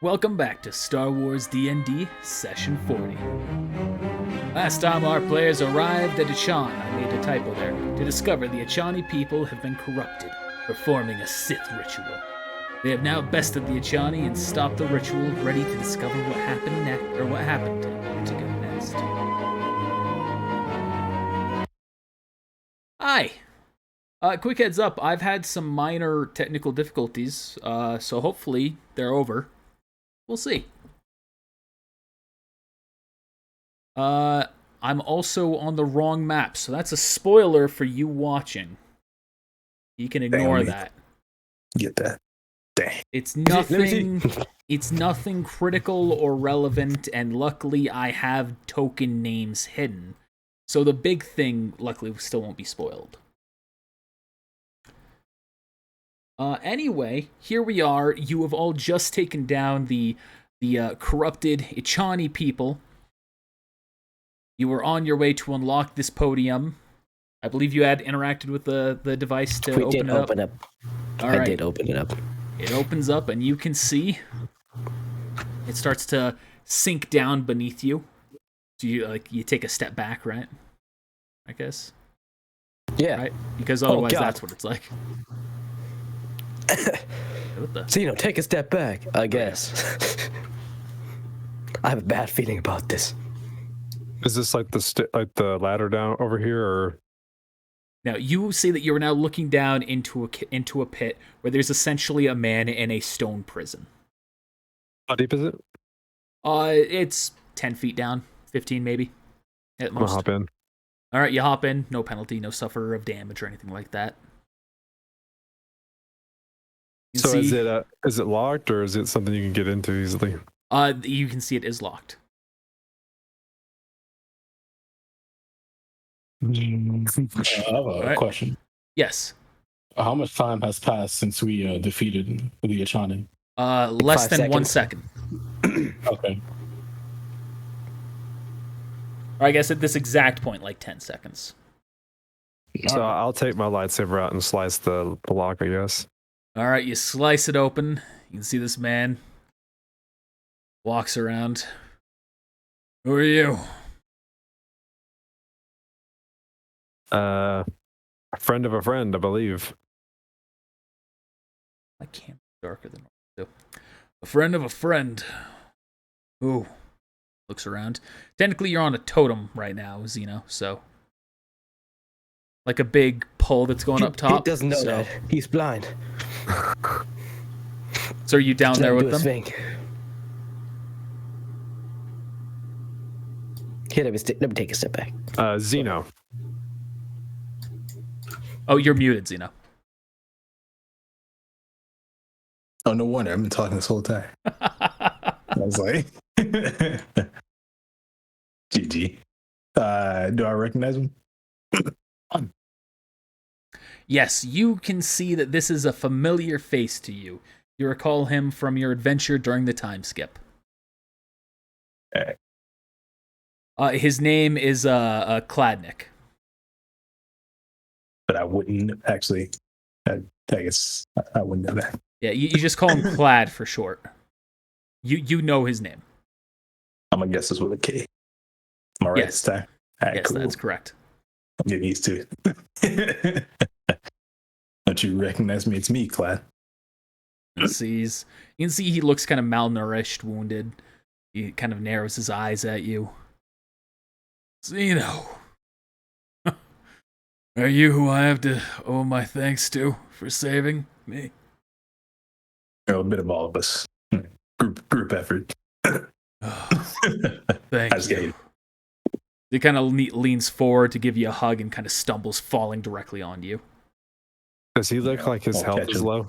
Welcome back to Star Wars D&D Session 40. Last time our players arrived at Achan, I made a typo there, to discover the Achani people have been corrupted, performing a Sith ritual. They have now bested the Achani and stopped the ritual, ready to discover what happened next, or what happened to go next. Hi! Quick heads up, I've had some minor technical difficulties, so hopefully they're over. We'll see. I'm also on the wrong map, so that's a spoiler for you watching. You can ignore that. Get that. Dang. It's nothing. It's nothing critical or relevant, and luckily I have token names hidden. So the big thing, luckily, still won't be spoiled. Anyway, here we are. You have all just taken down the corrupted Achani people. You were on your way to unlock this podium. I believe you had interacted with the device to open it up. I did open it up. It opens up, and you can see it starts to sink down beneath you. So you take a step back, right? I guess. Yeah. Right? Because otherwise, that's what it's like. So, take a step back, I guess. I have a bad feeling about this. Is this like the ladder down over here, or? Now, you see that you are now looking down into a pit where there's essentially a man in a stone prison. How deep is it? It's 10 feet down, 15 maybe, at most. I'll hop in. All right, you hop in. No penalty, no suffer of damage or anything like that. So is it locked, or is it something you can get into easily? You can see it is locked. I have a question. Yes. How much time has passed since we defeated the Achani? Less than 1 second. Okay. Or I guess at this exact point, like 10 seconds. So I'll take my lightsaber out and slice the lock, I guess. All right, you slice it open. You can see this man walks around. Who are you? A friend of a friend, I believe. I can't be darker than normal. A friend of a friend. Ooh. Looks around. Technically, you're on a totem right now, Xeno, so. Like a big pole that's going up top. He doesn't know that. He's blind. So are you down there with them? Here, let me take a step back. Xeno. Oh, you're muted, Xeno. Oh, no wonder. I've been talking this whole time. I was like, GG. Do I recognize him? Yes, you can see that this is a familiar face to you. You recall him from your adventure during the time skip. His name is Kladnik. But I wouldn't actually. I guess I wouldn't know that. Yeah, you just call him Clad for short. You know his name. I'm gonna guess this with a K. Am I right this time? All right, yes, cool. That's correct. I'm getting used to it. Don't you recognize me? It's me, Clad. You can see he looks kind of malnourished, wounded. He kind of narrows his eyes at you. Xeno. Are you who I have to owe my thanks to for saving me? A bit of all of us. Group effort. Thank you. He kind of leans forward to give you a hug and kind of stumbles, falling directly on you. Does he look like his health is low?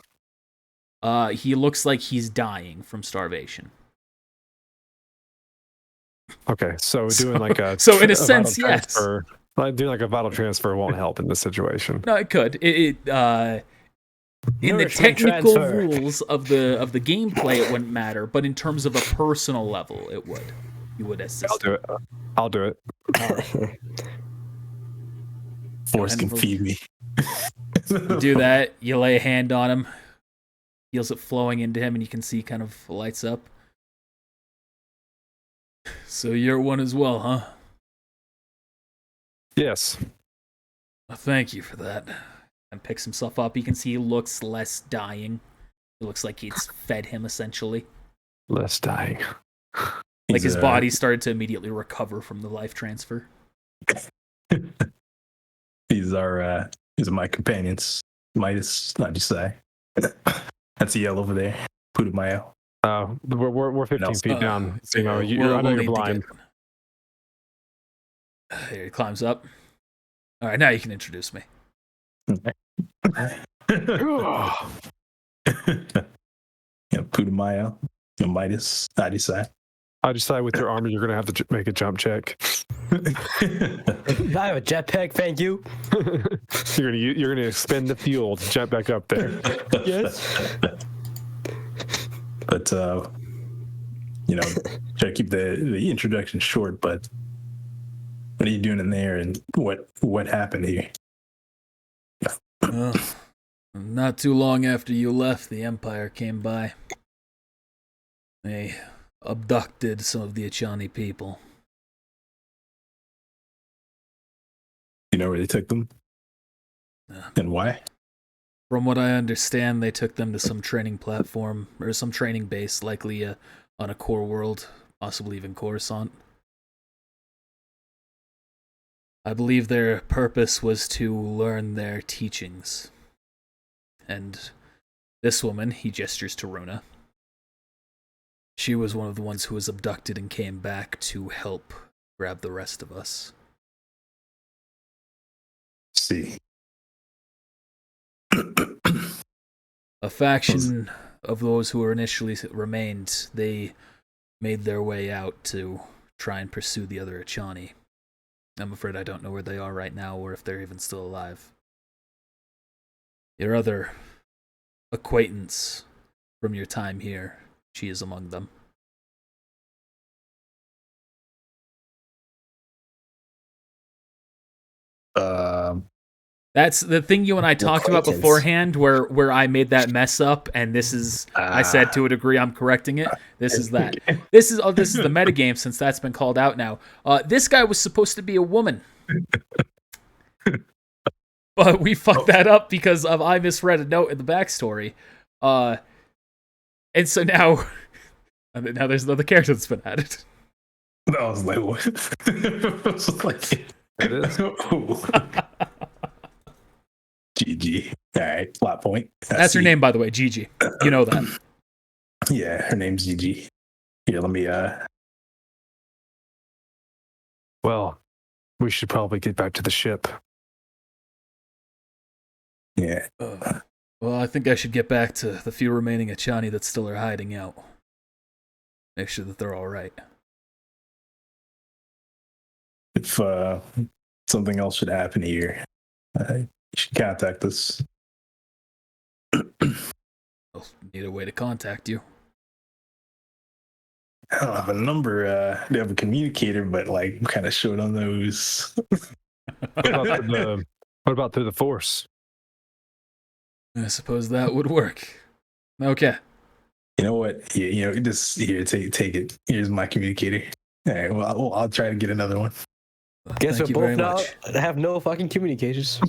He looks like he's dying from starvation. Okay, so doing like a so in a sense, yes. Like doing like a vital transfer won't help in this situation. No, it could. In the technical rules of the gameplay, it wouldn't matter, but in terms of a personal level, it would. You would assist. I'll do it. Force can feed me. You do that. You lay a hand on him. Feels it flowing into him, and you can see kind of lights up. So you're one as well, huh? Yes. Well, thank you for that. And picks himself up. You can see he looks less dying. It looks like it's fed him, essentially. Less dying. Like his body started to immediately recover from the life transfer. These are my companions. Midas, not just say. That's Yell over there. Putumayo. We're 15 feet down. So, I know we'll you're need to blind. Here he climbs up. All right, now you can introduce me. Yeah, Putumayo. Midas, not just say. I decide with your armor, you're going to have to make a jump check. I have a jetpack, thank you. You're gonna expend the fuel to jump back up there. Yes. But try to keep the introduction short. But what are you doing in there, and what happened here? Well, not too long after you left, the Empire came by. They abducted some of the Achani people. You know where they took them? And why? From what I understand, they took them to some training platform, or some training base, likely on a core world, possibly even Coruscant. I believe their purpose was to learn their teachings. And this woman, he gestures to Rona, she was one of the ones who was abducted and came back to help grab the rest of us. See. A faction of those who were initially remained, they made their way out to try and pursue the other Achani. I'm afraid I don't know where they are right now, or if they're even still alive. Your other acquaintance from your time here, she is among them. That's the thing you and I talked about beforehand, where I made that mess up, and this is I said to a degree I'm correcting it. This is that. This is the metagame, since that's been called out now. This guy was supposed to be a woman, but we fucked that up because I misread a note in the backstory, and so now there's another character that's been added. I was like, what? I was like, It is. GG. All right, plot point. That's her name, by the way, Gigi. You know that. Yeah, her name's GG. Here, let me. Well, we should probably get back to the ship. Yeah. Well, I think I should get back to the few remaining Achani that still are hiding out. Make sure that they're all right. If something else should happen here, you should contact us. I'll need a way to contact you. I don't have a number. They have a communicator, but like, I'm kind of short on those. What about through the Force? I suppose that would work. Okay. You know what? Yeah, just here, take it. Here's my communicator. All right. Well, I'll try to get another one. Guess Thank we're you very both much. now have no fucking communicators.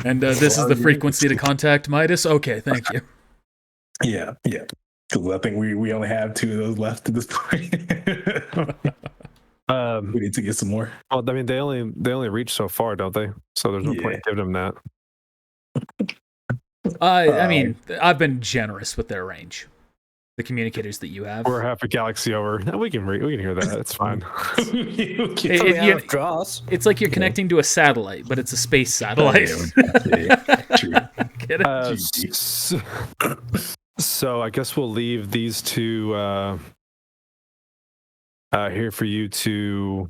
And this is the frequency to contact Midas? Okay, thank you. Yeah. Because I think we only have 2 of those left at this point. We need to get some more. Well, I mean, they only reach so far, don't they? So there's no point in giving them that. I mean, I've been generous with their range. The communicators that you have. We're half a galaxy over. No, we can hear that. It's fine. It's like you're connecting to a satellite, but it's a space satellite. True. Get it? So I guess we'll leave these two here for you to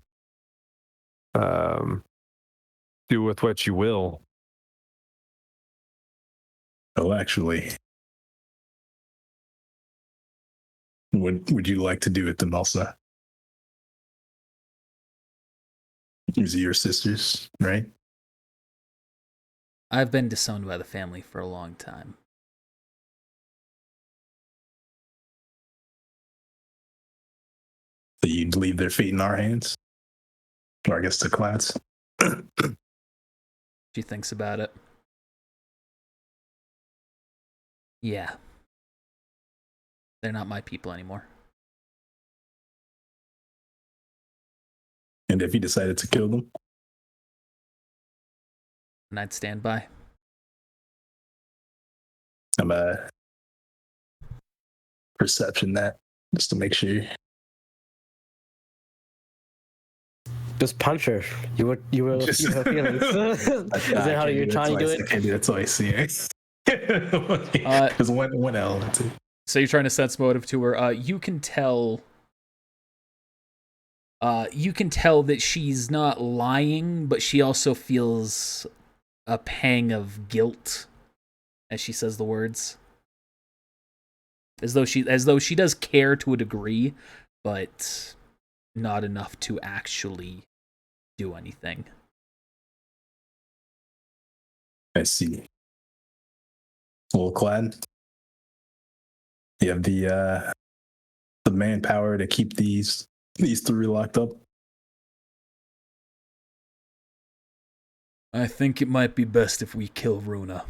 do with what you will. Oh, actually, what would you like to do with them, Elsa? These are your sisters, right? I've been disowned by the family for a long time. So you'd leave their fate in our hands? Or I guess the Clad's. She thinks about it. Yeah. They're not my people anymore. And if you decided to kill them? And I'd stand by. I'm a perception that, just to make sure. Just punch her. You were Just- her feelings. Is that how you're trying to do it? I can't do that twice, yeah. There's one element to it. So you're trying to sense motive to her. You can tell that she's not lying, but she also feels a pang of guilt as she says the words. As though she does care to a degree, but not enough to actually do anything. I see. Well, Clad, you have the manpower to keep these three locked up. I think it might be best if we kill Runa.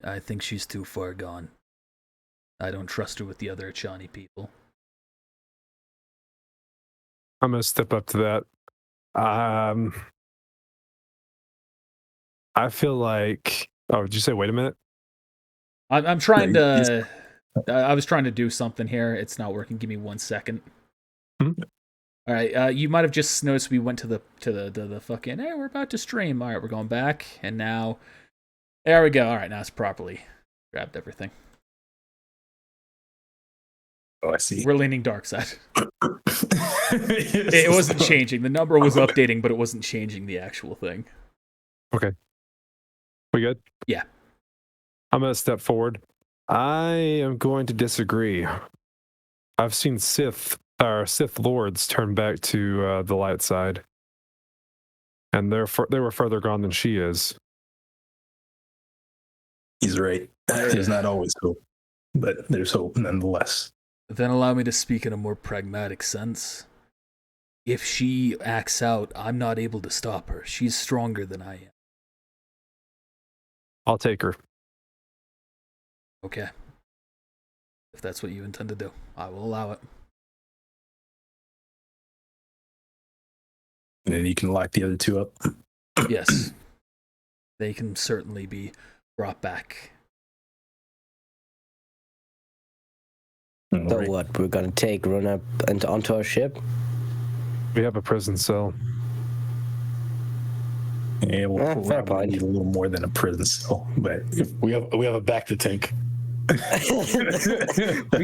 I think she's too far gone. I don't trust her with the other Achani people. I'm gonna step up to that. I feel like. Oh, did you say? Wait a minute. I'm trying to. I was trying to do something here. It's not working. Give me 1 second. Hmm? All right. You might have just noticed we went to the fucking. Hey, we're about to stream. All right, we're going back, and now. There we go. All right, now it's properly grabbed everything. Oh, I see. We're leaning dark side. It wasn't changing. The number was updating, but it wasn't changing the actual thing. Okay. We good? Yeah. I'm gonna step forward. I am going to disagree. I've seen Sith lords turn back to the light side, and they were further gone than she is. He's right. There's not always hope, but there's hope nonetheless. Then allow me to speak in a more pragmatic sense. If she acts out, I'm not able to stop her. She's stronger than I am. I'll take her. Okay. If that's what you intend to do, I will allow it. And then you can lock the other two up. Yes. They can certainly be brought back. So Alright. what? We're gonna take Runa onto our ship? We have a prison cell. Yeah, we'll Fair probably point. need a little more than a prison cell, but We have a back to take. We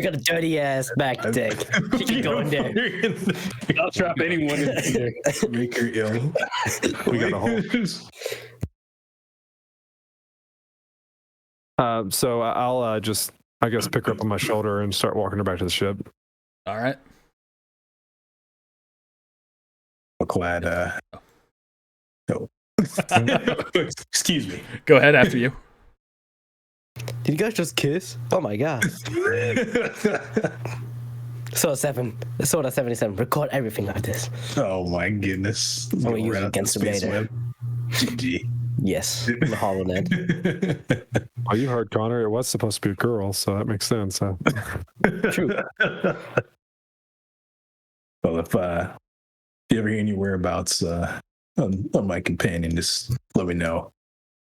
got a dirty ass back to take. Keep going there. I'll trap anyone in here. Make her ill. We got a hole. So I'll just, I guess, pick her up on my shoulder and start walking her back to the ship. All right. Clad, no. Excuse me. Go ahead after you. Did you guys just kiss? Oh my god. Soda 77. Record everything like this. Oh my goodness. I'm gonna use Right it out the against the space radar. web. GG. Yes. The HoloNet. Oh, you heard Connor. It was supposed to be a girl, so that makes sense. Huh? True. Well, if you ever hear any whereabouts on my companion, just let me know.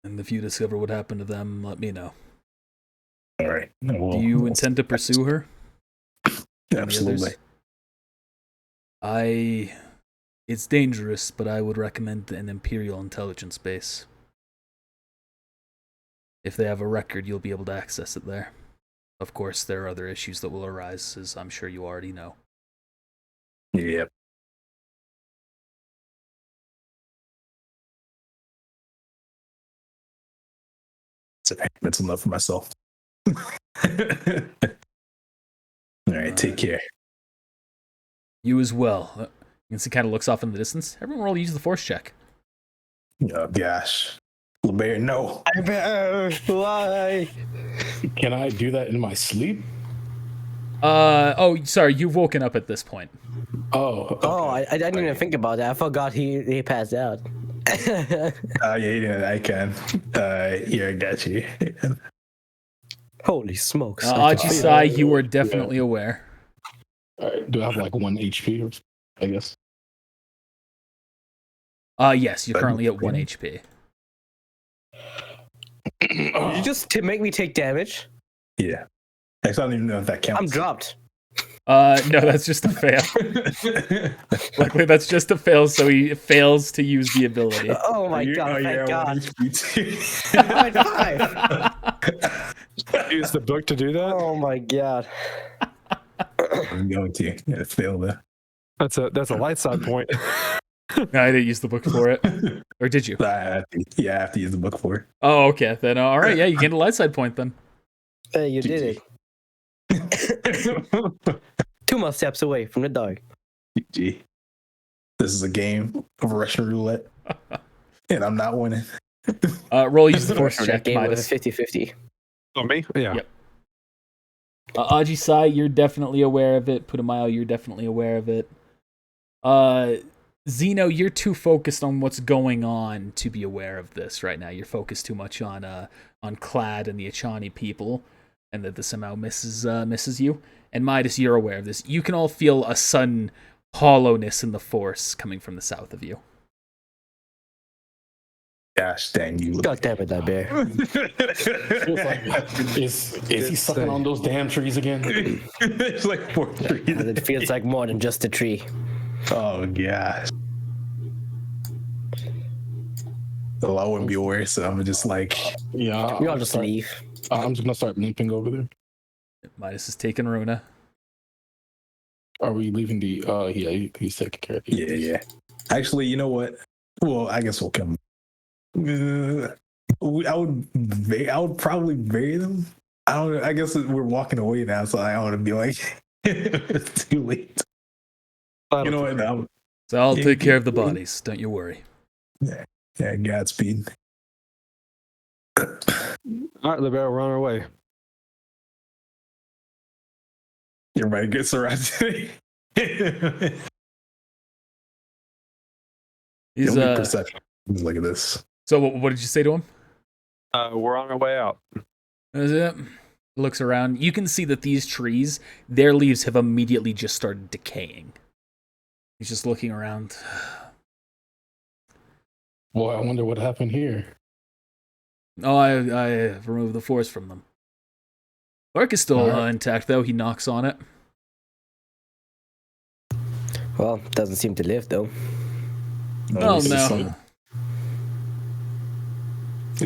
And if you discover what happened to them, let me know. All right. Do you intend to pursue her? Any Absolutely. others? It's dangerous, but I would recommend an Imperial intelligence base. If they have a record, you'll be able to access it there. Of course, there are other issues that will arise, as I'm sure you already know. Yep. That's enough for myself. All right, take care. You as well. You can see kind of looks off in the distance. Everyone roll use the force check. Oh gosh, LeBaron, no. Why? Can I do that in my sleep? Oh, sorry. You've woken up at this point. Oh. Okay. Oh, I didn't even think about that. I forgot he passed out. Yeah, I can. Here, I got you. Holy smokes! Ajisai, you are definitely aware. All right. Do I have like 1 HP? I guess. Yes, you're currently at 1 HP. You just to make me take damage. Yeah. Actually, I don't even know if that counts. I'm dropped. No, that's just a fail. Luckily, that's just a fail, so he fails to use the ability. Oh my god! Thank God. High five. Use the book to do that. Oh my god. I'm going to. Yeah, fail there. That's a light side point. No, I didn't use the book for it. Or did you? I have to use the book for it. Oh, okay. Then, all right. Yeah, you get a light side point then. Hey, you did it. 2 more steps away from the dog. GG. This is a game of Russian roulette, and I'm not winning. Roll use the force That check, game was Midas. a 50-50. Oh, me? Yeah. Yep. Ajisai, you're definitely aware of it. Putumayo, you're definitely aware of it. Zeno, you're too focused on what's going on to be aware of this right now. You're focused too much on Clad and the Achani people, and that this somehow misses you. And Midas, you're aware of this. You can all feel a sudden hollowness in the force coming from the south of you. Gosh dang you! God damn it, that bear. Feels like, is he sucking on those damn trees again? It's like 4 trees. It feels like more than just a tree. Oh gosh. Well, I wouldn't be aware, so I'm just like, Yeah. We all just leave. I'm just gonna start limping over there. Midas is taking Runa. Are we leaving the? Yeah, he's taking care of the. yeah. Actually, you know what? Well, I guess we'll come. I would probably bury them. I don't. I guess we're walking away now, so I don't want to be like it's too late. You know what? No. So I'll take care of the bodies. Don't you worry. Yeah, Godspeed. All right, LeBear, we're on our way. Everybody gets surrounded. He's perception. Look at this. So what did you say to him? We're on our way out. Is it? Looks around. You can see that these trees, their leaves have immediately just started decaying. He's just looking around. Boy, I wonder what happened here. Oh, I removed the force from them. Ark is still intact, though. He knocks on it. Well, doesn't seem to live though. Oh, this is no. some-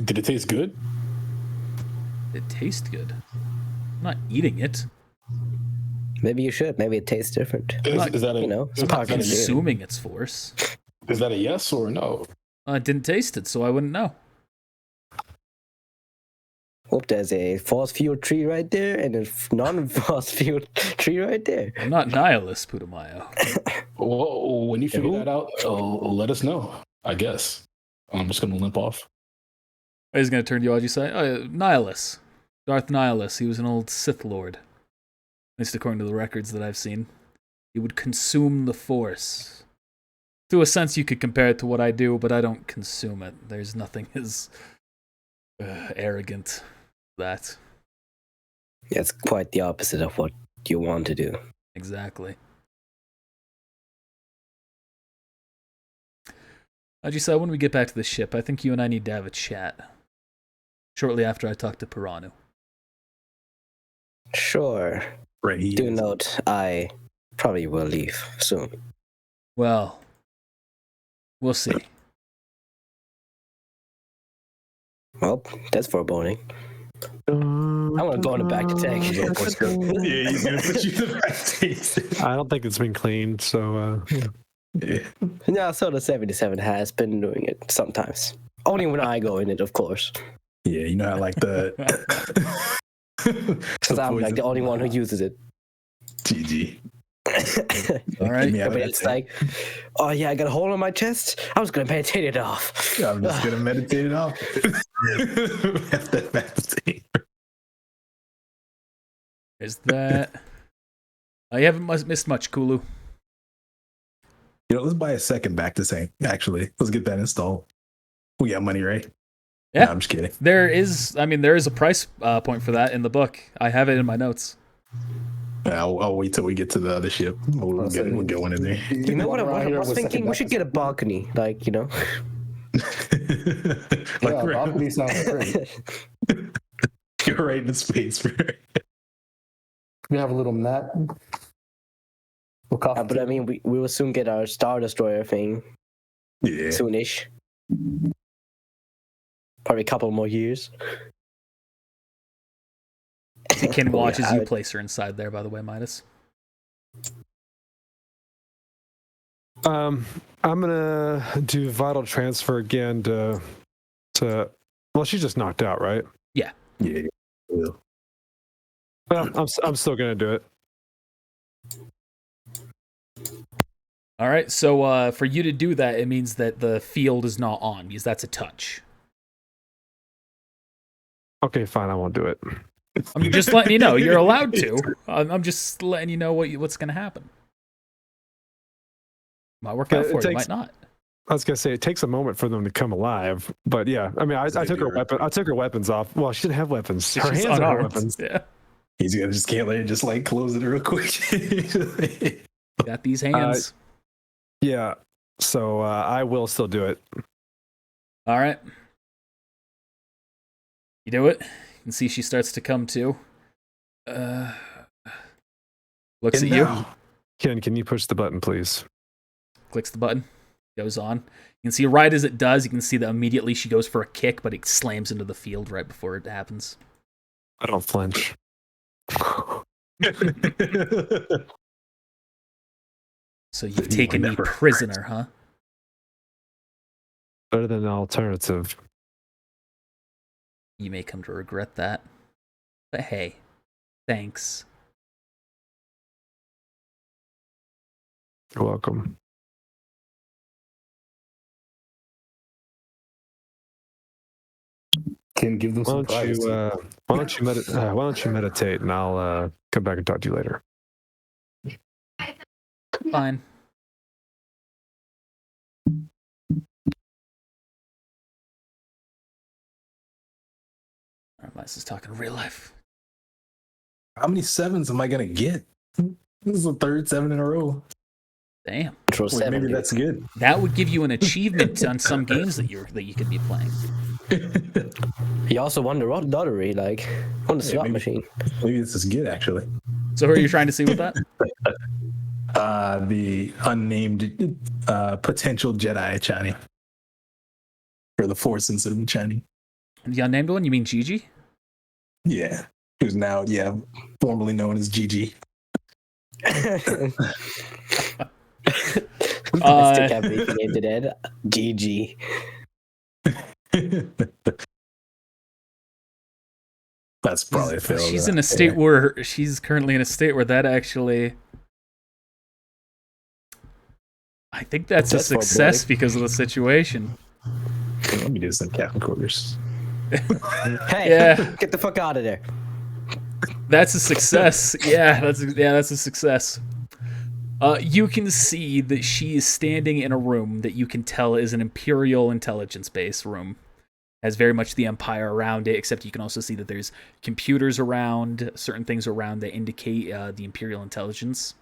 Did it taste good? It tastes good. I'm not eating it. Maybe you should. Maybe it tastes different. Is that a You know, it's is part of that the a- game. Consuming its force. is that a yes or a no? I didn't taste it, so I wouldn't know. Hope there's a force field tree right there and a non-force field tree right there. I'm not nihilist, Putumayo. Well, when you figure Who? that out, let us know. I guess. I'm just gonna limp off. He's going to turn to you, Ajisai. Oh, Nihilus. Darth Nihilus. He was an old Sith Lord. At least according to the records that I've seen. He would consume the Force. To a sense, you could compare it to what I do, but I don't consume it. There's nothing as arrogant as that. Yeah, it's quite the opposite of what you want to do. Exactly. Ajisai, when we get back to the ship, I think you and I need to have a chat. Shortly after I talk to Piranu. Sure. Right here. Do note, I probably will leave soon. Well, we'll see. Well, that's foreboding. I'm gonna go in the back to tank. Yeah, he's gonna put you in the back seat. I don't think it's been cleaned, so Yeah. No, so the 77 has been doing it sometimes. Only when I go in it, of course. Yeah, you know how like the Because I'm like the only one who uses it. GG. All right. Yeah, But it's like, oh yeah, I got a hole in my chest. I was gonna meditate it off. I'm just gonna meditate it off. Have that meditate. Is that You haven't missed much, Kulu. You know, let's buy a second back to Saint. Actually, let's get that installed. We got money, right? Yeah. No, I'm just kidding. There is a price point for that in the book. I have it in my notes. I'll wait till we get to the other ship. We'll get one in there. You know what I Right here was with thinking? second We should get a balcony, like, you know. Like, Yeah, balcony sounds great. you're right in the space for We have a little mat. We'll coffee But I mean, we will soon get our Star Destroyer thing. yeah. Soonish. Probably a couple more years. He can watch as you would- place her inside there, by the way, Midas. I'm gonna do vital transfer again to. Well, she's just knocked out, right? Yeah. Well, I'm still gonna do it. All right, so for you to do that, it means that the field is not on, because that's a touch. Okay, fine. I won't do it. I'm just letting you know. You're allowed to. I'm just letting you know what's going to happen. Might work out It for you, takes- might not. I was gonna say it takes a moment for them to come alive, but yeah, I mean, I took her weapon. I took her weapons off. Well, she didn't have weapons. Her She's hands are her unarmed. weapons. Yeah. He's gonna just can't let it just like close it real quick. Got these hands. Yeah, so I will still do it. All right. You do it. You can see she starts to come to. Looks at you. Ken, can you push the button, please? Clicks the button. Goes on. You can see right as it does, you can see that immediately she goes for a kick, but it slams into the field right before it happens. I don't flinch. So you've taken me prisoner, huh? Better than an alternative. You may come to regret that. But hey, thanks. You're welcome. Can give them Why some don't you privacy. why don't you meditate, and I'll come back and talk to you later. Fine. Mice is talking real life. How many sevens am I gonna get? This is the third 7 in a row. Damn. Control Wait, 7. maybe dude. that's good. That would give you an achievement on some games that you could be playing. He also won the lottery, like, on the slot maybe. machine. Maybe this is good actually. So who are you trying to see with that? The unnamed potential Jedi Chani. For the Force instead of Chani. The unnamed one? You mean Gigi? Yeah. Who's now, formerly known as Gigi. Stick everything into that. GG. That's probably a fail. She's in a state where she's currently in a state where that actually. I think that's a That's success problematic. because of the situation. Let me do some Captain Quarters. Hey, Yeah. get the fuck out of there. That's a success. That's a success. You can see that she is standing in a room that you can tell is an Imperial intelligence base room. Has very much the Empire around it, except you can also see that there's computers around, certain things around that indicate the Imperial intelligence.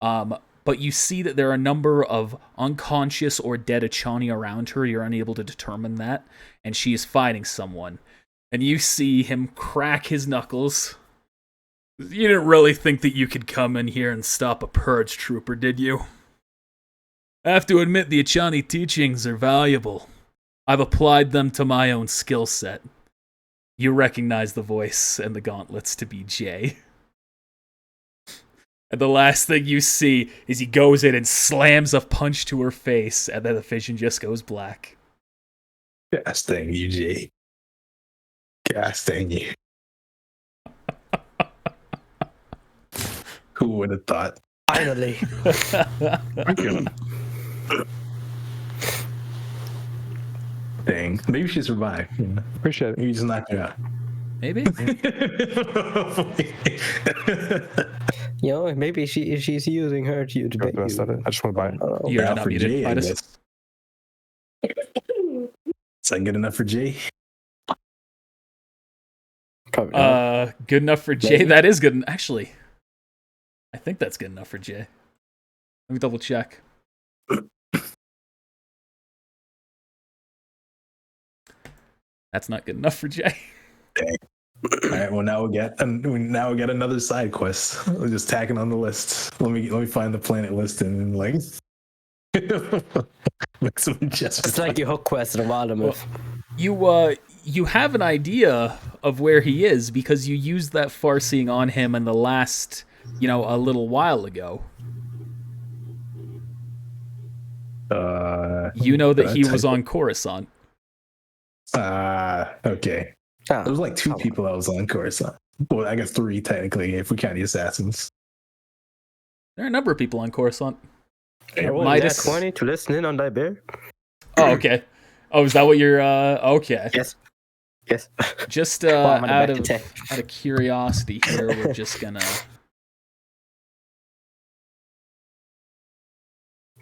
But you see that there are a number of unconscious or dead Achani around her. You're unable to determine that. And she is fighting someone. And you see him crack his knuckles. You didn't really think that you could come in here and stop a purge trooper, did you? I have to admit the Achani teachings are valuable. I've applied them to my own skill set. You recognize the voice and the gauntlets to be Jay. And the last thing you see is he goes in and slams a punch to her face, and then the vision just goes black. Gosh dang you, Jay. Gosh dang you. Who would have thought? Finally. Dang. Maybe she survived. Appreciate it. Maybe just knocked her out. Maybe. You know, maybe she's using her to debate you. That's not it. I just want to buy it. Oh, You're Now not for muted, Jay, I Midas. guess. Is that good enough for Jay? probably not. Good enough for Jay. Maybe. That is good. Actually, I think that's good enough for Jay. Let me double check. That's not good enough for Jay. All right. Well, now we get another side quest. We're just tacking on the list. Let me find the planet list and like make some adjustments. It's like your hook quest in a Wildermouth. You have an idea of where he is because you used that Farseeing on him in the last, a little while ago. You know that he was on Coruscant. Okay. Ah, There was like two people that was on Coruscant. Well, I guess three technically, if we count the assassins. There are a number of people on Coruscant. I rolled Midas- that 20 to listen in on that bear. Oh, okay. Oh, is that what you're? Okay. Yes. Just Well, I'm on the out back of to tech. out of curiosity here, we're just gonna.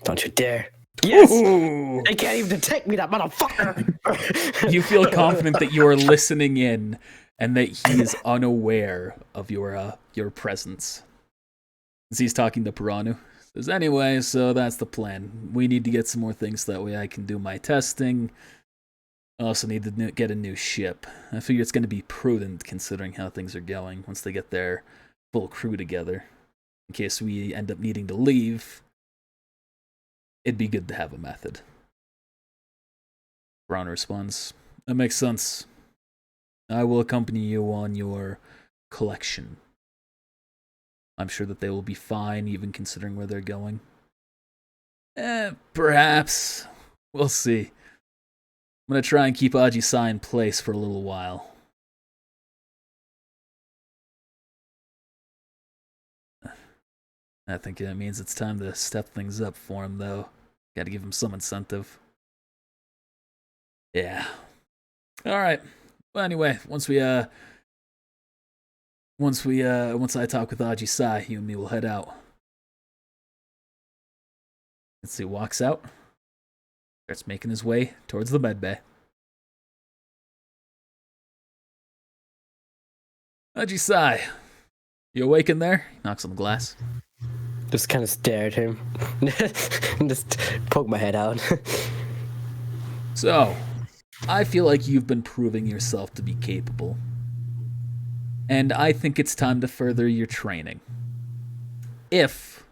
Don't you dare. Yes! Ooh. They can't even detect me, that motherfucker! You feel confident that you are listening in, and that he is unaware of your presence. As he's talking to Piranu. Says, anyway, so that's the plan. We need to get some more things so that way I can do my testing. I also need to get a new ship. I figure it's going to be prudent considering how things are going once they get their full crew together. In case we end up needing to leave, it'd be good to have a method. Brown responds, that makes sense. I will accompany you on your collection. I'm sure that they will be fine, even considering where they're going. Perhaps. We'll see. I'm going to try and keep Ajisai in place for a little while. I think that means it's time to step things up for him, though. Gotta give him some incentive. Yeah. Alright. Well, anyway, once I talk with Ajisai, you and me will head out. Let's see, walks out. Starts making his way towards the med bay. Ajisai, you awake in there? He knocks on the glass. Just kind of stare at him. Just poke my head out. So, I feel like you've been proving yourself to be capable. And I think it's time to further your training. If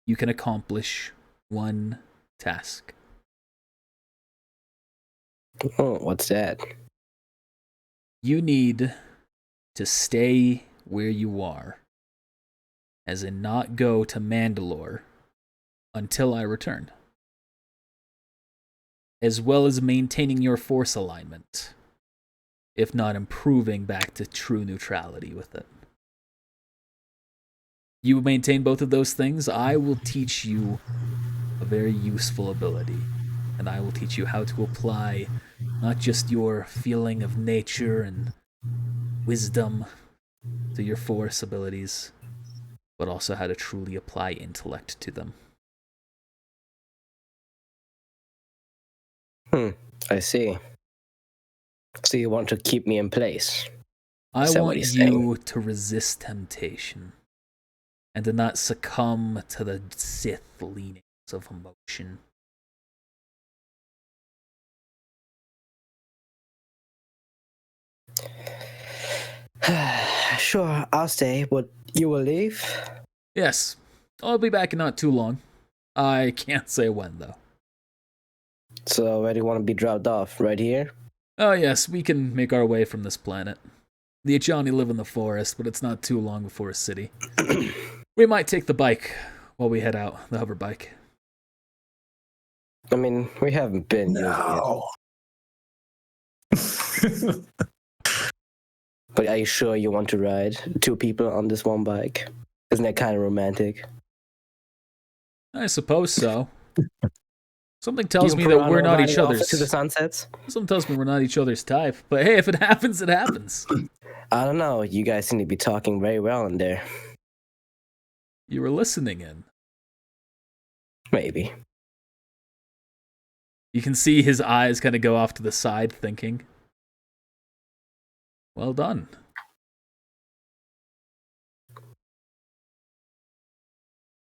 you can accomplish one task. Oh, what's that? You need to stay where you are. As in not go to Mandalore until I return. As well as maintaining your force alignment. If not improving back to true neutrality with it. You maintain both of those things, I will teach you a very useful ability. And I will teach you how to apply not just your feeling of nature and wisdom to your force abilities, but also how to truly apply intellect to them. I see. So you want to keep me in place? I Is that what want he's you to resist temptation and to not succumb to the Sith leanings of emotion. Sure, I'll stay, but you will leave? Yes, I'll be back in not too long. I can't say when, though. So where do you want to be dropped off? Right here? Oh yes, we can make our way from this planet. The Achani live in the forest, but it's not too long before a city. We might take the bike while we head out, the hover bike. I mean, we haven't been using it. No. But are you sure you want to ride two people on this one bike? Isn't that kind of romantic? I suppose so. Something tells You me and that Pirano we're not riding each off other's. to the sunsets? Something tells me we're not each other's type. But hey, if it happens, it happens. I don't know. You guys seem to be talking very well in there. You were listening in. Maybe. You can see his eyes kind of go off to the side, thinking. Well done.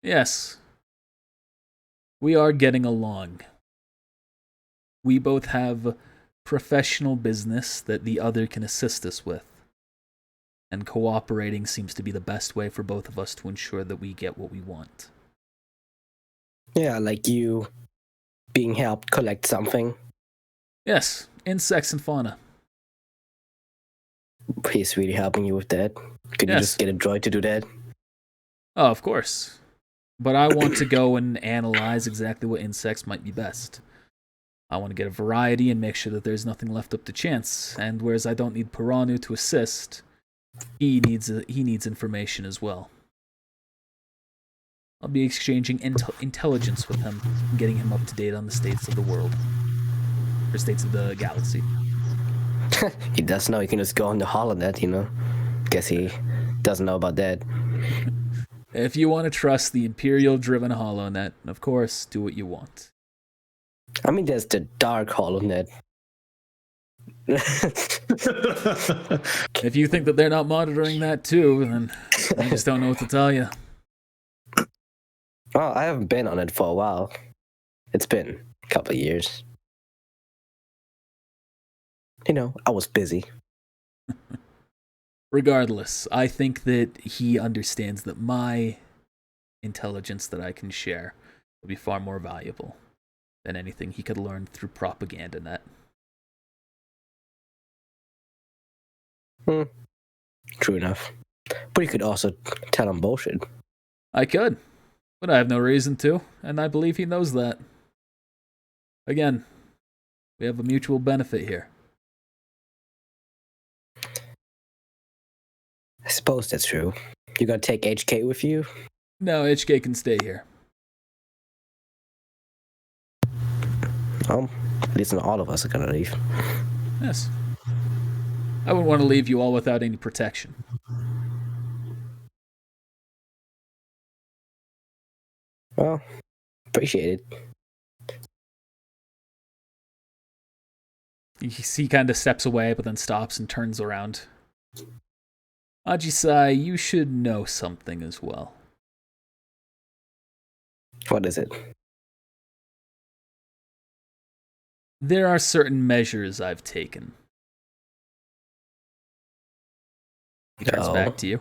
Yes. We are getting along. We both have professional business that the other can assist us with. And cooperating seems to be the best way for both of us to ensure that we get what we want. Yeah, like you being helped collect something. Yes, insects and fauna. He's really helping you with that. Could you Yes. just get a droid to do that? Oh, of course. But I want to go and analyze exactly what insects might be best. I want to get a variety and make sure that there's nothing left up to chance. And whereas I don't need Piranu to assist, he needs information as well. I'll be exchanging intelligence with him, and getting him up to date on the states of the world, or states of the galaxy. He does know. He can just go on the holonet, you know. Guess he doesn't know about that. If you want to trust the Imperial-driven HoloNet, of course, do what you want. I mean, there's the dark holonet. If you think that they're not monitoring that too, then I just don't know what to tell you. Well, I haven't been on it for a while. It's been a couple of years. You know, I was busy. Regardless, I think that he understands that my intelligence that I can share will be far more valuable than anything he could learn through propaganda net. True enough. But you could also tell him bullshit. I could, but I have no reason to, and I believe he knows that. Again, we have a mutual benefit here. I suppose that's true. You gonna take HK with you? No, HK can stay here. Well, at least not all of us are gonna leave. Yes. I wouldn't want to leave you all without any protection. Well, appreciate it. He kind of steps away, but then stops and turns around. Ajisai, you should know something as well. What is it? There are certain measures I've taken. Turns back to you.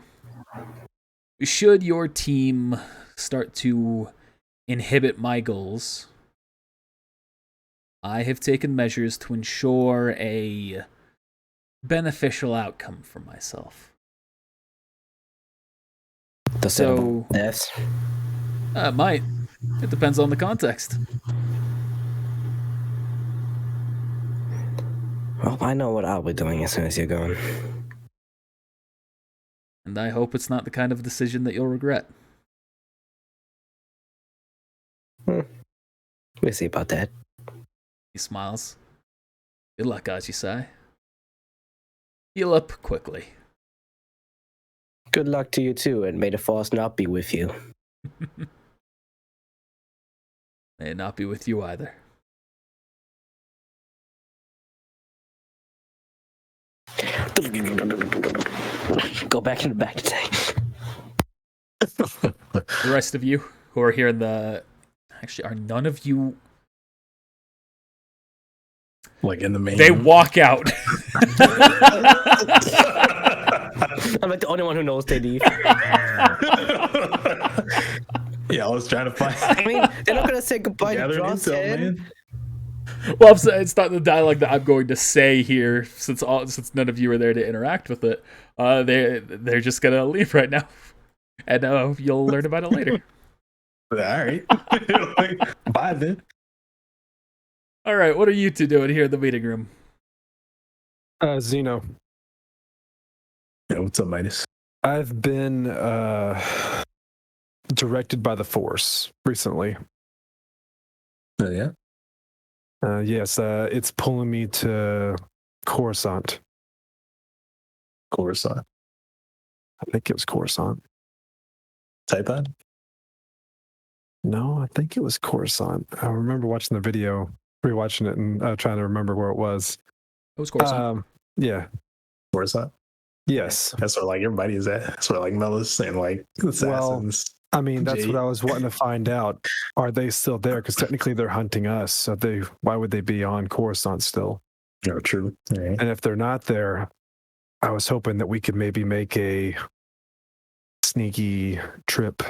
Should your team start to inhibit my goals, I have taken measures to ensure a beneficial outcome for myself. So, yes. It might. It depends on the context. Well, I know what I'll be doing as soon as you're gone. And I hope it's not the kind of decision that you'll regret. We'll see about that. He smiles. Good luck, Ajisai. Heal up quickly. Good luck to you too, and may the force not be with you. May it not be with you either. Go back in the back tank. The rest of you who are here in the... Actually, are none of you... Like in the main. They walk out. I'm like the only one who knows they leave. Yeah, I was trying to find. I mean, they're not gonna say goodbye to Gathering John's intel, head. man. Well, it's not the dialogue that I'm going to say here, since none of you are there to interact with it. They're just gonna leave right now, and you'll learn about it later. All right. Bye then. All right, what are you two doing here in the meeting room? Zeno, Yeah, what's up, Midas? I've been directed by the Force recently. Oh yeah. Yes, it's pulling me to Coruscant. Coruscant. I think it was Coruscant. Tython? No, I think it was Coruscant. I remember watching the video, rewatching it, and trying to remember where it was. It was Coruscant. Yeah. Coruscant? Yes. That's where like everybody is at. That's where like Mellis and like assassins. I mean, that's Jade. what I was wanting to find out. Are they still there? Because technically they're hunting us. So why would they be on Coruscant still? No, true. All right. And if they're not there, I was hoping that we could maybe make a sneaky trip.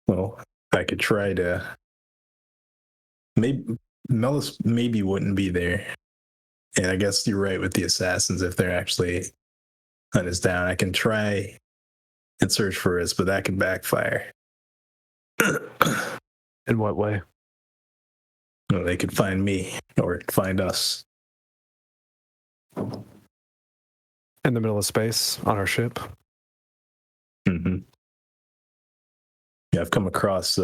Well, I could try to. Maybe Mellis maybe wouldn't be there, and I guess you're right with the assassins. If they're actually hunt us down, I can try and search for us, but that could backfire. In what way? Well, they could find me or find us. In the middle of space on our ship. Mm-hmm. Yeah, I've come across,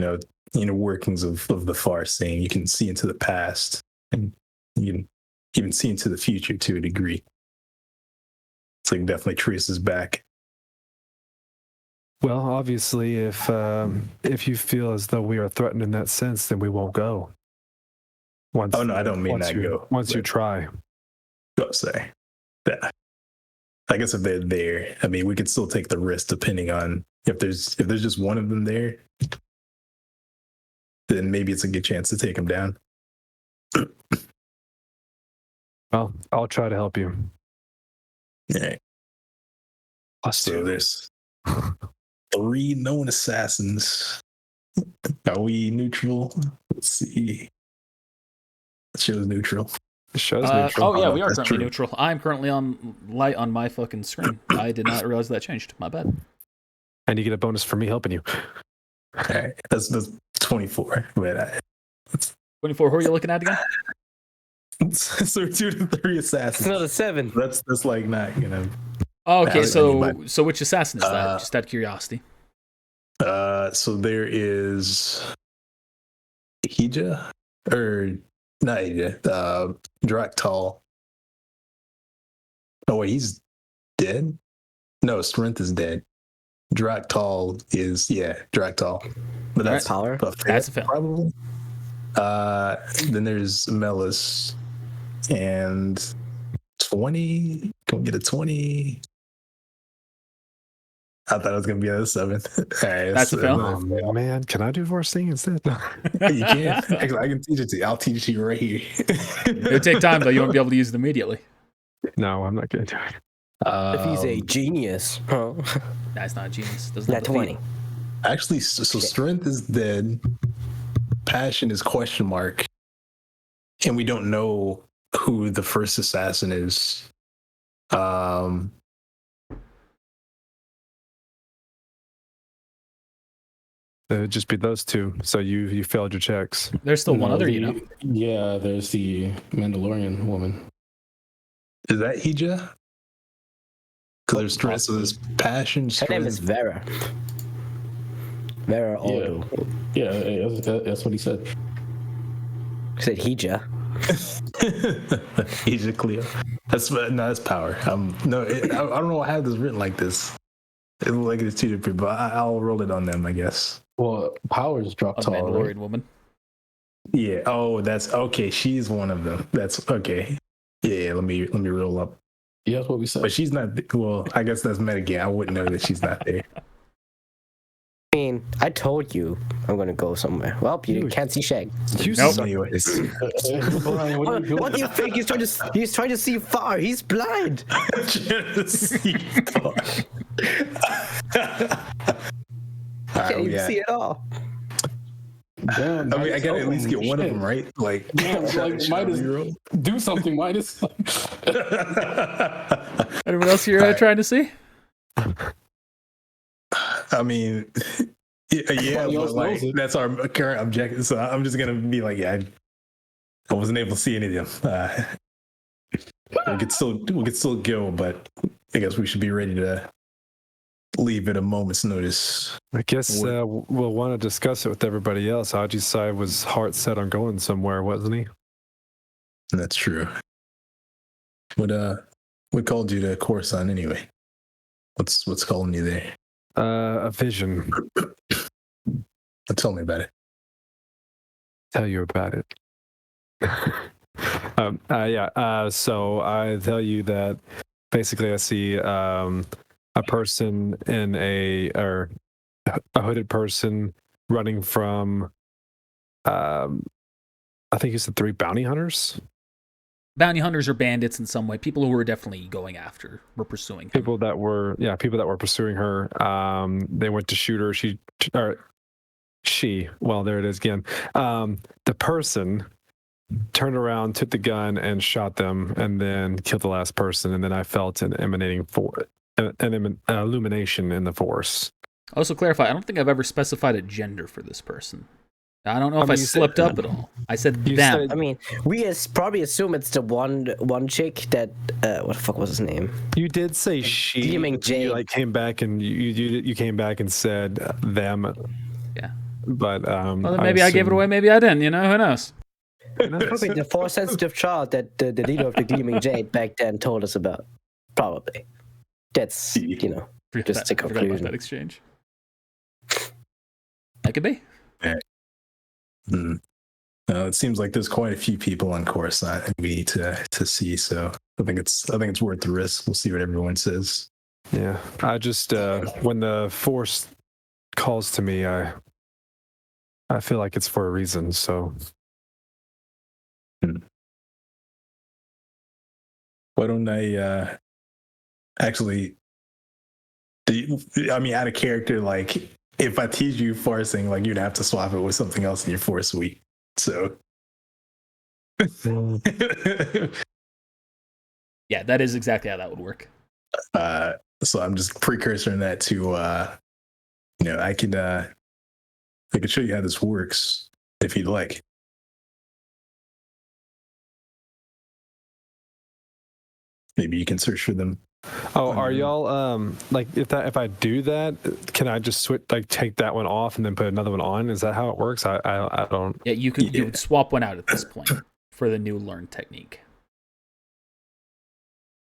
inner workings of the farce saying you can see into the past and you can even see into the future to a degree. So it definitely traces back. Well, obviously, if you feel as though we are threatened in that sense, then we won't go. Once, Oh no, I don't mean that go. Once you try. Go say that. I guess if they're there, I mean, we could still take the risk depending on if there's just one of them there, then maybe it's a good chance to take them down. Well, I'll try to help you. All right. Plus So two. there's 3 known assassins. Are we neutral? Let's see. It shows neutral. It shows neutral. Oh yeah, we are That's currently true. neutral. I'm currently on light on my fucking screen. I did not realize that changed. My bad. And you get a bonus for me helping you. All right. That's 24. But 24. Who are you looking at again? so 2 to 3 It's assassins. another 7. That's like not gonna. Oh, okay, Alex, so anybody? which assassin is that? Just out of curiosity. So there is Hija, or not Hija, Draktal. Oh wait, he's dead? No, Strength is dead. Draktal is Draktal. But that's Power. a fail, That's a fail. probably. Then there's Mellis and 20. Can we get a 20? I thought it was gonna be a 7. All right, That's a fail. Oh, man, can I do Vorstein instead? You can. Actually, I can teach it to you. I'll teach it to you right here. It would take time though. You won't be able to use it immediately. No, I'm not going to do it. If he's a genius, huh? That's not a genius. Doesn't Not have the 20. feat. Actually, so Strength is dead. Passion is question mark. And we don't know who the first assassin is. It would just be those two. So you failed your checks. There's still one No, other, you know. Yeah, there's the Mandalorian woman. Is that Hija? Because there's Strength, so there's Passion, Her Strength. name is Vera. Vera Yeah, Aldo. that's what he said. Said Hija. Hija Cleo. That's Power. I don't know why I have this written like this. It looks like it's 2 different, but I'll roll it on them, I guess. Well, Powers dropped A tall. Mandalorian Right? woman. Yeah. Oh, that's okay. She's one of them. That's okay. Yeah. Let me roll up. Yeah, that's what we said. But she's not. Well, I guess that's metagame. I wouldn't know that she's not there. I mean, I told you I'm gonna go somewhere. Well, you can't see Shag. You Nope. suck. Anyways, Brian, what are you doing? What do you think? He's trying to see far. He's blind. Can't even see at all. Damn, I mean, I gotta at least get one of Shit. them right. Like, Damn, like, Midas, do something, Midas. Anyone else here Alright. trying to see? I mean, yeah, Everybody but else like knows it. that's our current objective. So I'm just gonna be like, yeah, I wasn't able to see any of them. We could still go, but I guess we should be ready to leave at a moment's notice. I guess we'll want to discuss it with everybody else. Haji Sai was heart set on going somewhere, wasn't he? That's true. What called you to Coruscant anyway? What's calling you there? A vision. Tell me about it. Tell you about it. So I tell you that basically I see a person in a hooded person running from I think you said 3 bounty hunters. Bounty hunters or bandits in some way. People who were definitely going after, were pursuing him. People that were pursuing her. They went to shoot her. Well, there it is again. The person turned around, took the gun, and shot them, and then killed the last person. And then I felt an illumination in the force. Also clarify, I don't think I've ever specified a gender for this person. I don't know if I slipped up at all. I said them. I mean, we probably assume it's the one chick that what the fuck was his name? You did say she. Gleaming Jade. You came back and you came back and said them. Yeah. But well, then maybe I gave it away. Maybe I didn't. Who knows? Probably the force sensitive child that the leader of the Gleaming Jade back then told us about. Probably. That's just a Forgot about conclusion. that exchange. That could be. It seems like there's quite a few people on Coruscant and we need to see. So I think it's worth the risk. We'll see what everyone says. Yeah, I just when the force calls to me, I feel like it's for a reason. So why don't I actually? I mean, out of character, like if I teach you forcing, like you'd have to swap it with something else in your force suite. So. Yeah, that is exactly how that would work. So I'm just precursoring that to I could show you how this works if you'd like. Maybe you can search for them. Oh, are y'all like if I do that, can I just take that one off and then put another one on? Is that how it works? I don't. Yeah, you would swap one out at this point for the new learn technique.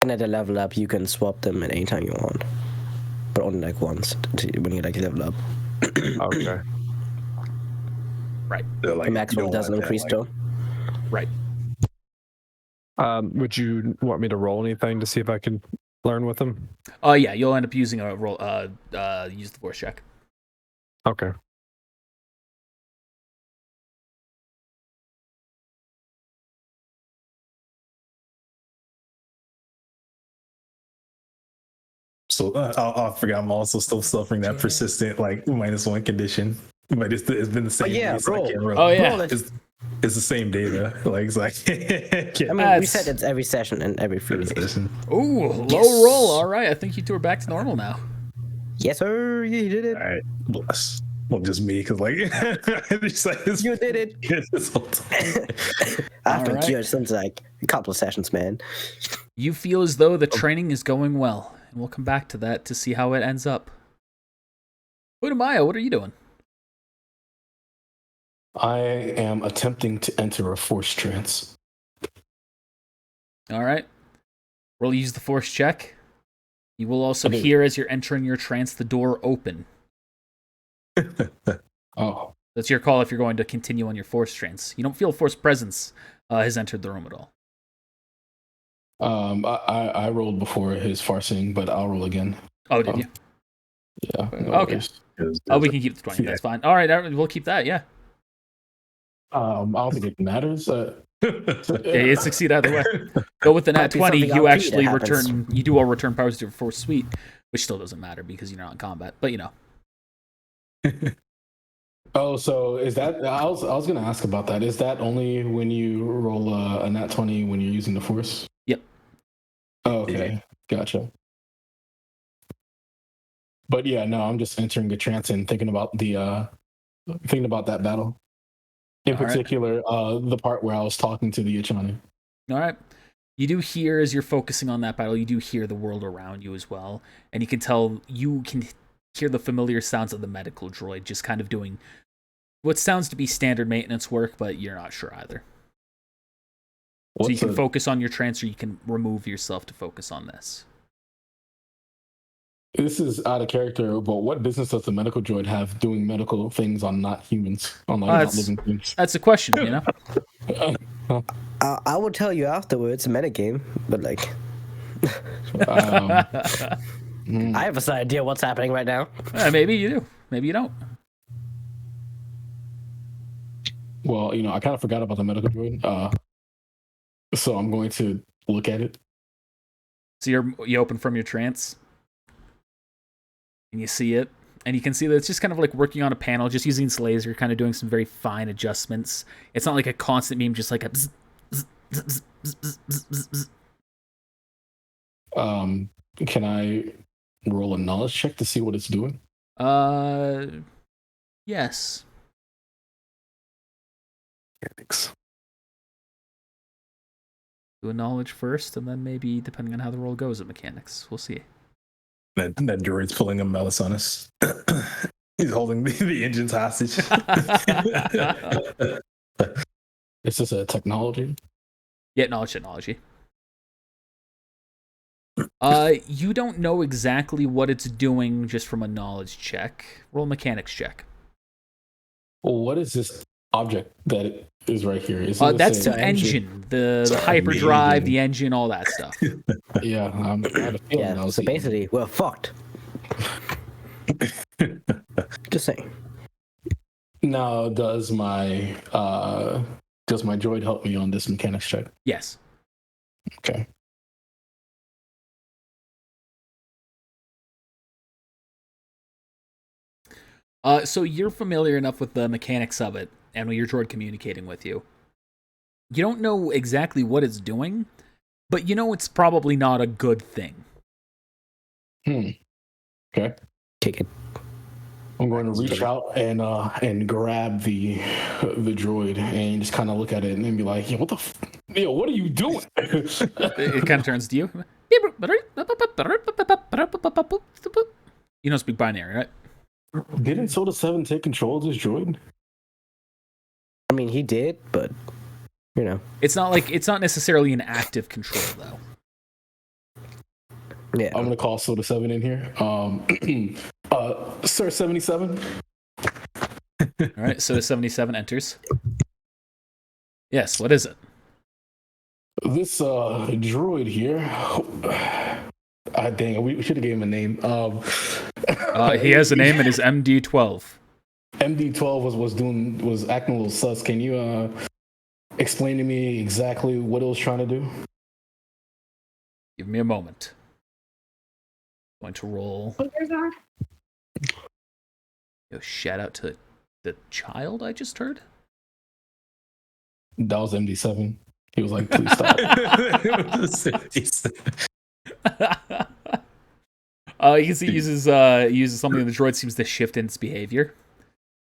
And at a level up, you can swap them at any time you want, but only once when you level up. Okay. Right. So, The maximum doesn't increase though. Right. Would you want me to roll anything to see if I can learn with them? Yeah, you'll end up using a roll. Use the force check. Okay. So I forgot. I'm also still suffering that persistent -1 condition, but it's been the same. Yeah, day, so I roll. can't roll. Oh yeah. It's the same data. It's like I mean, we said it's every session and every few days. session. Ooh, low roll. All right, I think you two are back to normal now. Yes, sir. You did it. All right, bless. Well, just me, because You did it. This whole time. I've been Alright. cured since a couple of sessions, man. You feel as though the training is going well, and we'll come back to that to see how it ends up. Udamaya, what are you doing? I am attempting to enter a force trance. All right. We'll use the force check. You will also Okay. hear as you're entering your trance the door open. Oh, That's your call if you're going to continue on your force trance. You don't feel force presence has entered the room at all. I rolled before his farcing, but I'll roll again. Oh, did you? Yeah. Okay. Oh, we can keep the 20. Yeah. That's fine. All right, we'll keep that. Yeah. I don't think it matters. Yeah, you succeed either way. Go with the nat Might be 20. something You RP actually that happens. return. You do all return powers to your force suite, which still doesn't matter because you're not in combat. But Oh, so is that? I was gonna ask about that. Is that only when you roll a nat 20 when you're using the force? Yep. Oh, okay, gotcha. But yeah, no, I'm just entering a trance and thinking about that battle. In All right. particular, the part where I was talking to the Ichani. All right. You do hear, as you're focusing on that battle, you do hear the world around you as well. And you can hear the familiar sounds of the medical droid just kind of doing what sounds to be standard maintenance work, but you're not sure either. So you can focus on your trance, or you can remove yourself to focus on this. This is out of character, but what business does the medical droid have doing medical things on not humans, on like not living things? That's a question, you know. I will tell you afterwards, metagame, but like, I have an idea what's happening right now. Maybe you do, maybe you don't. Well, I kind of forgot about the medical droid, so I'm going to look at it. So you open from your trance, and you see it, and you can see that it's just kind of like working on a panel, just using its laser, kind of doing some very fine adjustments. It's not like a constant beam, just like a bzz, bzz, bzz, bzz, bzz, bzz, bzz. Can I roll a knowledge check to see what it's doing? Yes. Mechanics. Do a knowledge first, and then maybe, depending on how the roll goes at mechanics, we'll see. That droid's pulling a Melis on us. He's holding the engines hostage. Is this a technology? Yeah, knowledge technology. You don't know exactly what it's doing just from a knowledge check. Roll mechanics check. Well, what is this object that is right here? That's the engine, the hyperdrive, the engine, all that stuff. Yeah, I had a feeling Yeah, that was so basically, we're fucked. Just saying. Now, does my droid help me on this mechanics check? Yes. Okay. So you're familiar enough with the mechanics of it, and with your droid communicating with you. You don't know exactly what it's doing, but you know it's probably not a good thing. Okay. Take it. I'm going to reach out and grab the droid and just kind of look at it and then be like, what are you doing? It kind of turns to you. You don't speak binary, right? Didn't Soda 7 take control of this droid? I mean, he did, but it's not necessarily an active control though. Yeah. I'm gonna call Soda 7 in here. Sir 77. All right, Soda 77 enters. Yes, what is it? This droid here. Dang it, we should have gave him a name. He has a name and is MD12. MD12 was acting a little sus. Can you explain to me exactly what it was trying to do? Give me a moment. Going to roll. Yo, shout out to the child I just heard. That was MD7. He was like, please stop. You can see he uses something, and the droid seems to shift in its behavior.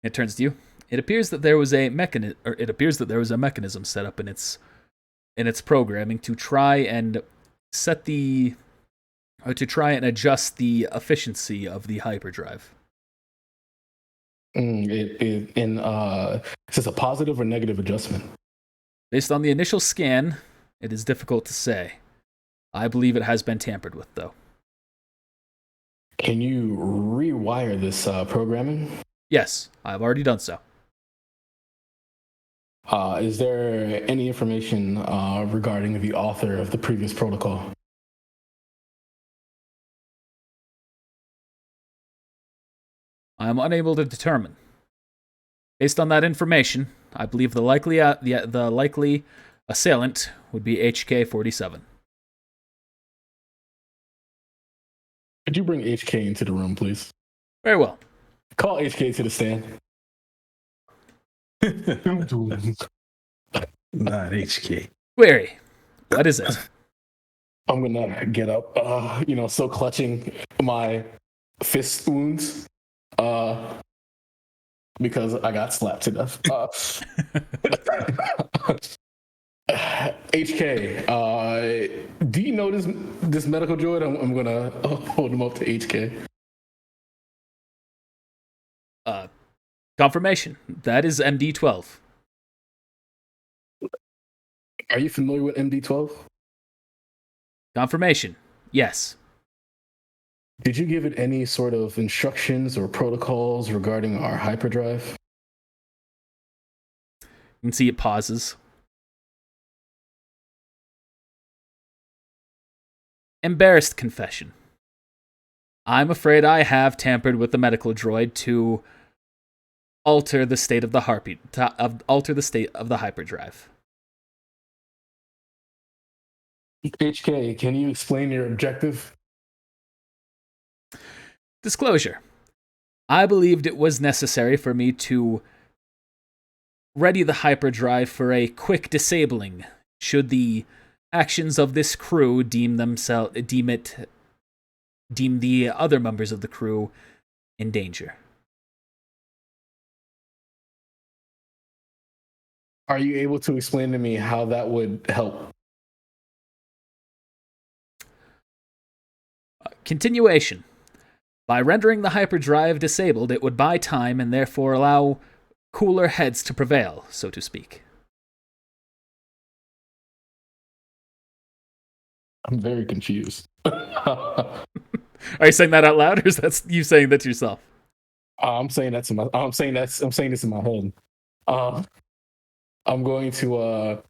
It turns to you. It appears that there was a mechanism set up in its programming to try and adjust the efficiency of the hyperdrive. Is this a positive or negative adjustment? Based on the initial scan, it is difficult to say. I believe it has been tampered with, though. Can you rewire this programming? Yes, I've already done so. Is there any information regarding the author of the previous protocol? I am unable to determine. Based on that information, I believe the likely assailant would be HK-47. Could you bring HK into the room, please? Very well. Call HK to the stand. Not HK. Query. What is it? I'm gonna get up, so clutching my fist wounds, because I got slapped to death. HK, do you know this medical droid? I'm gonna hold him up to HK. Confirmation. That is MD12. Are you familiar with MD12? Confirmation. Yes. Did you give it any sort of instructions or protocols regarding our hyperdrive? You can see it pauses. Embarrassed confession. I'm afraid I have tampered with the medical droid to alter the state of the heartbeat, alter the state of the hyperdrive. HK, can you explain your objective? Disclosure. I believed it was necessary for me to ready the hyperdrive for a quick disabling should the actions of this crew deem the other members of the crew in danger. Are you able to explain to me how that would help? Continuation. By rendering the hyperdrive disabled, it would buy time and therefore allow cooler heads to prevail, so to speak. I'm very confused. Are you saying that out loud, or is that you saying that to yourself? I'm saying this in my head. I'm going to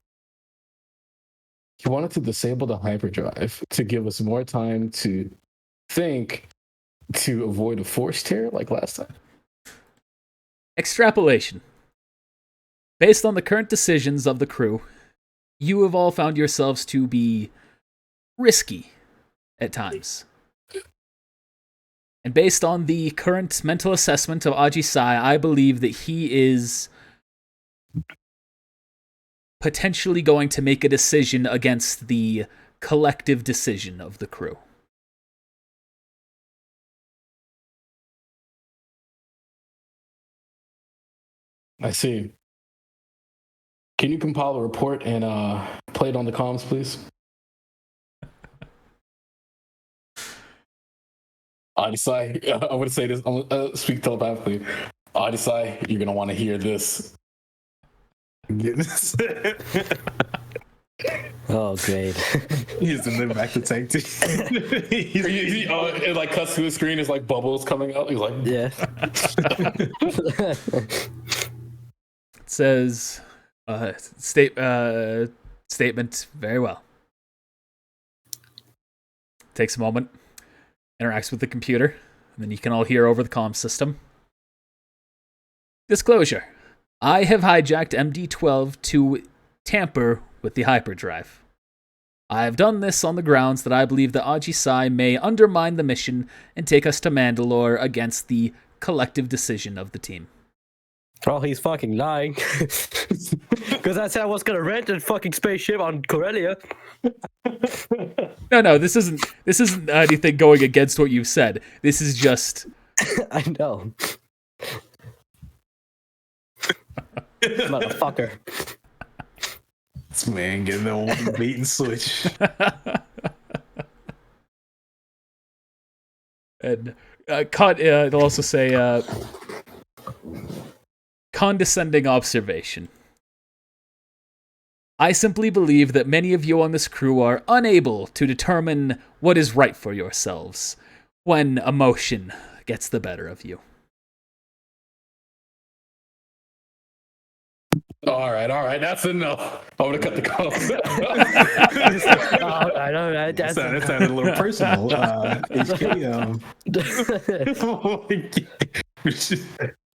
he wanted to disable the hyperdrive to give us more time to think, to avoid a force tear like last time. Extrapolation. Based on the current decisions of the crew, you have all found yourselves to be risky at times. And based on the current mental assessment of Aji Sai, I believe that he is potentially going to make a decision against the collective decision of the crew. I see. Can you compile a report and play it on the comms, please? Adisai, I'm going to say this. I'm going to speak telepathically. Adisai, you're going to want to hear this. Oh, great. He's in the back to tank team. It like cuts to his screen. It's like bubbles coming out. He's like, Yeah. It says, statement, very well. Takes a moment, interacts with the computer, and then you can all hear over the comm system. Disclosure. I have hijacked MD-12 to tamper with the hyperdrive. I have done this on the grounds that I believe that Aji Sai may undermine the mission and take us to Mandalore against the collective decision of the team. Oh, he's fucking lying. Because I said I was gonna rent a fucking spaceship on Corellia. No, this isn't anything going against what you've said. This is just... I know. Motherfucker. This man getting the old bait and switch. And it'll also say condescending observation. I simply believe that many of you on this crew are unable to determine what is right for yourselves when emotion gets the better of you. all right, that's enough. I'm going to cut the call. I know, right? That sounded a little personal. HK,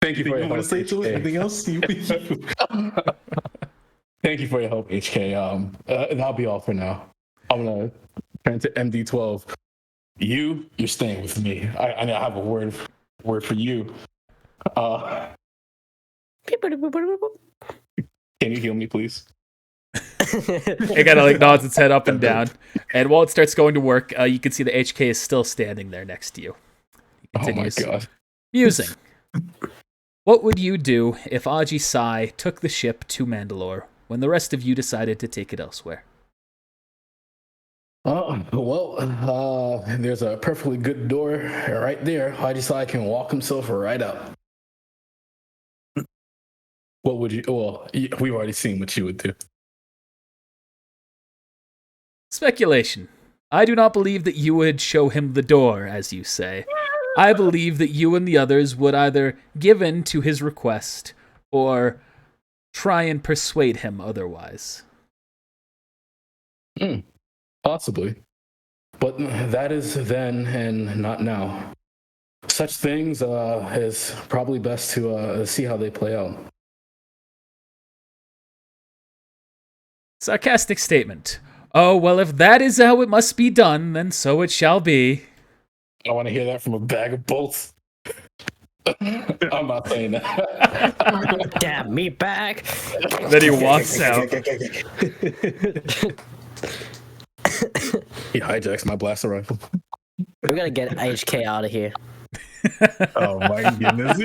Thank you for your want to help, say to it? HK. Anything else? Thank you for your help, HK. That'll be all for now. I'm gonna turn to MD12. You're staying with me. I have a word for you. Can you heal me, please? It kind of nods its head up and down, and while it starts going to work, you can see the HK is still standing there next to you. Oh my god. Musing. What would you do if Aji Sai took the ship to Mandalore when the rest of you decided to take it elsewhere? There's a perfectly good door right there. Aji Sai can walk himself right up. What would you? Well, we've already seen what you would do. Speculation. I do not believe that you would show him the door, as you say. I believe that you and the others would either give in to his request or try and persuade him otherwise. Possibly. But that is then and not now. Such things is probably best to see how they play out. Sarcastic statement. Oh, well, if that is how it must be done, then so it shall be. I want to hear that from a bag of bolts. I'm not saying that. Damn me back. Then he walks out. He hijacks my blaster rifle. We're gonna get HK out of here. Oh my goodness.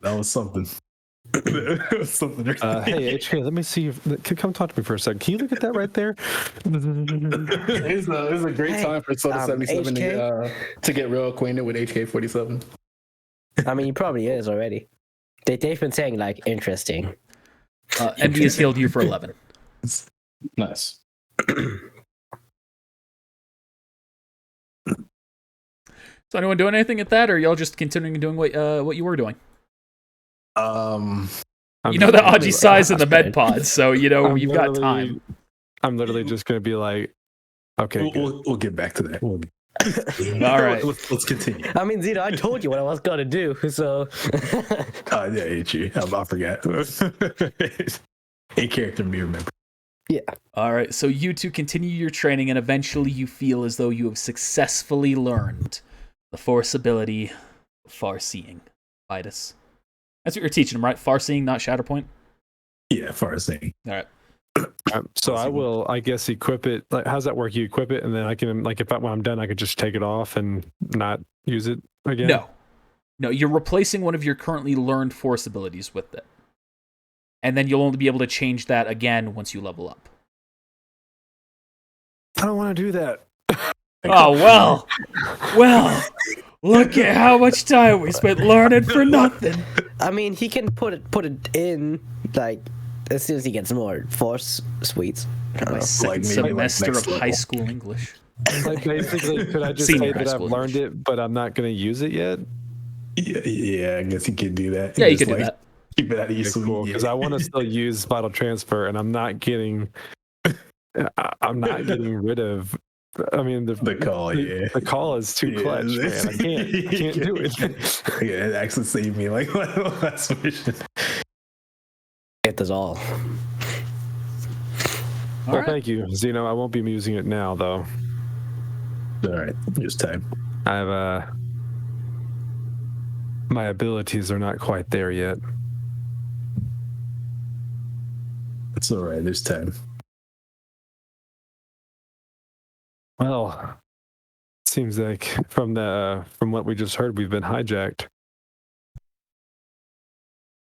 That was something. That was something. Hey, HK, let me see. Come talk to me for a second. Can you look at that right there? It's a great Hey, time for Soda 77 to get real acquainted with HK47. I mean, he probably is already. They've been saying, like, interesting. MD has healed you for 11. Nice. So anyone doing anything at that, or y'all just continuing doing what you were doing? You know the Aji size in the med pod, so you know you've got time. I'm literally just gonna be like, okay, we'll get back to that. All right, let's continue. I mean, Zito, I told you what I was gonna do, so. Yeah, it's you. I forgot. A character me remember. Yeah. All right, so you two continue your training, and eventually you feel as though you have successfully learned the Force ability, Far-Seeing. Vitus. That's what you're teaching him, right? Far-Seeing, not Shatterpoint? Yeah, Far-Seeing. All right. So I will, I guess, equip it. Like, how's that work? You equip it, and then I can, like, when I'm done, I could just take it off and not use it again? No, you're replacing one of your currently learned Force abilities with it. And then you'll only be able to change that again once you level up. I don't want to do that. Oh, well, look at how much time we spent learning for nothing. I mean, he can put it in, like, as soon as he gets more Force suites. I don't My know. second maybe, semester next of level. high school English. Like, basically, could I just Senior say high that I've school learned English. it, but I'm not going to use it yet? Yeah, I guess you could do that. Yeah, you Just, could do that. Keep it out of your Cool, sleeve. because I want to still use vital transfer, and I'm not getting rid of. I mean, The call, yeah. the call is too Yeah, clutch, man. I can't do it. Yeah, it actually saved me like last mission. It does all. All Well, right. thank you, Zeno. I won't be using it now, though. All right, just time. I have my abilities are not quite there yet. It's all right. There's time. Well, seems like from what we just heard, we've been hijacked.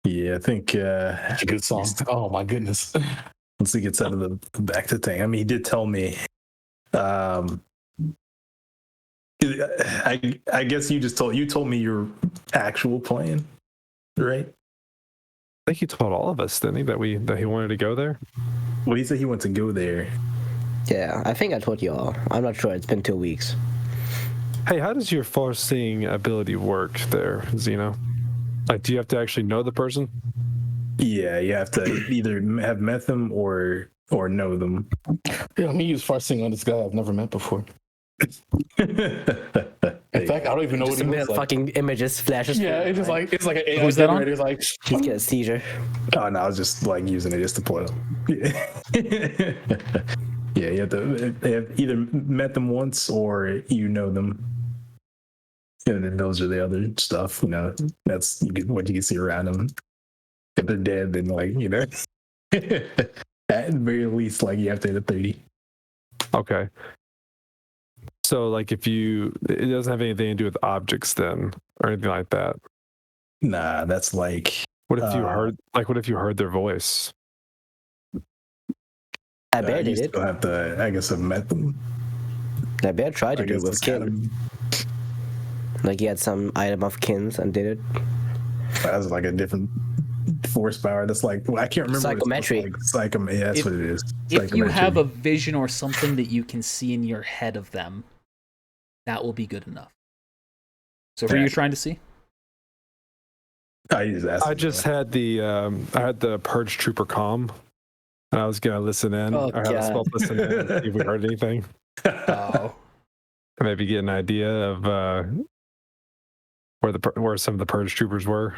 Yeah, I think That's a good song. Oh my goodness. once he gets out of the back to tank. I mean, he did tell me. I guess you told me your actual plan, right? I think he told all of us, didn't he, that he wanted to go there? Well, he said he wanted to go there. Yeah, I think I told you all. I'm not sure. It's been 2 weeks. Hey, how does your far-seeing ability work there, Zeno? Like, do you have to actually know the person? Yeah, you have to either have met them or know them. Yeah, let me use Far-Seeing on this guy I've never met before. In fact, I don't even know what Just he a looks minute, like. fucking images flashes. Yeah, it's just like an AI Who's that on? generator. It's like He's getting a seizure. Oh no, I was just like using it just to pull it up. Yeah, you have to have either met them once or you know them. And then those are the other stuff, you know. That's what you can see around them. If they're dead, then like, you know, at the very least, like you have to hit a 30. Okay. So, like, it doesn't have anything to do with objects then, or anything like that. Nah, that's like What if you heard their voice? I bet you did it. still have to, I guess, have met them. I bet tried to I do it guess with it's Kin. kind Like he had some item of Kin's and did it. of, that's like a different force power. That's like I can't remember. Psychometry. Yeah, that's what it is. If you have Psychometry. a vision or something that you can see in your head of them, that will be good enough. So, who are you trying to see? I just had the Purge Trooper comm, and I was gonna listen in. Oh, I had a small listen in and see if we heard anything. Oh, Maybe get an idea of where some of the Purge Troopers were,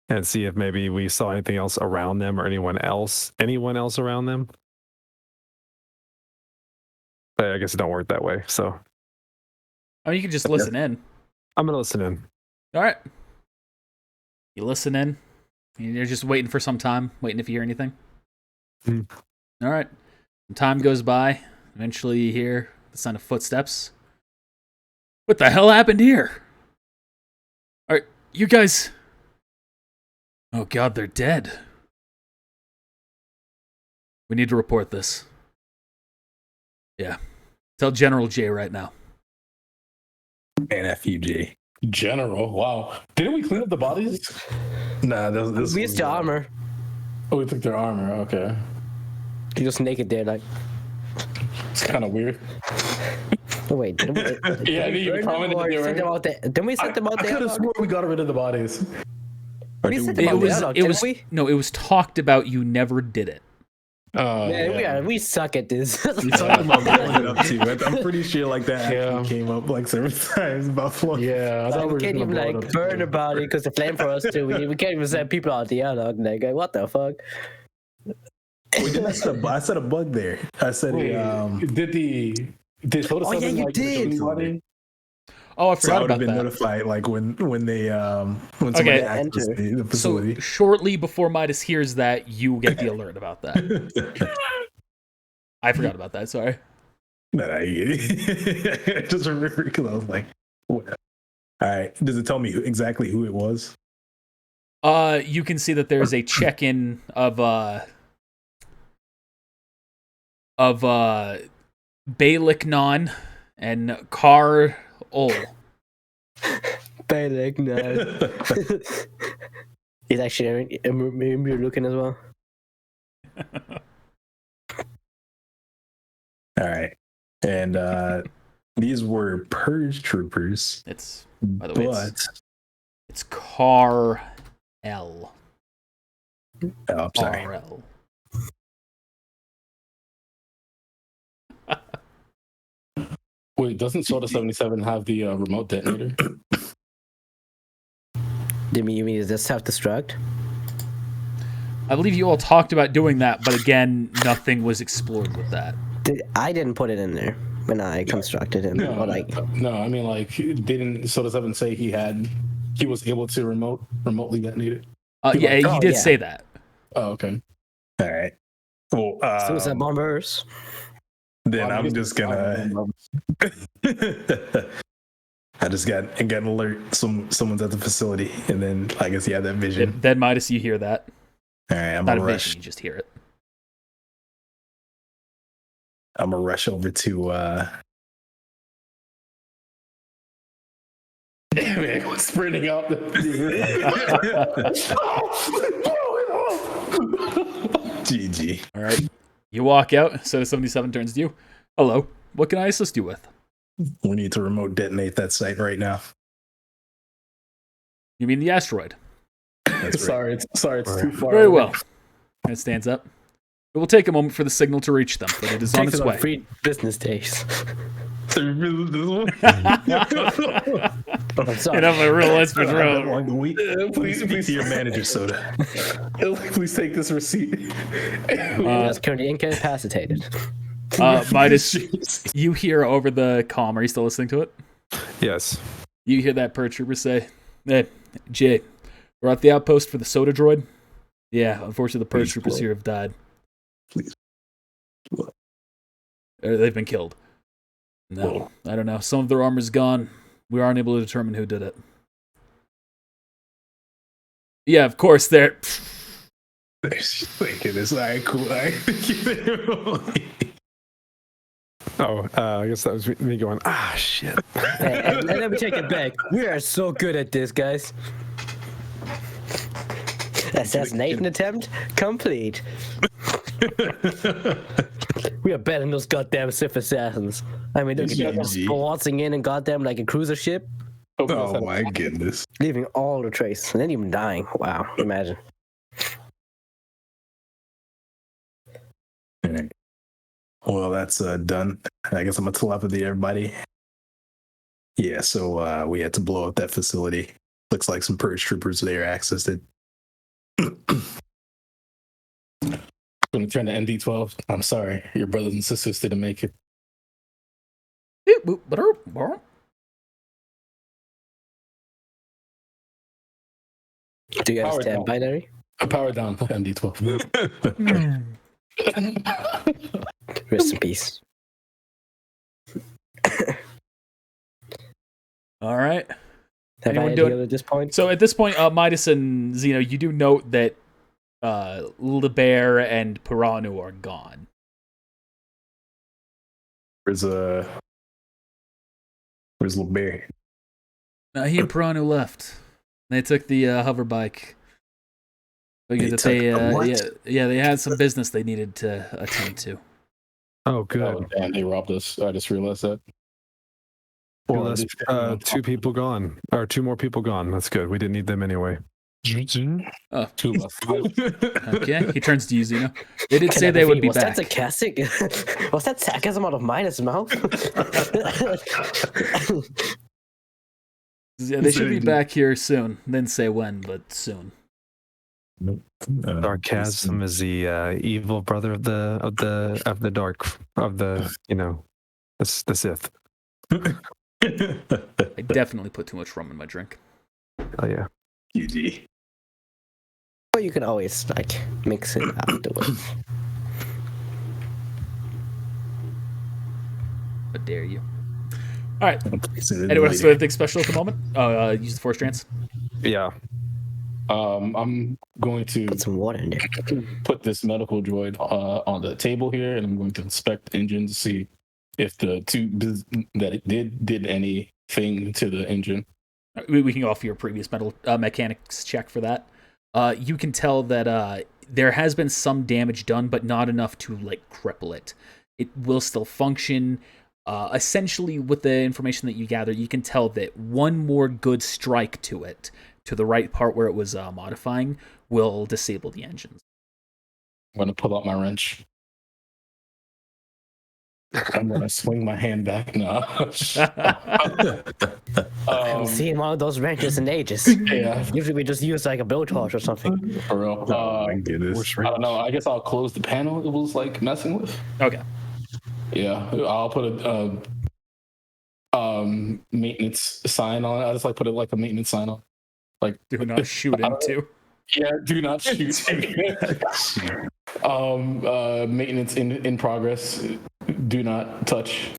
and see if maybe we saw anything else around them or anyone else around them. But I guess it don't work that way. So I mean, you can just listen in. I'm gonna listen in. All right. You listen in. And you're just waiting for some time, waiting if you hear anything. Hmm. All right. Some time goes by. Eventually, you hear the sound of footsteps. What the hell happened here? All right, you guys. Oh God, they're dead. We need to report this. Yeah. Tell General J right now. NFUG. General, wow. Didn't we clean up the bodies? Nah, this We used your armor. Oh, we took their armor. Okay, You're just naked there, like. it's kind of weird. Oh, wait, didn't we? Yeah, I think you commented that they were. Sent them out there. Didn't we send them out I there? could have sworn we got rid of the bodies. We sent them out there, didn't we? No, it was talked about. You never did it. Man, we suck at this. You're talking about blowing it up too. I'm pretty sure like that Yeah. actually came up like several times about blowing. Yeah, I thought we were can't just even gonna blow it like up. burn a body because the flame for us too. We can't even send people out the airlock. Like, what the fuck? I said a bug there. I said Wait, did Soda Oh, yeah, Seven, you like, did. show anybody? Oh, I so I forgot would have about been that. notified like when somebody Okay. accessed the So facility. shortly before Midas hears that, you get the alert about that. I forgot about that. Sorry. No, I just remember because I was like, what? All right. Does it tell me exactly who it was? You can see that there's a check-in of Bailiknon and Car Ol. Bad no. He's actually immune looking as well. All right. And these were Purge Troopers, It's by the way, but it's Car L. oh, I'm sorry. RL. Wait, doesn't Soda 77 have the remote detonator? You mean this self-destruct? I believe you all talked about doing that, but again, nothing was explored with that. I didn't put it in there when I constructed him. No, Or like, no, I mean, like, didn't Soda 7 say he was able to remotely detonate it? Yeah, he did say that. Oh, okay. All right. Well, suicide bombers. then I'm just gonna. I just got an alert. Someone's at the facility, and then I guess you have that vision. Then Midas, you hear that. All right, I'm Not a gonna rush. vision, you just hear it. I'm gonna rush over to. Man, was sprinting up. GG. All right. You walk out. Soda 77 turns to you. Hello. What can I assist you with? We need to remote detonate that site right now. You mean the asteroid? That's right. Sorry, it's too far. Very away. well. And it stands up. It will take a moment for the signal to reach them, but it is on Takes its about way. 3 business days. I'm And sorry. I'm a real West Patrol. Please speak to your manager, Soda. Please take this receipt. That's currently incapacitated. Midas, you hear over the comm. Are you still listening to it? Yes. You hear that Purge Trooper say, "Hey, Jay, we're at the outpost for the soda droid." Yeah, unfortunately, the Purge Please, Troopers what? here have died. Please. What? Or they've been killed. No, I don't know. Some of their armor's gone. We aren't able to determine who did it. Yeah, of course, they're... Thinking it's all right, cool. All right. Oh, I guess that was me going, shit. Hey, let me take it back. We are so good at this, guys. Assassination attempt complete. We are better than those goddamn Sith assassins. I mean, look at them GG. waltzing in and goddamn like a cruiser ship, Oh my goodness. leaving all the trace, and then even dying. Wow, imagine. Alright. Well, that's done. I guess I'm a telepathy, everybody. Yeah, so we had to blow up that facility. Looks like some purge troopers there accessed it. Going to turn to ND12. I'm sorry, your brothers and sisters didn't make it. Do you Power understand down. binary? Power down, ND12. Rest in peace. All right. Have Anyone I do it? healed at this point? So at this point, Midas and Zeno, you do note that Lebear and Piranu are gone. Where's LeBear? He and Piranu left. They took the hover bike. Figured They that took the what? they had some business they needed to attend to. Oh, good. Oh, damn, they robbed us. I just realized that. Well, Well, that's, 2 people gone, or 2 more people gone. That's good. We didn't need them anyway. Oh, Two left. okay. He turns to you, Zeno. They did Can say I they would defeat- be was back. that sarcastic? Was that sarcasm out of Midas' mouth? Yeah, they should be back here soon. Didn't say when, but soon. Sarcasm is the evil brother of the Sith. I definitely put too much rum in my drink. Oh yeah. GG. But you can always like mix it afterwards. How dare you? All right. Anyone else do anything special at the moment? Use the Force Trance. Yeah. I'm going to Put some water in there. put this medical droid on the table here, and I'm going to inspect the engine to see if the that it did anything to the engine. We can go off your previous mechanics check for that. You can tell that there has been some damage done, but not enough to like cripple it. It will still function. Essentially, with the information that you gather, you can tell that one more good strike to it, to the right part where it was modifying, will disable the engines. I'm going to pull out my wrench. I'm going to swing my hand back now. I haven't seen one of those wrenches in ages. Yeah, Usually we just use like a blowtorch or something. for real. Oh my goodness. I don't know. I guess I'll close the panel it was like messing with. Okay. Yeah, I'll put a maintenance sign on it. I just like put it like a maintenance sign on. Like, Do not shoot into. yeah, do not shoot. Maintenance in progress. Do not touch.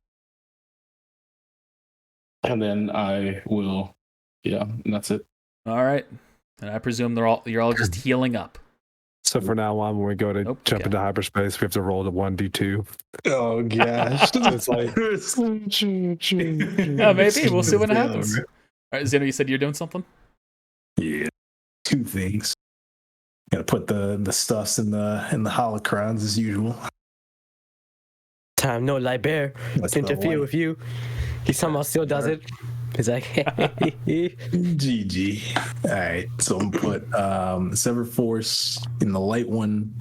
And then I will. Yeah, and that's it. All right. And I presume you're all just healing up. So for now on, when we go to jump Okay. into hyperspace, we have to roll the 1d2. Oh gosh. It's like Yeah, maybe. We'll see what happens. All right, Zeno, you said you're doing something? Yeah. 2 things. Gotta put the stuffs in the holocrons as usual. Time no Libear That's to interfere the with you. He somehow still does it. He's like, GG. Alright, so I'm gonna put Sever Force in the light one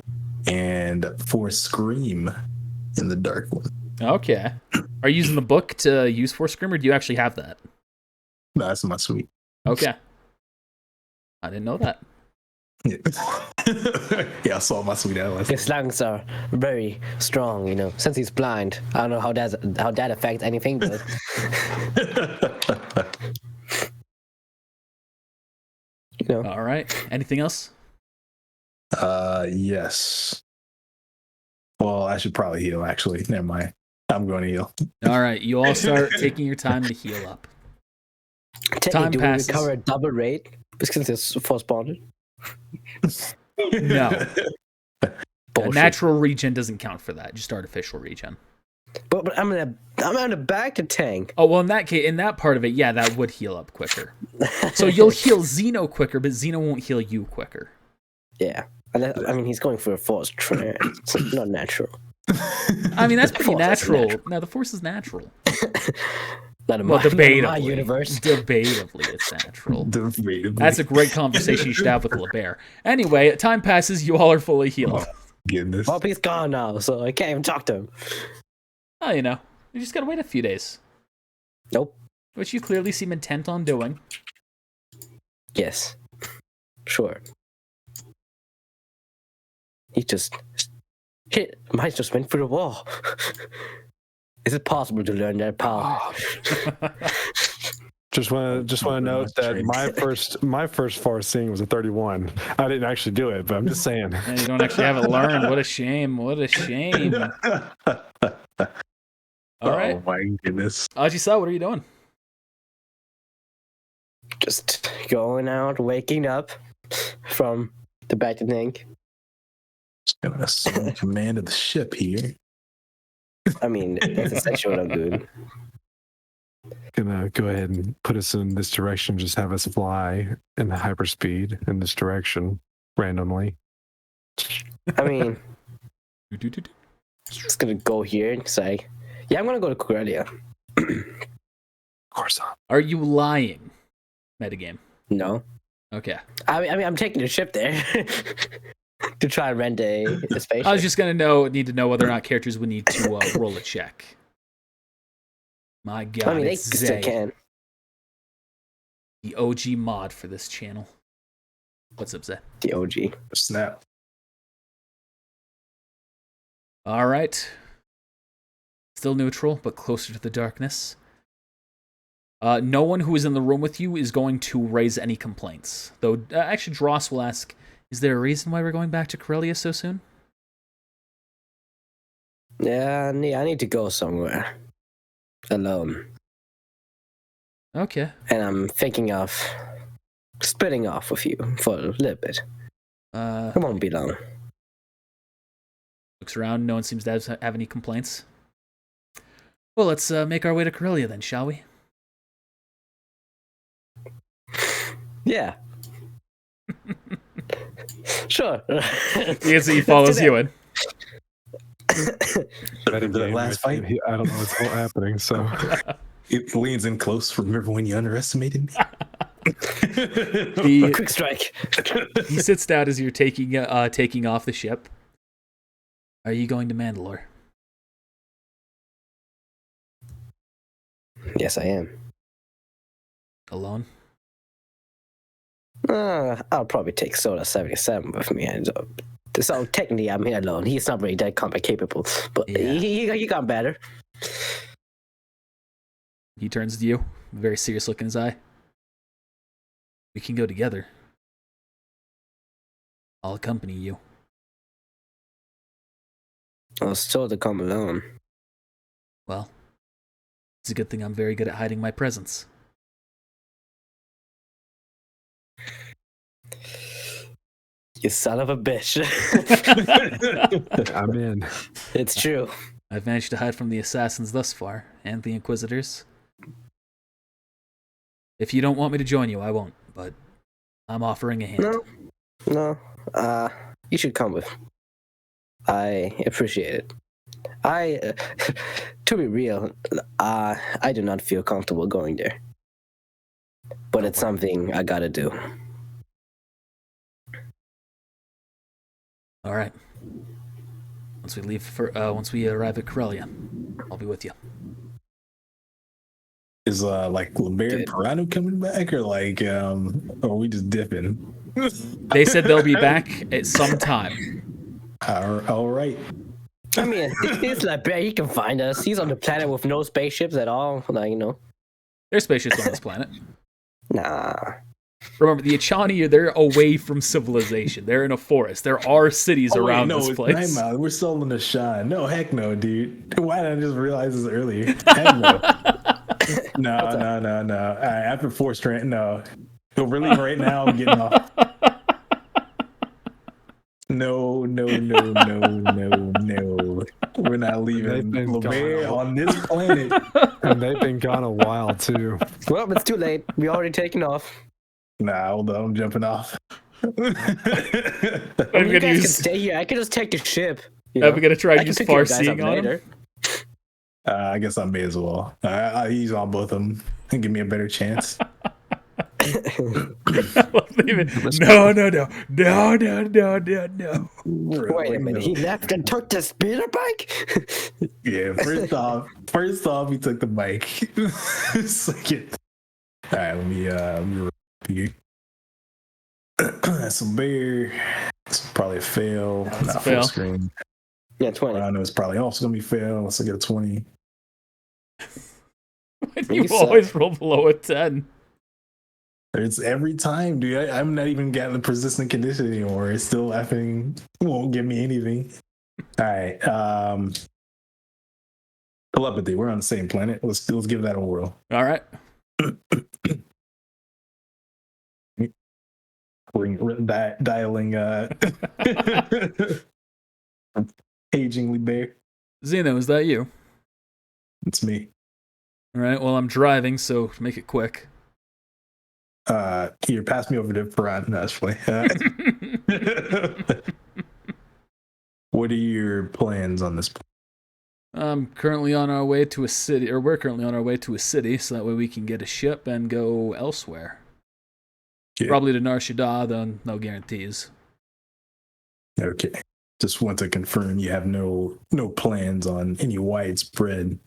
and Force Scream in the dark one. Okay. Are you using the book to use Force Scream, or do you actually have that? No, that's my suite. Okay. I didn't know that. Yeah, yeah, I saw my suite out last his lungs are very strong, you know. Since he's blind, I don't know how that affects anything, but you know. All right. Anything else? Yes. Well, I should probably heal, actually. Never mind. I'm going to heal. All right. You all start taking your time to heal up. Technically, Time do passes. we recover a double rate since it's force bonded? No. Bullshit. Natural regen doesn't count for that. Just artificial regen. But but I'm on a back to tank. Oh, well, in that case, in that part of it, yeah, that would heal up quicker. So you'll heal Xeno quicker, but Xeno won't heal you quicker. Yeah. I mean, he's going for a force trend. It's not natural. I mean, that's pretty Force is natural. natural. No, the Force is natural. Not in Well, my, not in debatably. my universe. Debatably, it's natural. Debatably. That's a great conversation you should have with LeBear. Anyway, time passes, you all are fully healed. Goodness. Well, he's gone now, so I can't even talk to him. Oh, you know, you just gotta wait a few days. Nope. Which you clearly seem intent on doing. Yes. Sure. He just hit. Mike just went through the wall. Is it possible to learn that power? Just want to note that my first Force seeing was a 31. I didn't actually do it, but I'm just saying. And you don't actually have it learned. What a shame. What a shame. All right. Oh my goodness. Ajisa, what are you doing? Just going out, waking up from the back to tank. Just gonna assume command of the ship here. I mean, that's essentially what I'm doing. Gonna go ahead and put us in this direction. Just have us fly in hyperspeed in this direction randomly. I mean, just gonna go here and say, yeah, I'm gonna go to Corellia. Of course not. Are you lying? Metagame. No. Okay. I mean, I'm taking the ship there to try and rent a spaceship. I was just gonna need to know whether or not characters would need to roll a check. My God, I mean, they it's still Zay, can. the OG mod for this channel. What's up, Zay? The OG. Snap. All right. Still neutral, but closer to the darkness. No one who is in the room with you is going to raise any complaints. Though, actually, Dross will ask, is there a reason why we're going back to Corellia so soon? Yeah, I need to go somewhere. Alone. Okay. And I'm thinking of splitting off with you for a little bit. It won't be long. Looks around, no one seems to have any complaints. Well, let's make our way to Corellia then, shall we? Yeah. Sure. He follows you in. The last fight? I don't know what's happening. So It leans in close. Remember when you underestimated me? He Quick strike. sits down as you're taking off the ship. Are you going to Mandalore? Yes, I am. Alone? I'll probably take Soda 77 with me. So technically, I'm here alone. He's not really that combat capable, but Yeah. he got better. He turns to you, a very serious look in his eye. We can go together. I'll accompany you. I was told to come alone. Well, it's a good thing I'm very good at hiding my presence. You son of a bitch. I'm in. It's true. I've managed to hide from the assassins thus far, and the Inquisitors. If you don't want me to join you, I won't, but I'm offering a hand. No. You should come with. I appreciate it. To be real, I do not feel comfortable going there. But it's something I gotta do. All right. Once we arrive at Corellia, I'll be with you. Is like LeBaron Good. Pirano coming back, or like or are we just dipping? They said they'll be back at some time. All right. I mean, it's like he can find us. He's on the planet with no spaceships at all. Like, There's spaceships on this planet. nah. Remember, the Achani, they're away from civilization. They're in a forest. There are cities Oh, wait, around no, this it's place. Nightmare. We're selling the shine. No, heck no, dude. Why did I just realize this earlier? Heck no. No. All right, after Force Trend, no. Go really right now. I'm getting off. No. We're not leaving They've been LeBear gone. on this planet. And they've been gone a while too. Well, it's too late. We already taken off. Nah, hold on, I'm jumping off. I'm You gonna guys can use. stay here. I can just take the ship. You I'm know? gonna try I to can use pick you far guys up seeing on him. later. I guess I may as well. I'll use on both of them and give me a better chance. No. Wait a minute. He left and took the speeder bike? Yeah, first off, he took the bike. Second. All right, let me repeat. That's a bear. It's probably a fail. That's a Not fail. full screen. Yeah, 20. I know it's probably also gonna be fail unless I get a 20. You suck. always roll below a 10. It's every time, dude. I'm not even getting the persistent condition anymore. It's still laughing. Won't give me anything. All right. Telepathy. We're on the same planet. Let's give that a whirl. All right. We're dialing agingly bear. Zeno, is that you? It's me. All right. Well, I'm driving, so make it quick. Here, pass me over to Farad. No, that's funny. What are your plans on this? I'm currently on our way to a city, or we're currently on our way to a city, so that way we can get a ship and go elsewhere. Yeah. Probably to Nar Shaddaa, though no guarantees. Okay. Just want to confirm you have no plans on any widespread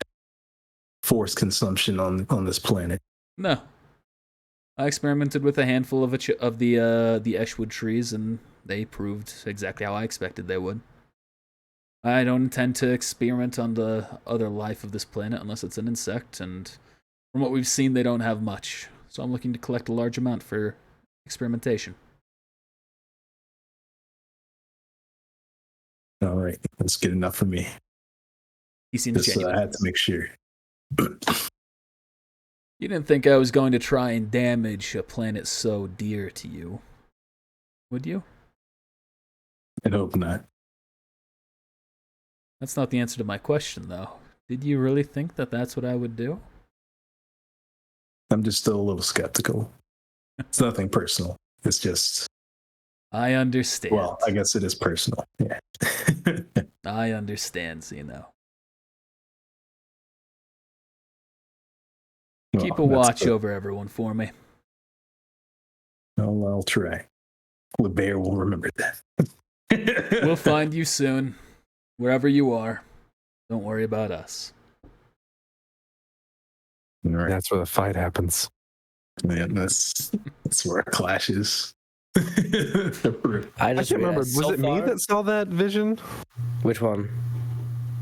force consumption on this planet. No. I experimented with a handful of the Eshwood trees, and they proved exactly how I expected they would. I don't intend to experiment on the other life of this planet unless it's an insect, and from what we've seen, they don't have much. So I'm looking to collect a large amount for experimentation. All right. That's good enough for me. He seems Just genuine. I had to make sure. You didn't think I was going to try and damage a planet so dear to you, would you? I hope not. That's not the answer to my question, though. Did you really think that that's what I would do? I'm just still a little skeptical. It's nothing personal. It's just, I understand. well, I guess it is personal. Yeah. I understand, Zeno. Keep a Well, that's watch good. over everyone for me. I'll try. The bear will remember that. We'll find you soon. Wherever you are. Don't worry about us. All right. That's where the fight happens. Man, that's where it clashes. I I just can't remember. realized Was so it me far- that saw that vision? Which one?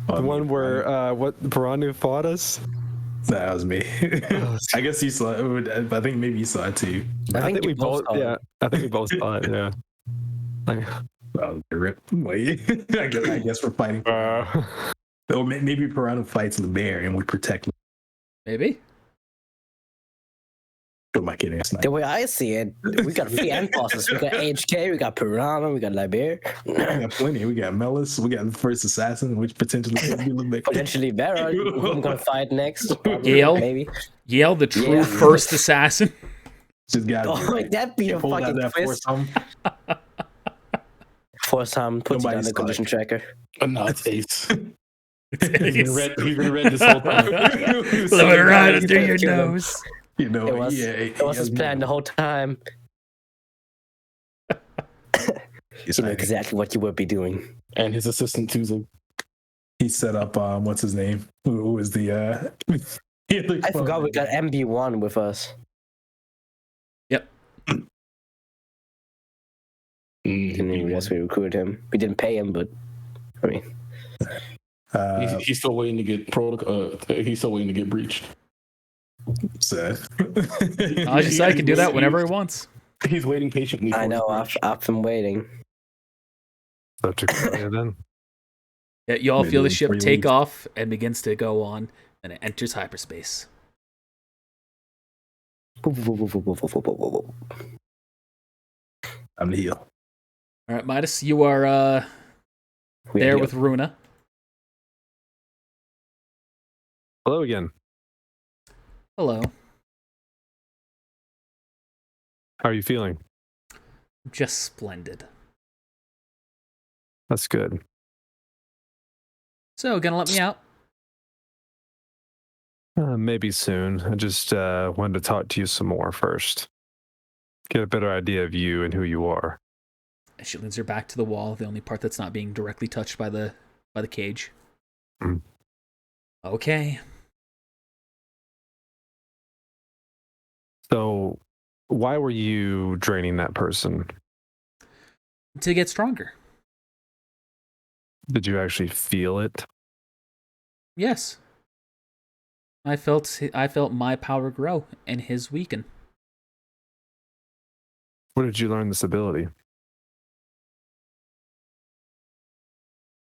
The one where what Piranu fought us? That was me. I guess you saw it. I think maybe you saw it too. I think we both. saw it. Yeah, I think we both saw it. Yeah. Like, Rip. Wait. I guess we're fighting. Oh, maybe Piranha fights the bear and we protect. Maybe? Oh my kidding! It's not. The way I see it, we got three end bosses. We got HK, we got Piranha, we got Liber. We got plenty. We got Melis. We got the first assassin, which potentially could be a little bit. Potentially Vera, who I'm gonna fight next. Probably, Gale? maybe. Yale, the true Yeah. first assassin. Just got. Oh, that'd be a pulled out fucking that force twist. home. Force Ham puts you Nobody down the saw condition it. tracker. No, it's Ace. It's He's been red this whole time. Let it right under your Kill him. nose. You know, It was, yeah, it was his plan the whole time. You know exactly what you would be doing. And his assistant Tuzo. He set up. What's his name? Who was the? I forgot we got MB1 with us. Didn't even realize we recruited him. We didn't pay him, but I mean, He's still waiting to get protocol. He's still waiting to get breached. so. I can do that whenever he wants. He's waiting patiently. I for know his breach. I've been waiting. so Jacaria then. Yeah, you all Maybe feel the in ship 3 take weeks. off and begins to go on, and it enters hyperspace. I'm the heel. All right, Midas, you are We there are with Runa. Hello again. Hello. How are you feeling? Just splendid. That's good. So, gonna let me out? Maybe soon. I just wanted to talk to you some more first. Get a better idea of you and who you are. And she leans her back to the wall, the only part that's not being directly touched by the cage. Mm. Okay. So, why were you draining that person? To get stronger. Did you actually feel it? Yes. I felt my power grow and his weaken. Where did you learn this ability?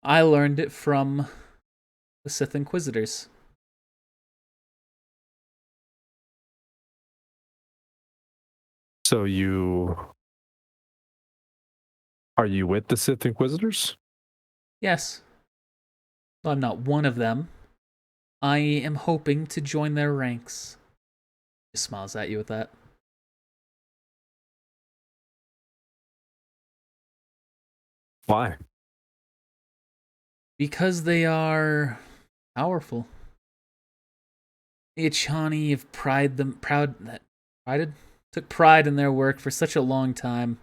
I learned it from the Sith Inquisitors. So are you with the Sith Inquisitors? Yes. Though I'm not one of them, I am hoping to join their ranks. He smiles at you with that. Why? Because they are powerful. The Achani have took pride in their work for such a long time.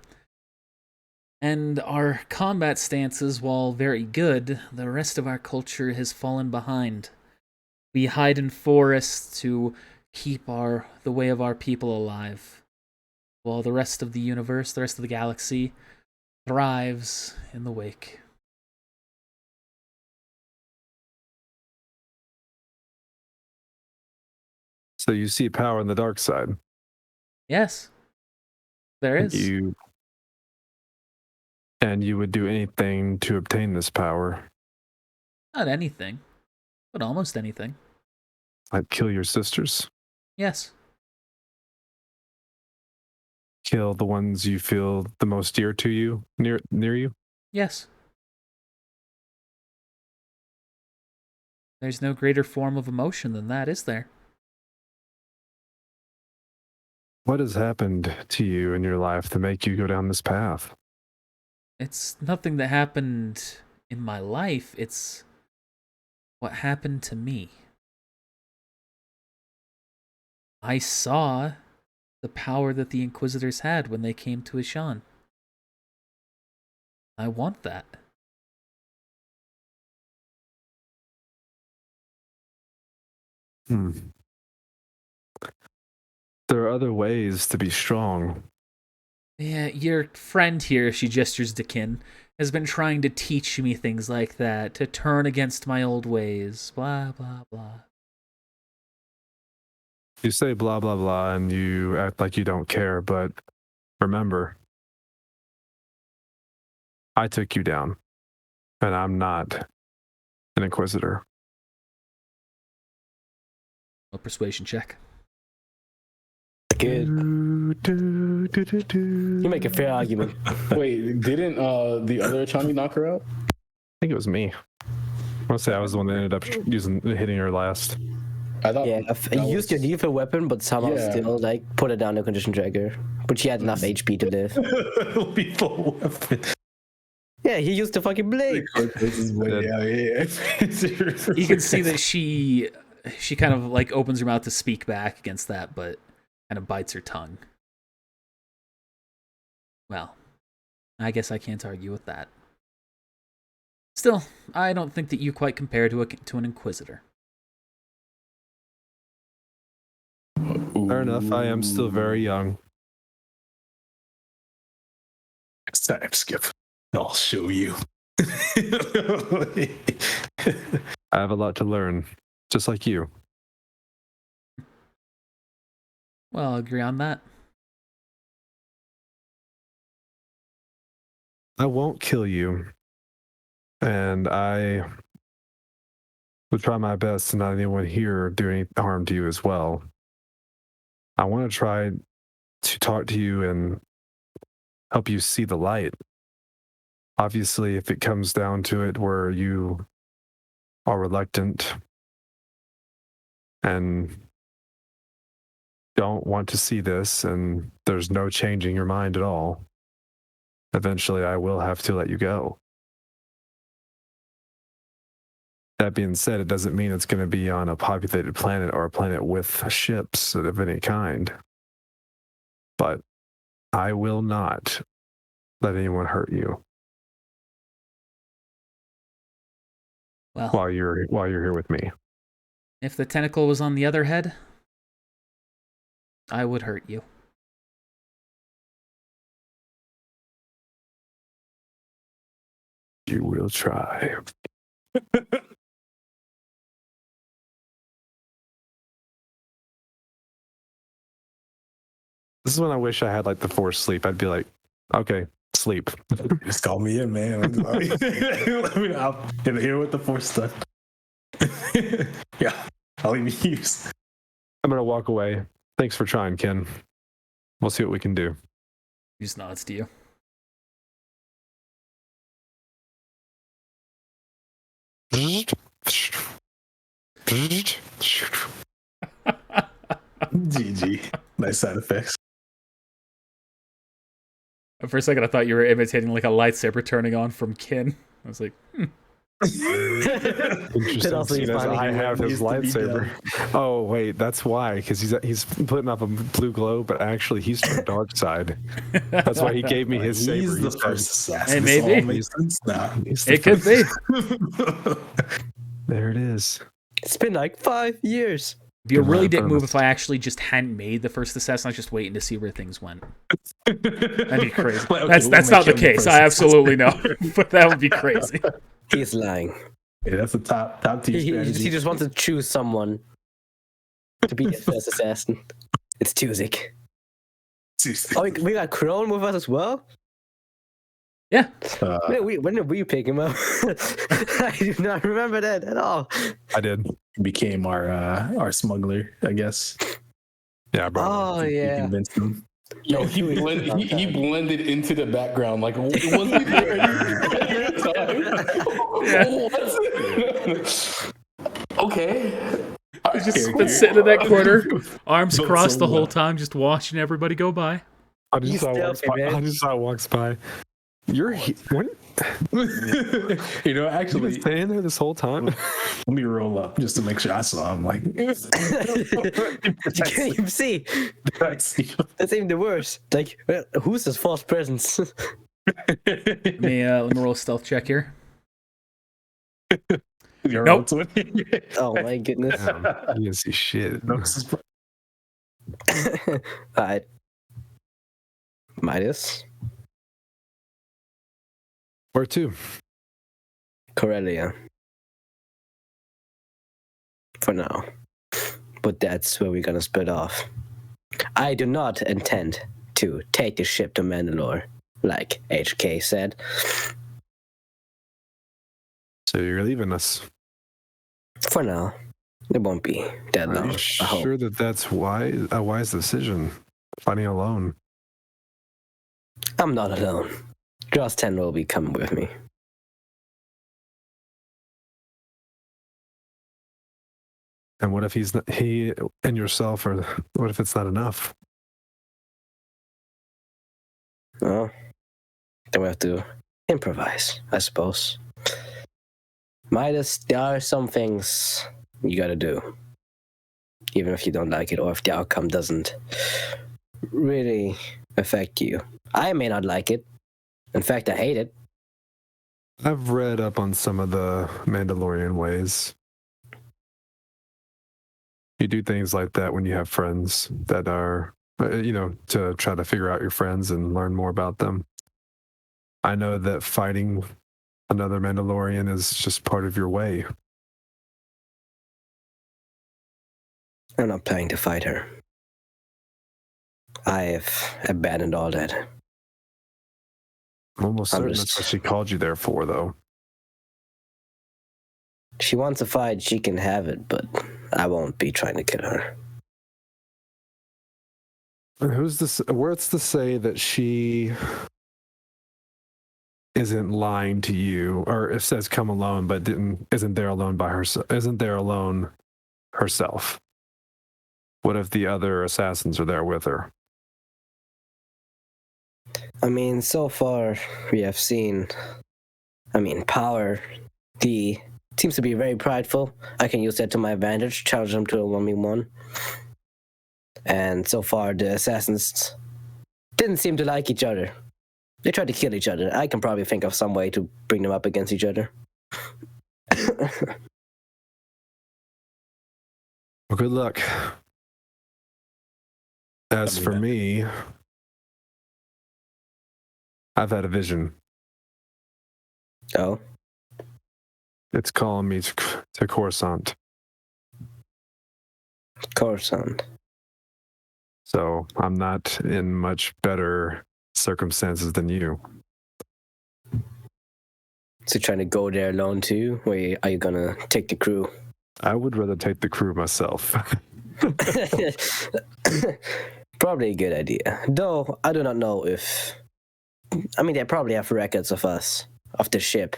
And our combat stances, while very good, the rest of our culture has fallen behind. We hide in forests to keep the way of our people alive, while the rest of the universe, the rest of the galaxy, thrives in the wake. So you see power in the dark side. Yes, there is. And you would do anything to obtain this power. Not anything, but almost anything. Like kill your sisters? Yes. Kill the ones you feel the most dear to you, near you? Yes. There's no greater form of emotion than that, is there? What has happened to you in your life to make you go down this path? It's nothing that happened in my life. It's what happened to me. I saw the power that the Inquisitors had when they came to Ishan. I want that. There are other ways to be strong. Yeah, your friend here, she gestures to Kin, has been trying to teach me things like that, to turn against my old ways, blah, blah, blah. You say blah, blah, blah, and you act like you don't care, but remember, I took you down, and I'm not an Inquisitor. A persuasion check. Good. You make a fair argument. Wait, didn't the other Achani knock her out? I think it was me. I want to say I was the one that ended up hitting her last. I thought. Yeah, you used your lethal weapon, but somehow Yeah. still like put it down to condition tracker. But she had enough HP to live. Lethal weapon. Yeah, he used the fucking blade. This is way out here. You can see that she kind of like opens her mouth to speak back against that, but kind of bites her tongue. Well, I guess I can't argue with that. Still, I don't think that you quite compare to an Inquisitor. Fair enough, I am still very young. Next time, Skip. I'll show you. I have a lot to learn, just like you. Well, I'll agree on that. I won't kill you, and I will try my best to not anyone here do any harm to you as well. I want to try to talk to you and help you see the light. Obviously, if it comes down to it where you are reluctant, and don't want to see this, and there's no changing your mind at all, eventually I will have to let you go. That being said, it doesn't mean it's going to be on a populated planet or a planet with ships of any kind. But I will not let anyone hurt you Well, while you're here with me. if the tentacle was on the other head, I would hurt you. You will try. This is when I wish I had like the force sleep. I'd be like, okay, sleep. Just call me in, man. Let me know. I'm here with the force stuff. Yeah, I'll even use. I'm gonna walk away. Thanks for trying, Ken. We'll see what we can do. He just nods to you. GG. Nice side effects. For a second, I thought you were imitating like a lightsaber turning on from Kin. I was like, Interesting. also Seeing as funny. I have his Used to be lightsaber. Oh wait, that's why. Because he's putting up a blue glow, but actually he's to the dark side. That's why he gave me his He's saber. the He's first assassin. Hey, This maybe. all makes sense now. He's the it could be. There it is. It's been like 5 years. It'd be a really Good dick man, move Ernest. if I actually just hadn't made the first assassin. I was just waiting to see where things went. That'd be crazy. Like, okay, that's we'll that's make not the him case. first I assassin. absolutely know, but that would be crazy. He's lying. Yeah, that's the top tier He strategy. just wants to choose someone to be his first assassin. It's Tuzik. Oh, we got Crone with us as well? Yeah, When did we pick him up? I do not remember that at all. I did. became our smuggler, I guess. Yeah, bro. Oh, You yeah. convinced him. Yo, he blended into the background like wasn't he there any time? Okay. just been sitting in that corner, arms Don't crossed the so whole well. time, just watching everybody go by. I just He's saw it walks stealthy, by. man. I just saw it walks by. You're when You know, you actually, been staying there this whole time? let me roll up just to make sure I saw him. Like, You can't even see. I see him? That's even the worst. Like, who's this false presence? Let me roll a stealth check here. You're Nope. on to it. Oh my goodness. You didn't see shit. No, this is- Alright. Midas. Where to? Corellia. For now. But that's where we're gonna split off. I do not intend to take the ship to Mandalore, like HK said. So you're leaving us. For now. It won't be that Are long. you I hope. sure that that's a wise decision? Fighting alone. I'm not alone. Joss 10 will be coming with me. And what if he and yourself, or what if it's not enough? Well, then we have to improvise, I suppose. Midas, there are some things you gotta do. Even if you don't like it, or if the outcome doesn't really affect you. I may not like it. In fact, I hate it. I've read up on some of the Mandalorian ways. You do things like that when you have friends that are, to try to figure out your friends and learn more about them. I know that fighting another Mandalorian is just part of your way. I'm not planning to fight her. I've abandoned all that. I'm almost I'm certain just- that's what she called you there for, though. If she wants to fight, she can have it, but I won't be trying to kill her. And who's this? Where's to say that she isn't lying to you, or it says come alone, but isn't there alone by herself? Isn't there alone herself? What if the other assassins are there with her? I mean, so far we have seen. I mean, Power D seems to be very prideful. I can use that to my advantage, challenge them to a 1v1. And so far, the assassins didn't seem to like each other. They tried to kill each other. I can probably think of some way to bring them up against each other. Well, good luck. As for me, I've had a vision. Oh, It's calling me to Coruscant. Coruscant. So I'm not in much better circumstances than you. So trying to go there alone too? Or are you gonna take the crew? I would rather take the crew myself. Probably a good idea. Though I do not know if. I mean, they probably have records of us, of the ship.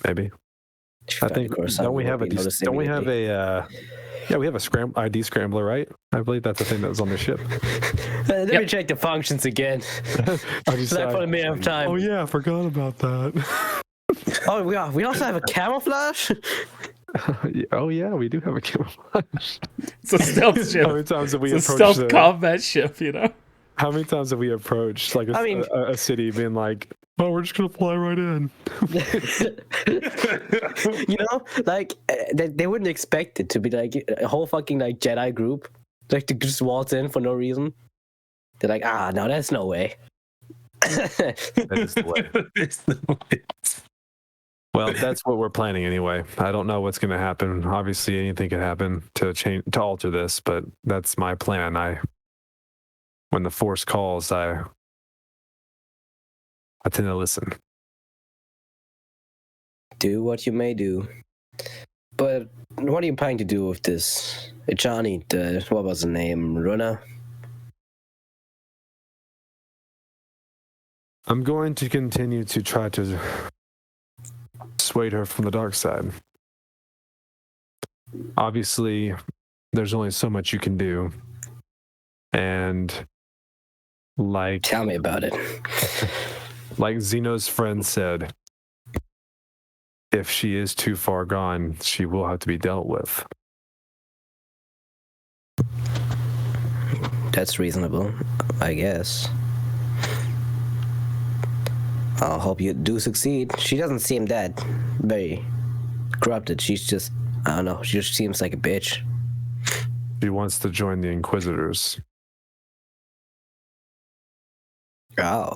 Maybe. I think don't we have a we have a ID scrambler, right? I believe that's the thing that was on the ship. Let me check the functions again. I just I put a minute of time. Oh yeah, I forgot about that. Oh, we also have a camouflage. Oh yeah, we do have a camouflage. It's a stealth ship. How many times have we It's a approached stealth combat ship, you know? How many times have we approached like a city being like, oh, we're just gonna fly right in? You know, like they wouldn't expect it to be like a whole fucking like Jedi group, like to just waltz in for no reason. They're like, no, that's no way. That is the way. It's the way. Well, that's what we're planning anyway. I don't know what's going to happen. Obviously, anything could happen to alter this, but that's my plan. When the Force calls, I tend to listen. Do what you may do. But what are you planning to do with this Johnny? What was the name? Runa? I'm going to continue to try to dissuade her from the dark side. Obviously, there's only so much you can do. And Tell me about it. like Zeno's friend said, if she is too far gone, she will have to be dealt with. That's reasonable, I guess. I'll hope you do succeed. She doesn't seem that very corrupted. She's just, I don't know, she just seems like a bitch. She wants to join the Inquisitors. Oh.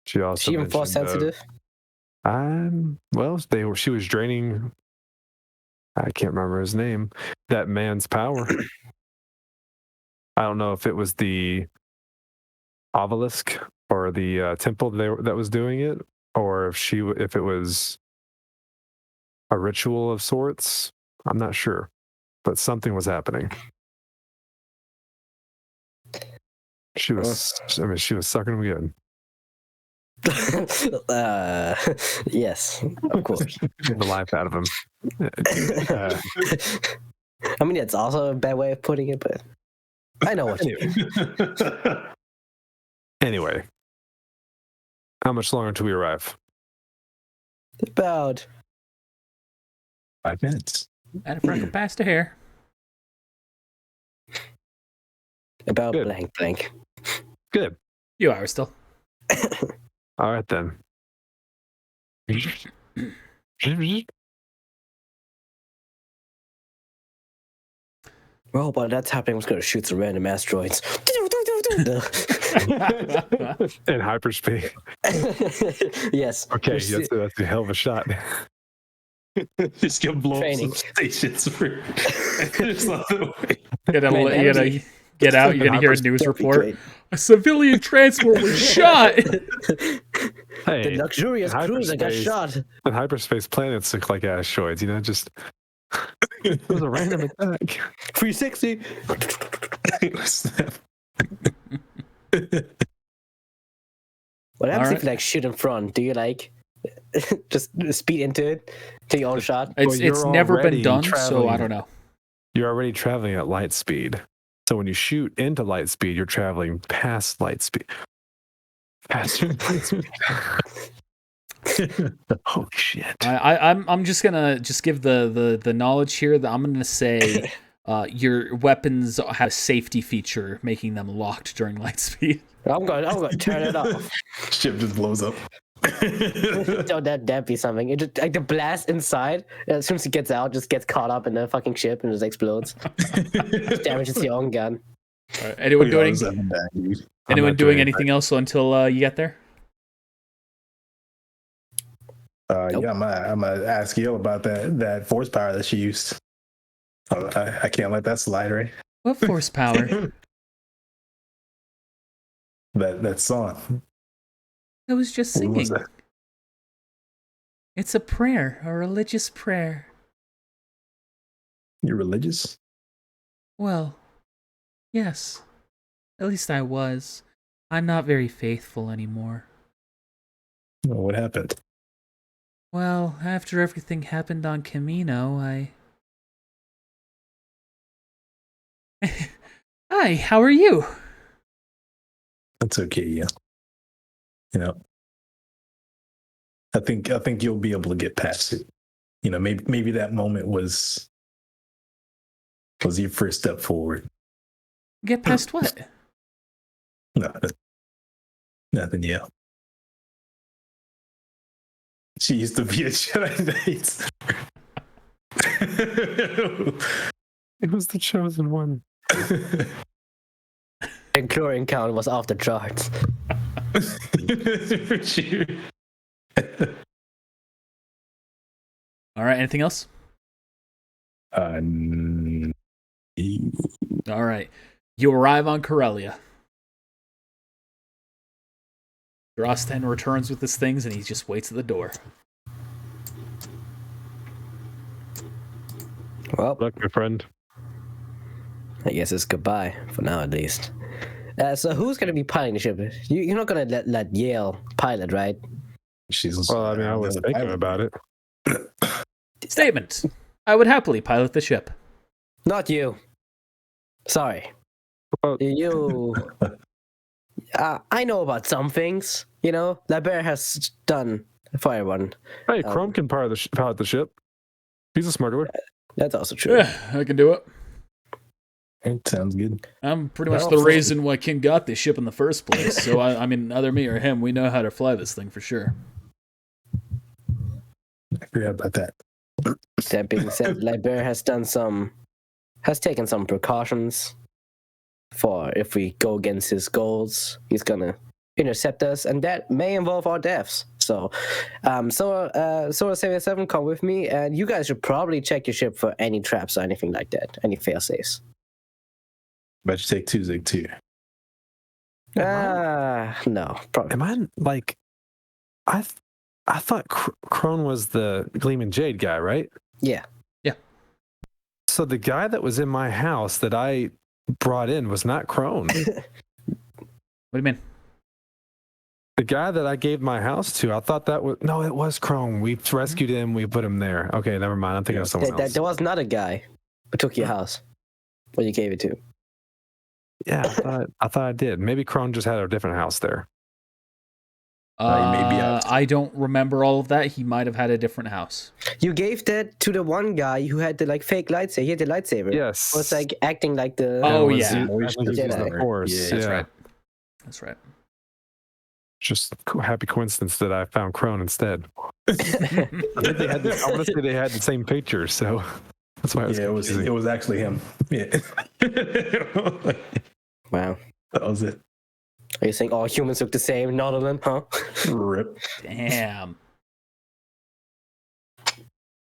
She Is also she even force sensitive? she was draining, I can't remember his name, that man's power. I don't know if it was the obelisk or the temple that was doing it, or if it was a ritual of sorts. I'm not sure, but something was happening. She was sucking him good. Yes, of course. The life out of him. I mean, it's also a bad way of putting it, but I know what you mean. Anyway, how much longer until we arrive? About 5 minutes. And if I can pass the hair. About Good. blank. Good. You are still. All right then. Well, while that's happening, I'm just gonna shoot some random asteroids. In hyperspace. Yes. Okay, that's a hell of a shot. Just get blown Training. some stations for There's nothing way. You gotta Man, get out. You're gonna hear a news That'd be report. great. A civilian transport was shot. Hey, The luxurious in cruiser got hyperspace- shot. in hyperspace planets look like asteroids, just it was a random attack. 360. What happens Alright. if you like shoot in front? Do you like just speed into it, take your own shot? It's you're never been already done, so I traveling. don't know. you're already traveling at light speed. So when you shoot into light speed, you're traveling past light speed. Past light speed. Holy shit! I'm just gonna give the knowledge here that I'm gonna say your weapons have a safety feature, making them locked during light speed. I'm going to turn it off. Ship just blows up. Don't that be something? It just like the blast inside. As soon as it gets out, just gets caught up in the fucking ship and just explodes. Damages your own gun. All right, anyone doing doing anything else until you get there? Nope. Yeah, I'm gonna ask Yale about that force power that she used. I can't let that slide, right? What force power? that song. I was just What was singing. that? It's a prayer, a religious prayer. You religious? Well, yes. At least I was. I'm not very faithful anymore. Oh, what happened? Well, after everything happened on Camino, Hi, how are you? That's okay, yeah. You know, I think you'll be able to get past it. You know, maybe that moment was your first step forward. Get past what? No, nothing. Yeah. She used to be a Jedi Knight. It was the chosen one. The chlorine count was off the charts. For sure. All right, anything else? Mm, All right. You arrive on Corellia. Drostan returns with his things and he just waits at the door. Well, Look, my friend. I guess it's goodbye for now, at least. So who's gonna be piloting the ship? You're not gonna let Yale pilot, right? Well, I mean, I was thinking about it. Statement. I would happily pilot the ship. Not you. Sorry. Well, You. I know about some things. You know, Laber has done for everyone. hey, Chrome can pilot the ship. He's a smuggler. That's also true. Yeah, I can do it. It sounds good. I'm pretty much Well, the for- reason why King got this ship in the first place. So, I mean, either me or him, we know how to fly this thing for sure. I forgot about that. That being said, Laber has taken some precautions for if we go against his goals, he's gonna intercept us, and that may involve our deaths. So, Sora 77, come with me, and you guys should probably check your ship for any traps or anything like that, any fail-safes. Bet you take two, Zig, too. No, probably. Am I like? I thought Crone was the Gleaming Jade guy, right? Yeah. So the guy that was in my house that I brought in was not Crone. What do you mean? The guy that I gave my house to, I thought that was no, it was Crone. We rescued him. We put him there. Okay, never mind. I'm thinking of someone else. There was another guy who took your house when you gave it to. Yeah, I thought I did. Maybe Crone just had a different house there. Maybe I don't remember all of that. He might have had a different house. You gave that to the one guy who had the like fake lightsaber. He had the lightsaber. Yes. Was like acting like the. Oh, It was- yeah. I think it was Jedi. the Force. Yeah, That's yeah. right. That's right. Just happy coincidence that I found Crone instead. I want to say they had the same picture, so that's why it was Yeah, confusing. it was actually him. Yeah. That Wow. was it. Are you saying all humans look the same? Nautilin, huh? Rip. Damn.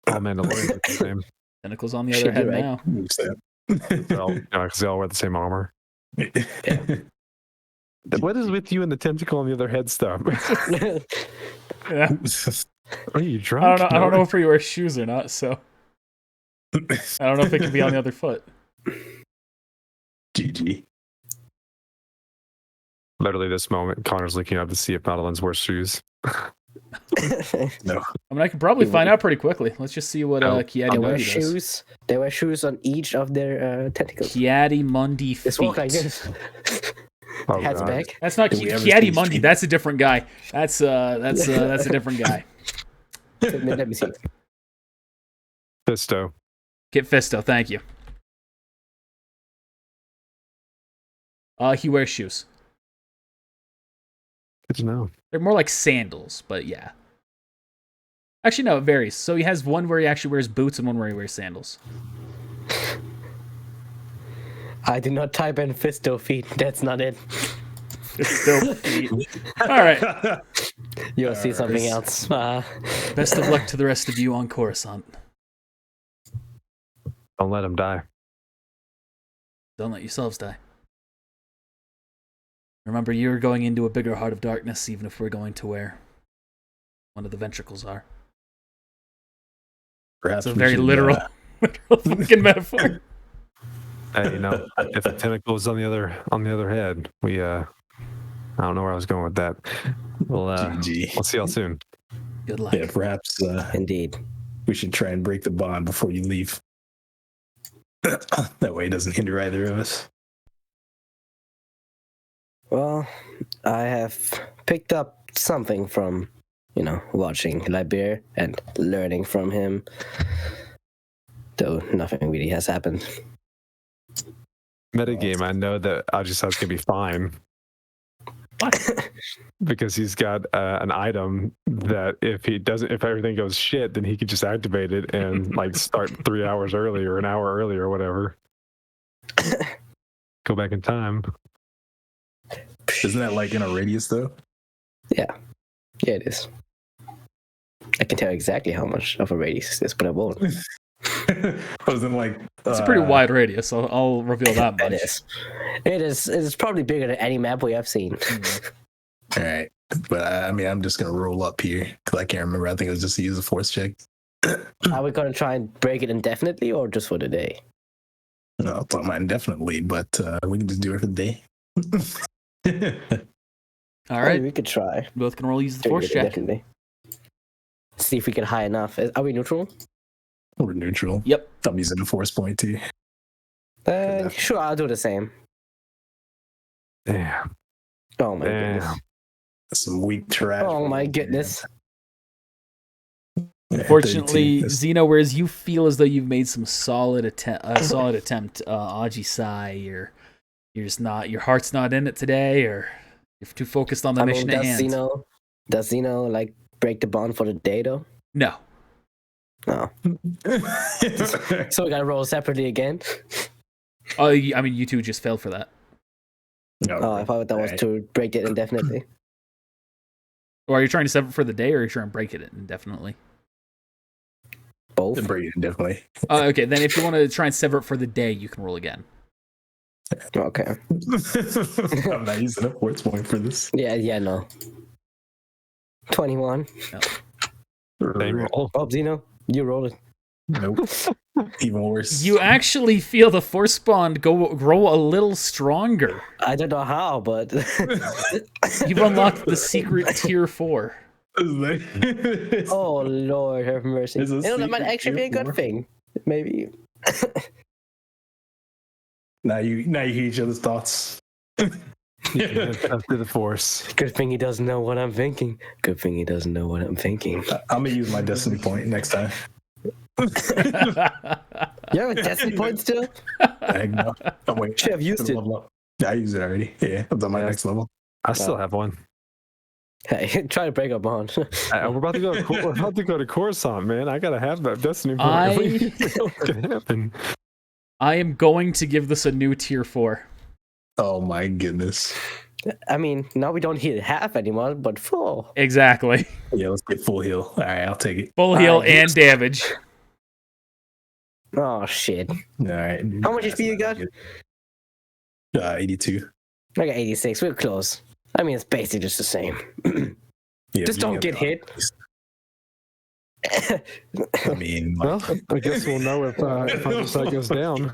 All Mandalorians are the same. Tentacles on the Shit, other head you're right. now. They're all, because they all wear the same armor. What is with you and the tentacle on the other head stuff? Yeah. Are you I drunk? don't know if he wears shoes or not, so I don't know if it can be on the other foot. GG. Literally this moment, Connor's looking up to see if Madeline's wears shoes. No. I mean, I can probably find out pretty quickly. Let's just see what Oh. Kiadi They wear Mundi does. shoes. They wear shoes on each of their tentacles. Kiadi Mundi Just walk like feet. this. Oh, Hats God. back. That's not Did we ever Kiadi see Mundi. feet? That's a different guy. That's a different guy. Let me see. Fisto. Kit Fisto, thank you. He wears shoes. Good to know. They're more like sandals, but yeah. Actually, no, it varies. So he has one where he actually wears boots and one where he wears sandals. I did not type in Fisto feet. That's not it. Fisto feet. All right. You'll see something else. Best of luck to the rest of you on Coruscant. Don't let him die. Don't let yourselves die. Remember, you're going into a bigger heart of darkness, even if we're going to where one of the ventricles are. Perhaps It's a we very should, literal, literal fucking metaphor. Hey, you know, if the tentacle was on the other head, we I don't know where I was going with that. We'll GG. we'll see y'all soon. Good luck. Yeah, perhaps Indeed. we should try and break the bond before you leave. That way it doesn't hinder either of us. Well, I have picked up something from, watching Liber and learning from him. Though nothing really has happened. Metagame, I know that Ajisa's gonna be fine. Because he's got an item that if everything goes shit, then he could just activate it and like start 3 hours early or an hour early or whatever. Go back in time. Isn't that like in a radius though? Yeah, it is. I can tell exactly how much of a radius it is, but I won't. Wasn't like It's a pretty wide radius, so I'll reveal that much. It is. It is. It is probably bigger than any map we have seen. All right, but I mean, I'm just gonna roll up here because I can't remember. I think it was just to use a force check. Are we gonna try and break it indefinitely or just for the day? No, I'll talk about indefinitely, but we can just do it for the day. All I right, mean, we could try. both can roll use the Doing force it check. indefinitely. See if we get high enough. Are we neutral? We're neutral. Yep. I'm using a force point too. Sure, I'll do the same. Damn. Oh my Damn. goodness. Some weak trash. Oh my goodness. Yeah, Unfortunately, 32. Xeno, whereas you feel as though you've made some solid attempt, Aji-Sai, you're just not, your heart's not in it today, or you're too focused on the mission at hand. Does Xeno like break the bond for the day though? No. No. So we gotta roll separately again. Oh, I mean, you two just failed for that. No, Oh, I thought that was Alright. to break it indefinitely. Or are you trying to sever it for the day, or are you trying to break it indefinitely? Both. Brayden, definitely. Okay, then if you want to try and sever it for the day, you can roll again. Okay. I'm not using a force point for this. Yeah, no. 21. Same roll. Oh, Xeno, you roll it. Nope. Even worse. You actually feel the force bond grow a little stronger. I don't know how, but You've unlocked the secret tier 4. oh Lord, have mercy. It's a That might secret actually be a tier good 4. thing. Maybe. Now you hear each other's thoughts. Up to the force. Good thing he doesn't know what I'm thinking. Good thing he doesn't know what I'm thinking. I'm gonna use my destiny point next time. You have a destiny point still? Heck no. Oh wait, Should have used it. level up. Yeah, I used it already. Yeah, I'm on my Yeah. next level. I still have one. Hey, try to break a bond. We're about to go. We're about to go to Coruscant, man. I gotta have that destiny point. I- What's gonna happen? I am going to give this a new tier 4. Oh my goodness. I mean, now we don't heal half anymore, but full. Exactly. Yeah, let's get full heal. All right, I'll take it. Full heal Yes. and damage. Oh shit. All right. How much HP you got? 82. I got 86. We're close. I mean, it's basically just the same. Yeah, Just you don't got get the- hit. I mean, Well, I guess we'll know if Ajisa goes down.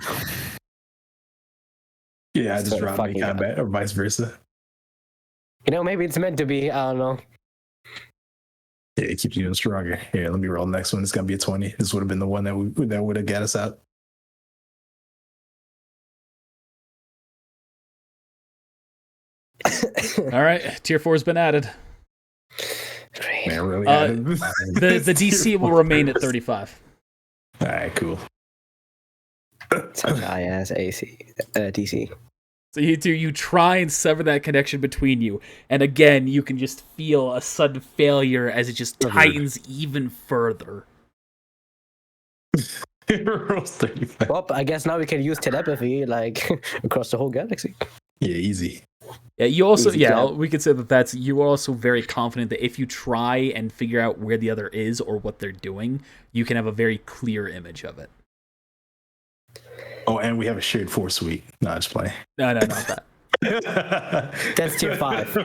yeah, I just Sorry, dropped me fucking combat or vice versa. Maybe it's meant to be. I don't know. Yeah, it keeps you even stronger. Here, let me roll the next one. It's gonna be a 20. This would have been the one that would have got us out. All right, tier 4 has been added. Great. Man, really. The DC will remain at 35. All right, cool. Such a high ass DC. So you try and sever that connection between you, and again, you can just feel a sudden failure as it just tightens even further. Rolls 35. Well, I guess now we can use telepathy like across the whole galaxy. Yeah, easy. Yeah, you also Easy yeah, clap. we could say that you are also very confident that if you try and figure out where the other is or what they're doing, you can have a very clear image of it. Oh, and we have a shared force suite. No, just playing. No, not that. That's tier 5.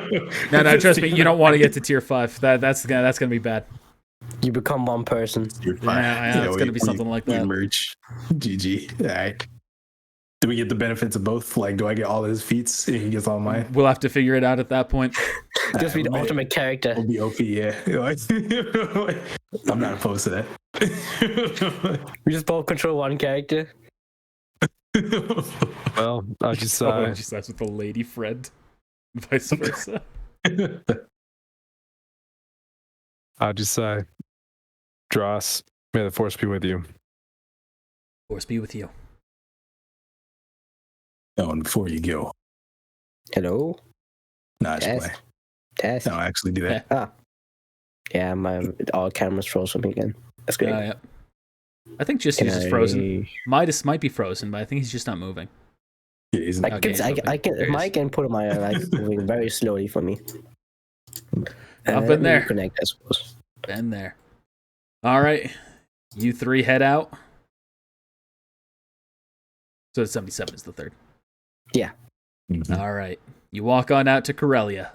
No, trust me, you don't want to get to tier 5. That's gonna be bad. You become one person. You're fine. Yeah, it's gonna be something like that. Merch. GG. All right. Do we get the benefits of both? Like, do I get all his feats and he gets all mine? We'll have to figure it out at that point. Just be the Man, ultimate character. We'll be OP, yeah. I'm not opposed to that. We just both control one character. Well, I just She starts with the lady friend, vice versa. I just say, Dross, may the force be with you. Force be with you. Oh, and before you go, Hello? nah, just play. Test. No, actually do that. Yeah, my all cameras froze for me again. That's great. Yeah. I think just Can he's just I- frozen. Midas might be frozen, but I think he's just not moving. Yeah, he's I Okay, can, I There he can, is. Mike and put on my like moving very slowly for me. I've been there. Connect, I suppose. Been there. All right, you three head out. So 77 is the third. Mhm. All right, you walk on out to Corellia.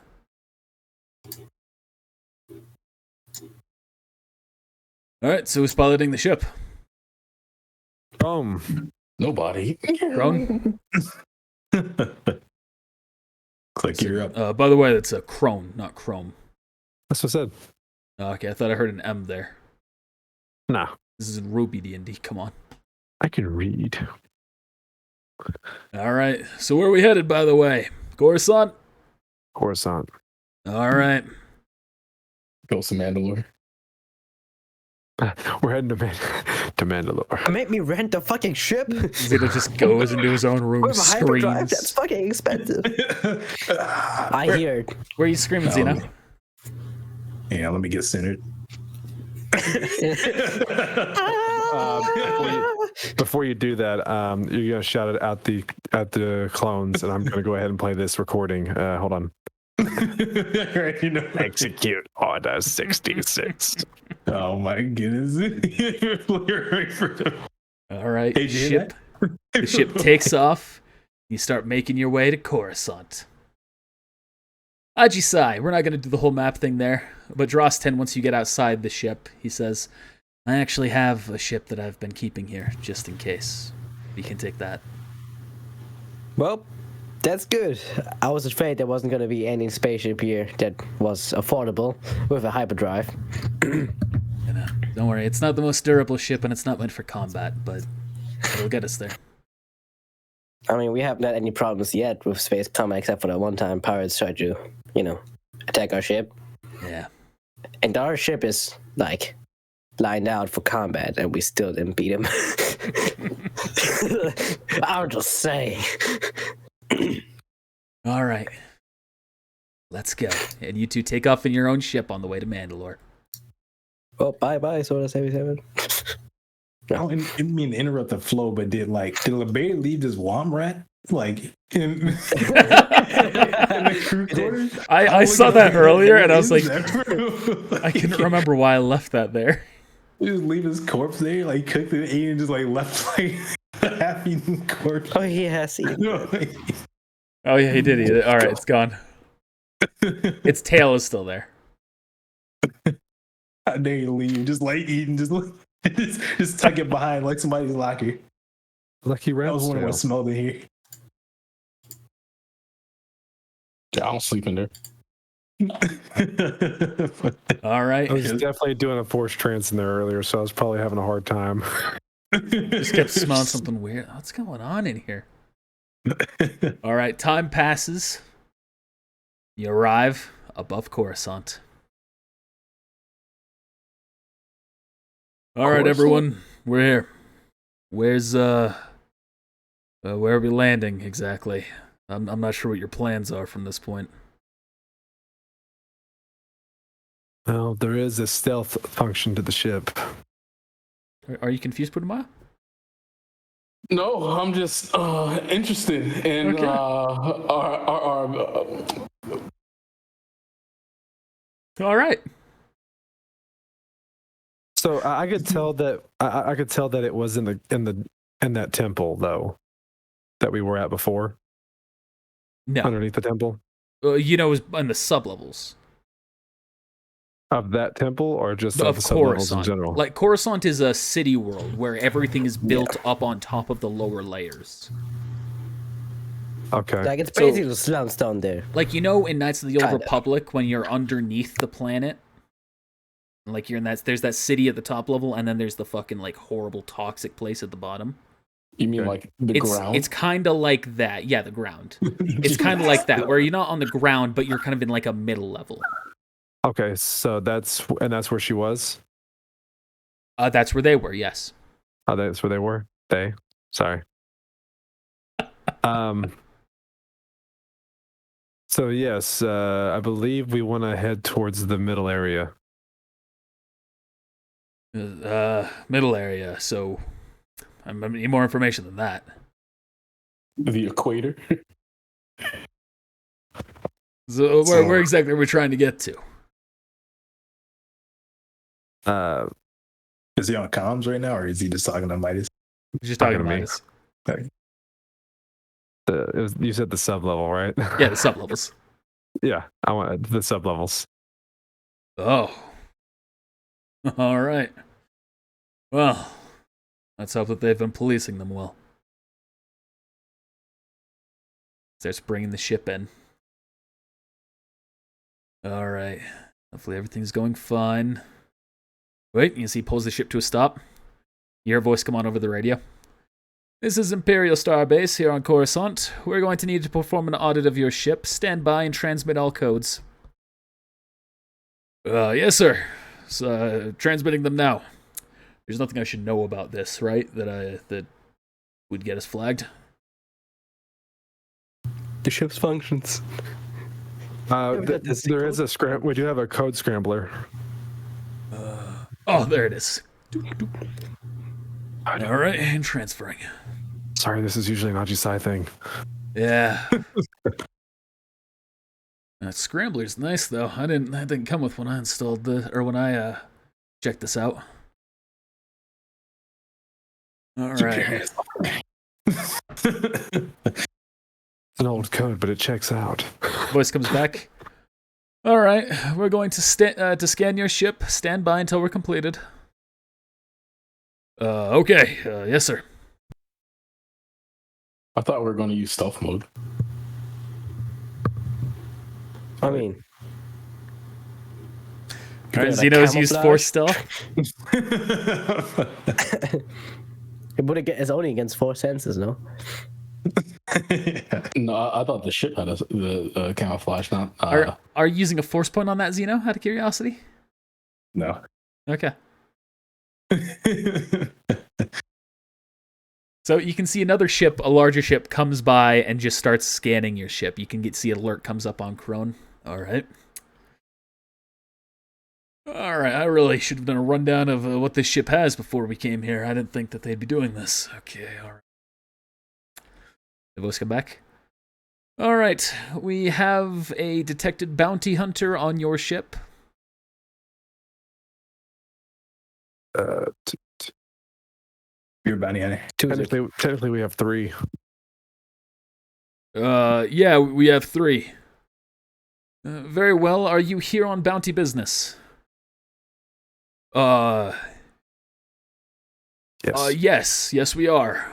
All right, so who's piloting the ship? Boom. Nobody. Crone? Click, you're up. By the way, that's a Crone, not Chrome. That's what I said. Okay, I thought I heard an M there. Nah, This is in Ruby D&D. Come on. I can read. All right, so where are we headed, by the way? Coruscant? Coruscant. All right. Ghost of Mandalore. We're heading to, to Mandalore. Make me rent a fucking ship. Zeta just goes into his own room, With a hyperdrive, that's screams. fucking expensive. I hear it. Where are you screaming, Oh, Zena? man. Yeah, let me get centered. Before you do that, you're gonna shout it at the clones, and I'm gonna go ahead and play this recording. Hold on. Right, you know. Execute Order 66. Oh my goodness. All right, Hey, did you hear the ship takes off. You start making your way to Coruscant. Ajisai, we're not going to do the whole map thing there, but Dross10, once you get outside the ship, he says, I actually have a ship that I've been keeping here, just in case. You can take that. Well, that's good. I was afraid there wasn't going to be any spaceship here that was affordable with a hyperdrive. You know, don't worry, it's not the most durable ship, and it's not meant for combat, but it'll get us there. I mean, we haven't had any problems yet with space combat, except for that one time pirates tried to, attack our ship. Yeah. And our ship is, like, lined out for combat, and we still didn't beat him. I'm just saying. All right. Let's go. And you two take off in your own ship on the way to Mandalore. Well, bye-bye, Soda 77. I didn't mean to interrupt the flow, but did LeBay leave this womp rat? Like, in the crew quarters? I saw that earlier, and I was like, I I couldn't remember why I left that there. Just leave his corpse there, like cooked it, ate, and just like left like a half-eaten corpse. Oh, he has seen. Oh, yeah, he did eat it. All right, it's gone. Its tail is still there. How dare you leave? Just like eating, just tuck it behind like somebody's locker. Lucky I was wondering what Ramsdale. smelled in here. Yeah, I don't sleep in there. All right. I was definitely doing a force trance in there earlier, so I was probably having a hard time. Just kept smelling something weird. What's going on in here? All right, time passes. You arrive above Coruscant. All right, everyone, we're here. Where's where are we landing exactly? I'm not sure what your plans are from this point. Well, there is a stealth function to the ship. Are you confused, Putumaya? No, I'm just interested in Okay. our All right. So I could tell that I could tell that it was in that temple though that we were at before. No. Underneath the temple You know, it was in the sublevels of that temple, or just of the sublevels in Coruscant. general. Like Coruscant is a city world where everything is built up on top of the lower layers. Okay. Like, it's basically slums down there. Like, you know, in Knights of the Old Kinda. Republic, when you're underneath the planet, like you're in there's that city at the top level, and then there's the fucking like horrible toxic place at the bottom. You mean like the ground? It's kind of like that. Yeah, the ground. It's kind of like that, where you're not on the ground, but you're kind of in like a middle level. Okay, so that's where she was. That's where they were. Yes. Oh, that's where they were. Sorry. So yes, I believe we want to head towards the middle area. Middle area. So, I need more information than that. The equator. So, where exactly are we trying to get to? Is he on comms right now, or is he just talking to Midas? Just talking to me. Midas. You said the sub level, right? Yeah, the sublevels. Yeah, I want the sub levels. Oh. All right. Well, let's hope that they've been policing them well. Starts bringing the ship in. All right. Hopefully everything's going fine. Wait, you see he pulls the ship to a stop. You hear a voice come on over the radio. This is Imperial Starbase here on Coruscant. We're going to need to perform an audit of your ship. Stand by and transmit all codes. Yes, sir. So, transmitting them now. There's nothing I should know about this, right? That would get us flagged. The ship's functions. There is a scram. We do have a code scrambler. Oh, there it is. All right, and transferring. Sorry, this is usually an Ajisai thing. Yeah. That scrambler's nice though. That didn't come with when I installed when I checked this out. All right. It's an old code, but it checks out. Voice comes back. All right, we're going to scan your ship. Stand by until we're completed. Okay. Yes, sir. I thought we were going to use stealth mode. I mean, All right, like Xeno's used camouflage? force stealth. it's only against 4 senses, no? No, I thought the ship had the camouflage. Not. Are you using a force point on that, Xeno? Out of curiosity. No. Okay. So you can see another ship, a larger ship, comes by and just starts scanning your ship. You can see an alert comes up on Crone. All right. All right, I really should have done a rundown of what this ship has before we came here. I didn't think that they'd be doing this. Okay, all right. The voice come back. All right, we have a detected bounty hunter on your ship. You're bounty hunter. Technically, we have 3. Yeah, we have 3. Very well. Are you here on bounty business? Yes. Yes, we are.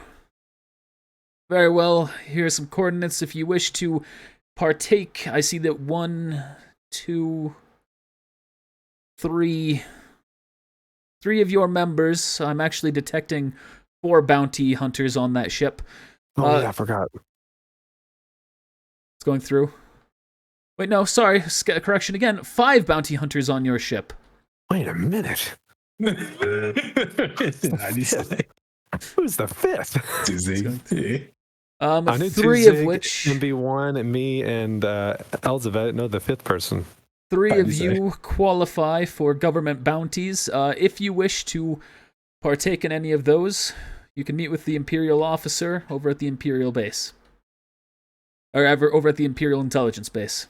Very well. Here are some coordinates if you wish to partake. I see that one 2, 3. 3 of your members. I'm actually detecting 4 bounty hunters on that ship. Oh, yeah, I forgot. It's going through. Wait, no, sorry. Correction again. 5 bounty hunters on your ship. Wait a minute. Tuesday. Who's the fifth? I knew 3 Tuzig, of which... MB1, and me, and Elizabeth. No, the fifth person. 3 of you qualify for government bounties. If you wish to partake in any of those, you can meet with the Imperial officer over at the Imperial base. Or over at the Imperial intelligence base.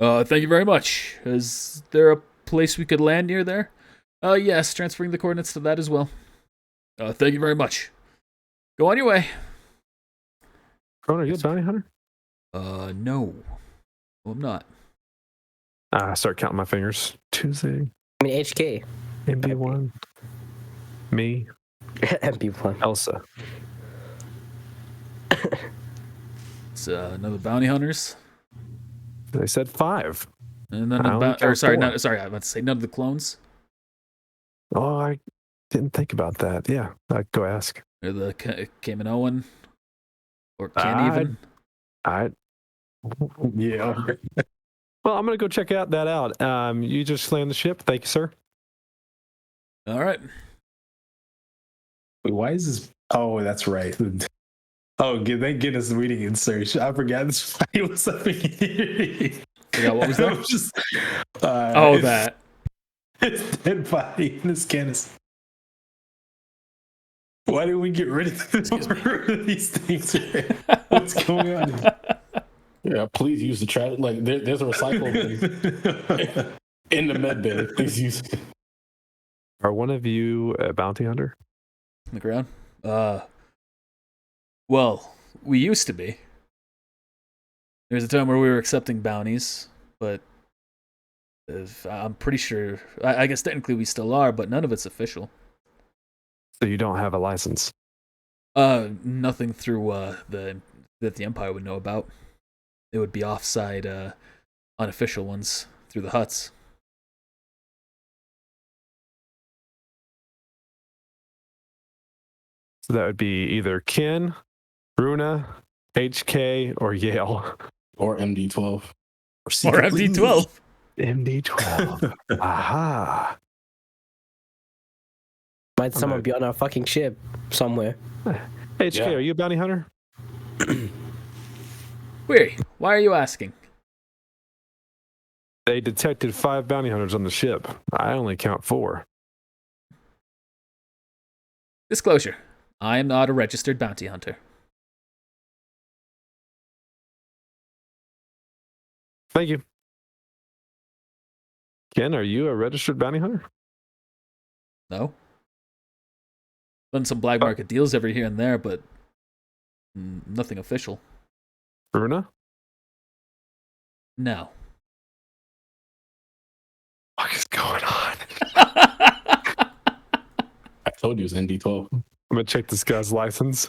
Thank you very much. Is there a place we could land near there? Yes, transferring the coordinates to that as well. Thank you very much. Go on your way. Ron, are you a bounty hunter? No. No, I'm not. I start counting my fingers. Tuesday, I mean, HK. MB1, me, MP1. Elsa. It's another bounty hunters. They said 5. And none I of only the count 4. I was about to say none of the clones. Oh, I didn't think about that. Yeah, I'd go ask. Or the Kaminoan. Or can't even. Yeah. Well, I'm gonna go check that out. You just land the ship. Thank you, sir. All right. Wait, why is this? Oh, that's right. Oh, thank goodness reading in search. I forgot this fight was up in here. Yeah, what was that? Just, that. It's dead body in this canister. Why didn't we get rid of these things? What's going on? Yeah, please use the trash. Like, there's a recycle bin in the med bay. Please use it. Are one of you a bounty hunter? On the ground? Well, we used to be. There was a time where we were accepting bounties, but I'm pretty sure. I guess technically we still are, but none of it's official. So you don't have a license? Nothing through that the Empire would know about. It would be offside, unofficial ones through the huts. So that would be either Ken, Runa, HK, or Yale. Or MD12. Or MD12. MD12. Aha. Might someone be on our fucking ship somewhere? HK, Yeah. are you a bounty hunter? Weary, why are you asking? They detected 5 bounty hunters on the ship. I only count 4. Disclosure. I am not a registered bounty hunter. Thank you. Ken, are you a registered bounty hunter? No. Done some black market deals every here and there, but nothing official. Runa? No. What is going on? I told you it was ND12. I'm gonna check this guy's license.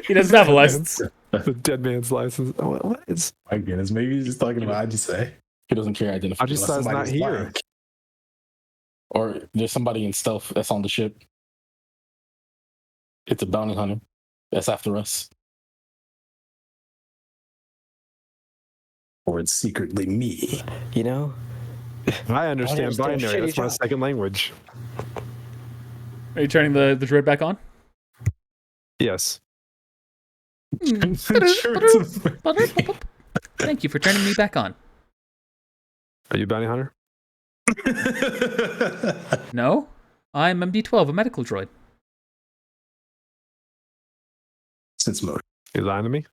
He doesn't have a license. The dead man's license. Oh, what is? My goodness, maybe he's just talking about Ajise. He doesn't care identification. Ajisa's not here. Or there's somebody in stealth that's on the ship. It's a bounty hunter that's after us. Or it's secretly me. You know? I understand Bounty hunters do a binary. shitty That's my job. second language. Are you turning the droid back on? Yes. Thank you for turning me back on. Are you a bounty hunter? No, I'm MD12, a medical droid. Since mode. You lying to me?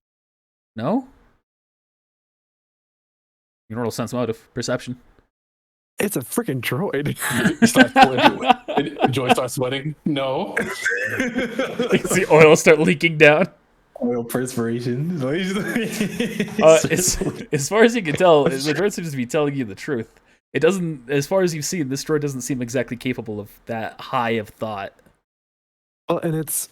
No? You can roll sense motive, perception. It's a freaking droid. He starts sweating. Joy starts sweating. No. You can see oil start leaking down. Oil perspiration. As far as you can tell, the droid seems to be telling you the truth. It doesn't, as far as you've seen, this droid doesn't seem exactly capable of that high of thought. Well, and it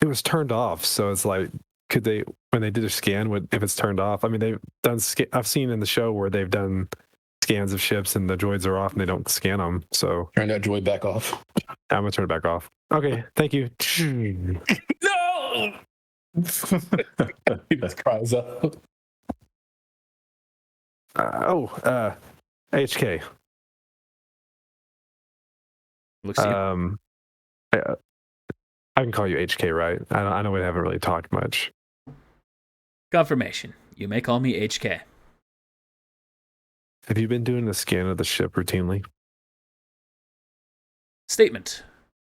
was turned off, so it's like could they, when they did a scan, if it's turned off? I mean, they've done. I've seen in the show where they've done scans of ships and the droids are off and they don't scan them. So Turn that droid back off. I'm gonna turn it back off. Okay, thank you. No. That cries out. HK. Looks to you. I can call you HK, right? I know we haven't really talked much. Confirmation. You may call me HK. Have you been doing a scan of the ship routinely? Statement.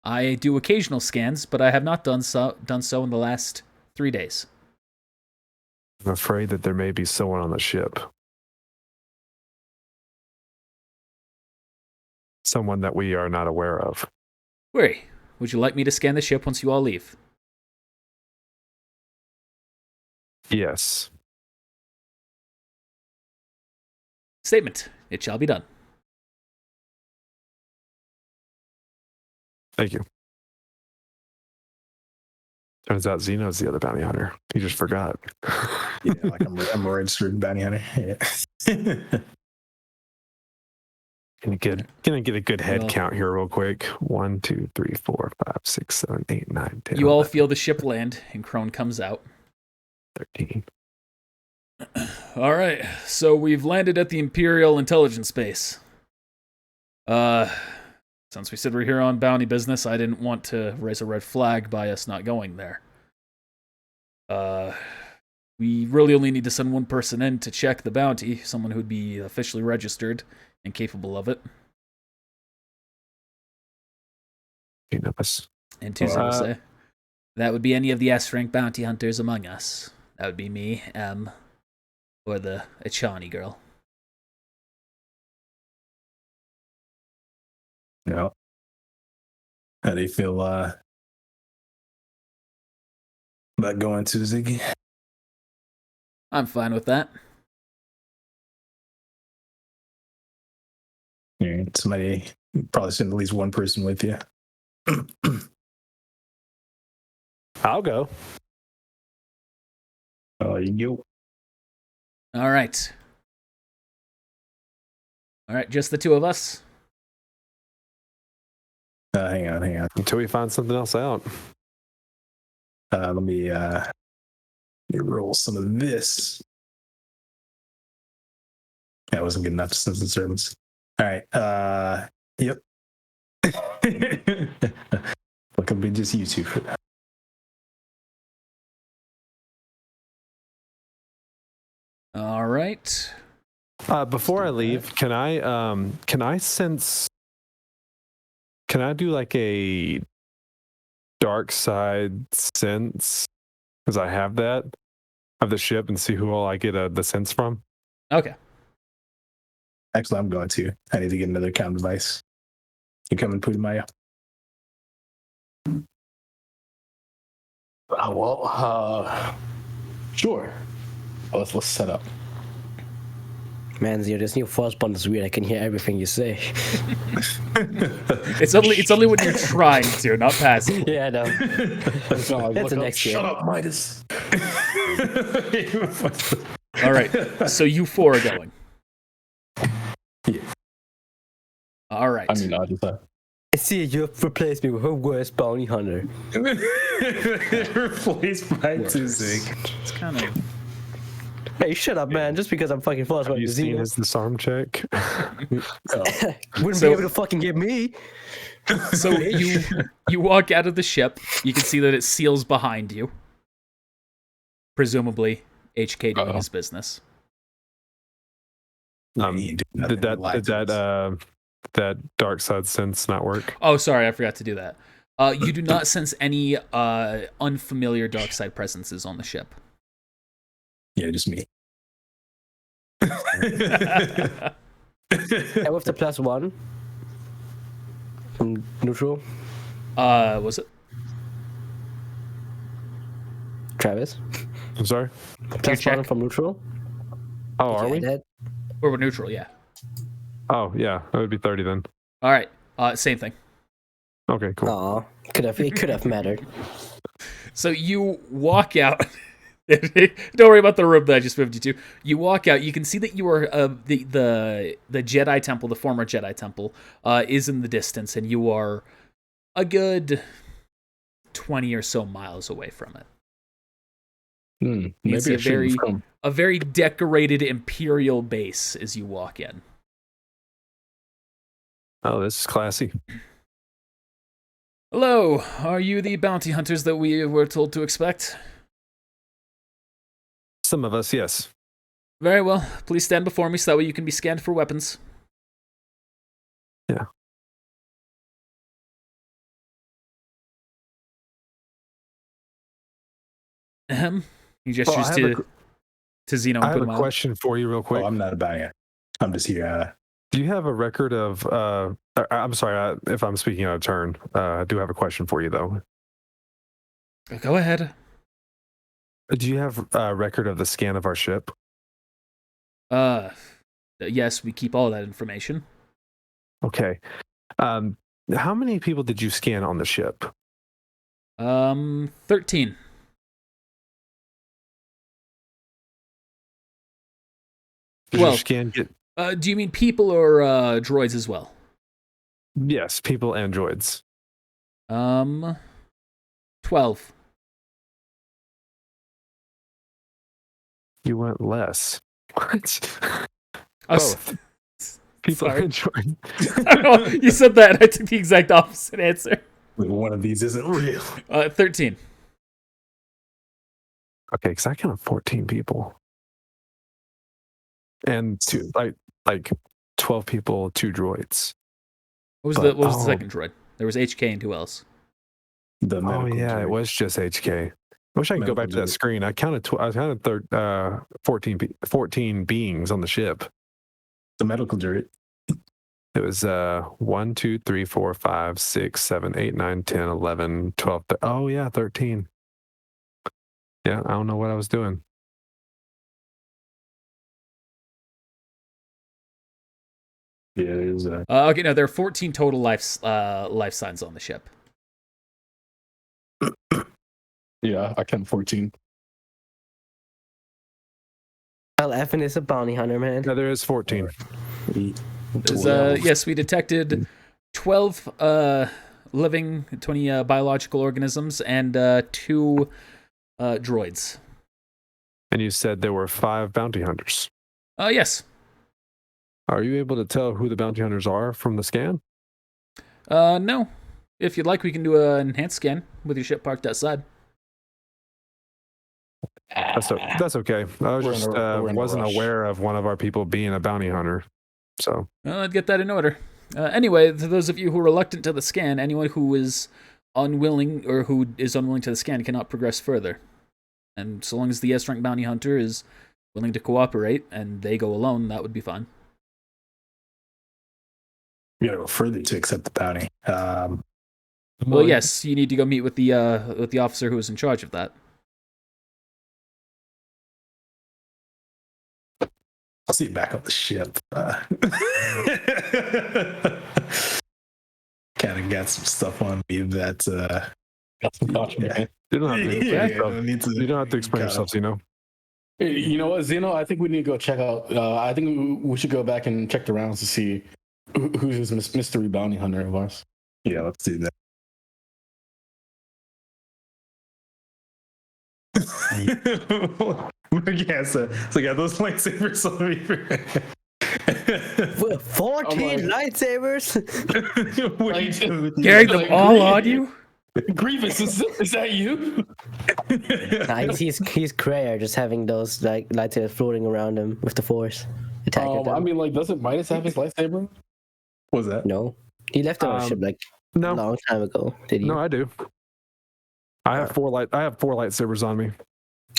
I do occasional scans, but I have not done so in the last 3 days. I'm afraid that there may be someone on the ship. Someone that we are not aware of. Query. Would you like me to scan the ship once you all leave? Yes. Statement. It shall be done. Thank you. Turns out Xeno's the other bounty hunter. He just forgot. Yeah, like I'm a registered bounty hunter. Yeah. Gonna get a good head Well, count here real quick. 1, 2, 3, 4, 5, 6, 7, 8, 9, 10. You all 11, feel the ship land, and Crone comes out. 13. All right, so we've landed at the Imperial Intelligence Base. Since we said we're here on bounty business, I didn't want to raise a red flag by us not going there. We really only need to send one person in to check the bounty, someone who'd be officially registered and capable of it. Of us. And two say that would be any of the S-rank bounty hunters among us. That would be me, M, or the Echani girl. Yeah. How do you feel about going to Ziggy? I'm fine with that. Yeah, somebody probably send at least one person with you. I'll go. Oh, you go. All right. All right, just the two of us. Hang on. Until we find something else out. Let me roll some of this. That wasn't good enough to send the servants. All right. Yep. Look, it'll be just you two for that. All right. Before I leave, can I do like a dark side sense? Because I have that of the ship and see who all I get the sense from. Okay. Actually, I'm going to. I need to get another count device. You coming, Putumaya? Sure. Let's set up. Man, Zio, this new force bond is weird. I can hear everything you say. It's only when you're trying to, not passive. Yeah, I know. That's the next Shut game. up, Midas. All right. So you four are going. Yeah. All right. I mean, I just See, you replaced me with her worst bounty hunter. Replaced by Zig. It's kind of. Hey, shut up, man. Just because I'm fucking forced by Have you seen Zio his disarm check? wouldn't be able to fucking get me. So you walk out of the ship. You can see that it seals behind you. Presumably, HK doing his business. Did that dark side sense not work? Oh, sorry, I forgot to do that. You do not sense any unfamiliar dark side presences on the ship. Yeah, just me. And with the +1 from neutral, Was it? Travis. I'm sorry? +1 check. from neutral. Oh, are we? That. Or we're neutral, yeah. Oh, yeah. That would be 30 then. All right. Same thing. Okay, cool. Aw, it could have mattered. So you walk out Don't worry about the room that I just moved you to. You walk out. You can see that you are the Jedi Temple, the former Jedi Temple, is in the distance, and you are a good 20 or so miles away from it. You Maybe see I shouldn't have come. a very decorated Imperial base as you walk in. Oh, this is classy. Hello, are you the bounty hunters that we were told to expect? Some of us, yes. Very well. Please stand before me so that way you can be scanned for weapons. Yeah. Ahem. He gestures to Zeno. I have a question for you, real quick. Oh, I'm not about it. I'm just here. Do you have a record of? I'm sorry if I'm speaking out of turn. I do have a question for you, though. Go ahead. Do you have a record of the scan of our ship? Yes, we keep all that information. Okay. How many people did you scan on the ship? 13. Did Well, your scan get? Do you mean people or droids as well? Yes, people and droids. 12. You went less. What? Both. People Sorry. and droids. I don't know, you said that, and I took the exact opposite answer. One of these isn't real. 13. Okay, because I count 14 people. And two, like 12 people, 2 droids. What was the second droid? There was HK and who else? The Oh yeah, droid. it was just HK. I wish I could go back to that droid. screen. I counted 14 beings on the ship. The medical droid. It was 1, 2, 3, 4, 5, 6, 7, 8, 9, 10, 11, 12. Oh yeah, 13. Yeah, I don't know what I was doing. Yeah, there's Okay, no, there are 14 total life signs on the ship. Yeah, I count 14. Well, Evan is a bounty hunter, man. No, there is 14. Yes, we detected 12 living, 20 biological organisms, and 2 droids. And you said there were 5 bounty hunters. Yes. Are you able to tell who the bounty hunters are from the scan? No. If you'd like, we can do an enhanced scan with your ship parked outside. That's okay. I was just wasn't aware of one of our people being a bounty hunter. So Well, I'd get that in order. Anyway, to those of you who are reluctant to the scan, anyone who is unwilling to the scan cannot progress further. And so long as the S-rank bounty hunter is willing to cooperate and they go alone, that would be fine. we gotta go further to accept the bounty. Well, yes, you need to go meet with the officer who is in charge of that. I'll see you back on the ship. Kind of got some stuff on me that Got some caution, yeah. man. you don't have to explain yourself. You don't have to explain yourself, Zeno. Hey, you know what, Zeno? I think we need to go check out. I think we should go back and check the rounds to see who's this mystery bounty hunter of ours. Yeah, let's do that. Yeah, so got those lightsabers on me. 14 lightsabers? Carrying them all on you? Grievous, is that you? Nah, he's Kreyer, just having those like lightsabers floating around him with the Force. Attacking them. I mean, like, doesn't Midas have his lightsaber? What was that? No. He left on a ship like a No, long time ago. Did he? no, I do. I have 4 lightsabers on me.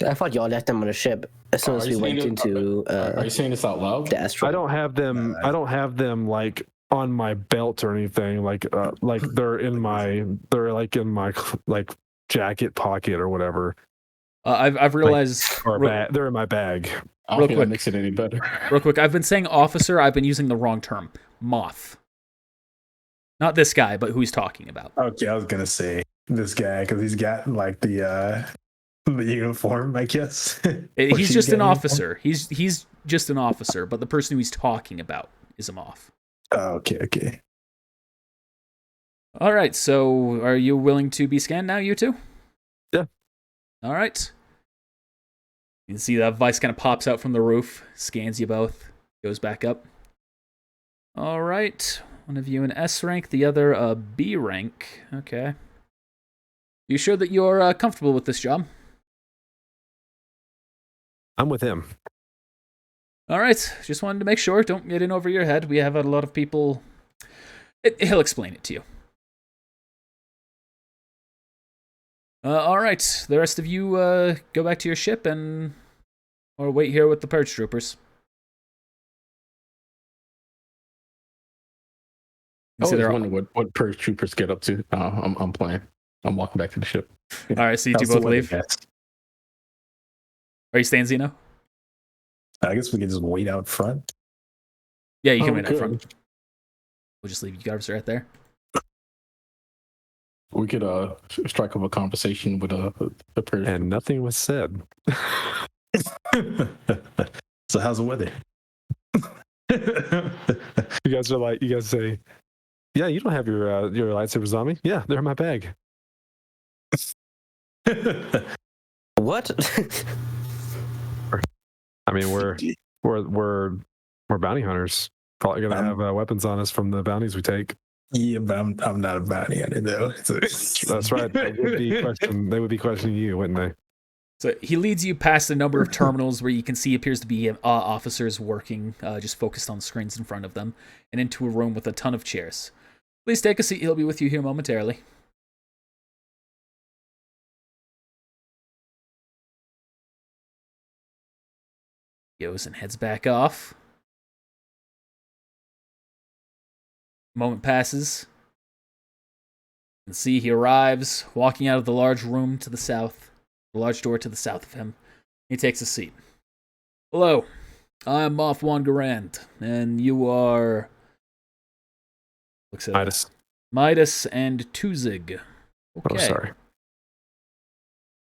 I thought y'all left them on a ship as soon Are as you we went saying into Are you saying this out loud? the asteroid. I don't have them. I don't have them like on my belt or anything. Like they're in my like jacket pocket or whatever. I've realized Or they're in my bag. I real don't think quick. that makes it any better. real quick. I've been saying officer. I've been using the wrong term. Moth. Not this guy, but who he's talking about. Okay, I was gonna say this guy because he's got like the The uniform, I guess. Or He's she's just got an a uniform? officer. He's just an officer, but the person who he's talking about is a Moff. Oh, okay. All right, so are you willing to be scanned now, you two? Yeah. All right. You can see that Vice kind of pops out from the roof, scans you both, goes back up. All right. One of you an S rank, the other a B rank. Okay. You sure that you're comfortable with this job? I'm with him. All right. Just wanted to make sure. Don't get in over your head. We have had a lot of people. He'll explain it to you. All right. The rest of you go back to your ship or wait here with the purge troopers. I always wonder what purge troopers get up to. I'm playing. I'm walking back to the ship. All right, so you two How's the both weather, leave. guys? Are you staying, Zeno? I guess we can just wait out front. Yeah, you can Oh, wait up good. front. We'll just leave you guys right there. We could strike up a conversation with the purge. And nothing was said. So how's the weather? You guys say, yeah, you don't have your lightsabers on me. Yeah, they're in my bag. What? I mean, we're bounty hunters. Probably gonna have weapons on us from the bounties we take. Yeah, but I'm not a bounty hunter though. That's right. They would be questioning you, wouldn't they? So he leads you past a number of terminals where you can see appears to be officers working, just focused on screens in front of them, and into a room with a ton of chairs. Please take a seat. He'll be with you here momentarily. Goes and heads back off. Moment passes. You can see he arrives, walking out of the large room to the south, the large door to the south of him. He takes a seat. Hello, I'm Moff Juan Garand, and you are... Looks at Midas. Midas and Tuzig. Okay. Oh, sorry.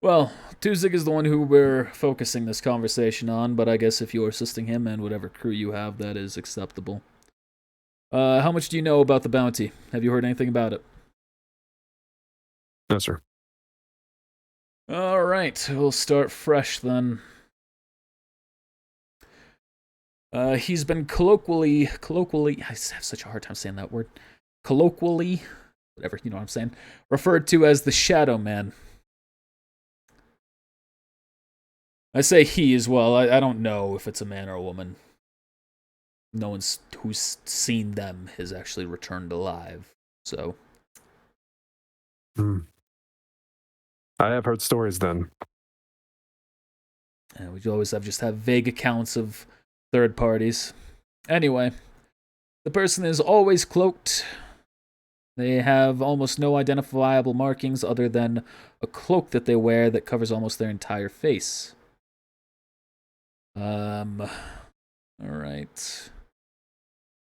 Well, Tuzig is the one who we're focusing this conversation on, but I guess if you're assisting him and whatever crew you have, that is acceptable. How much do you know about the bounty? Have you heard anything about it? No, sir. All right, we'll start fresh then. He's been colloquially, I have such a hard time saying that word. Colloquially, whatever, you know what I'm saying, referred to as the Shadow Man. I say he as well. I don't know if it's a man or a woman. No one's who's seen them has actually returned alive. So. I have heard stories then. We always have vague accounts of third parties. Anyway, the person is always cloaked. They have almost no identifiable markings other than a cloak that they wear that covers almost their entire face. Alright.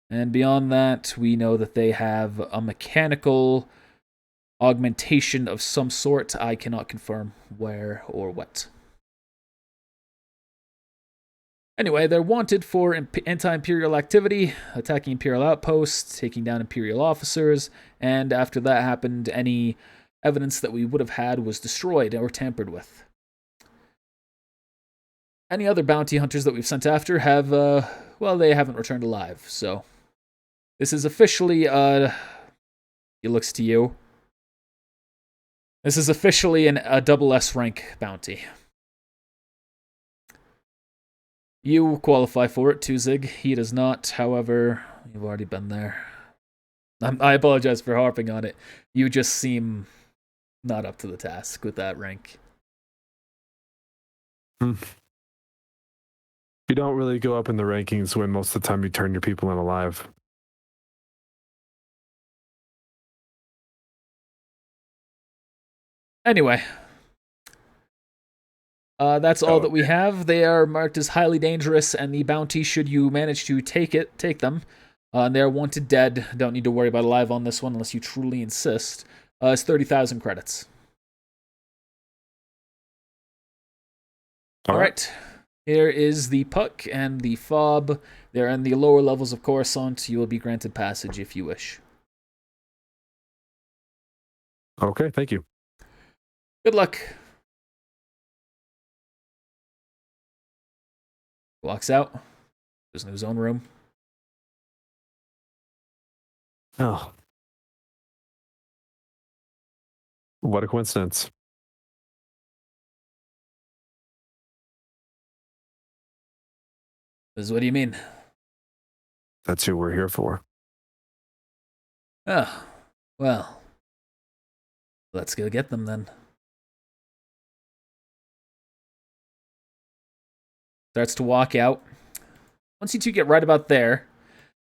And beyond that, we know that they have a mechanical augmentation of some sort. I cannot confirm where or what. Anyway, they're wanted for anti-Imperial activity, attacking Imperial outposts, taking down Imperial officers, and after that happened, any evidence that we would have had was destroyed or tampered with. Any other bounty hunters that we've sent after have, they haven't returned alive, so... This is officially, he looks to you. This is officially a double S rank bounty. You qualify for it, Tuzig. He does not, however, you've already been there. I apologize for harping on it. You just seem not up to the task with that rank. You don't really go up in the rankings when most of the time you turn your people in alive. Anyway, that's all that we have. They are marked as highly dangerous, and the bounty, should you manage to take them. And they're wanted dead. Don't need to worry about alive on this one unless you truly insist. It's 30,000 credits. All right. Here is the puck and the fob. They're in the lower levels of Coruscant. You will be granted passage if you wish. Okay, thank you. Good luck. Walks out. Goes into his own room. Oh. What a coincidence. What do you mean? That's who we're here for. Oh, well. Let's go get them then. Starts to walk out. Once you two get right about there,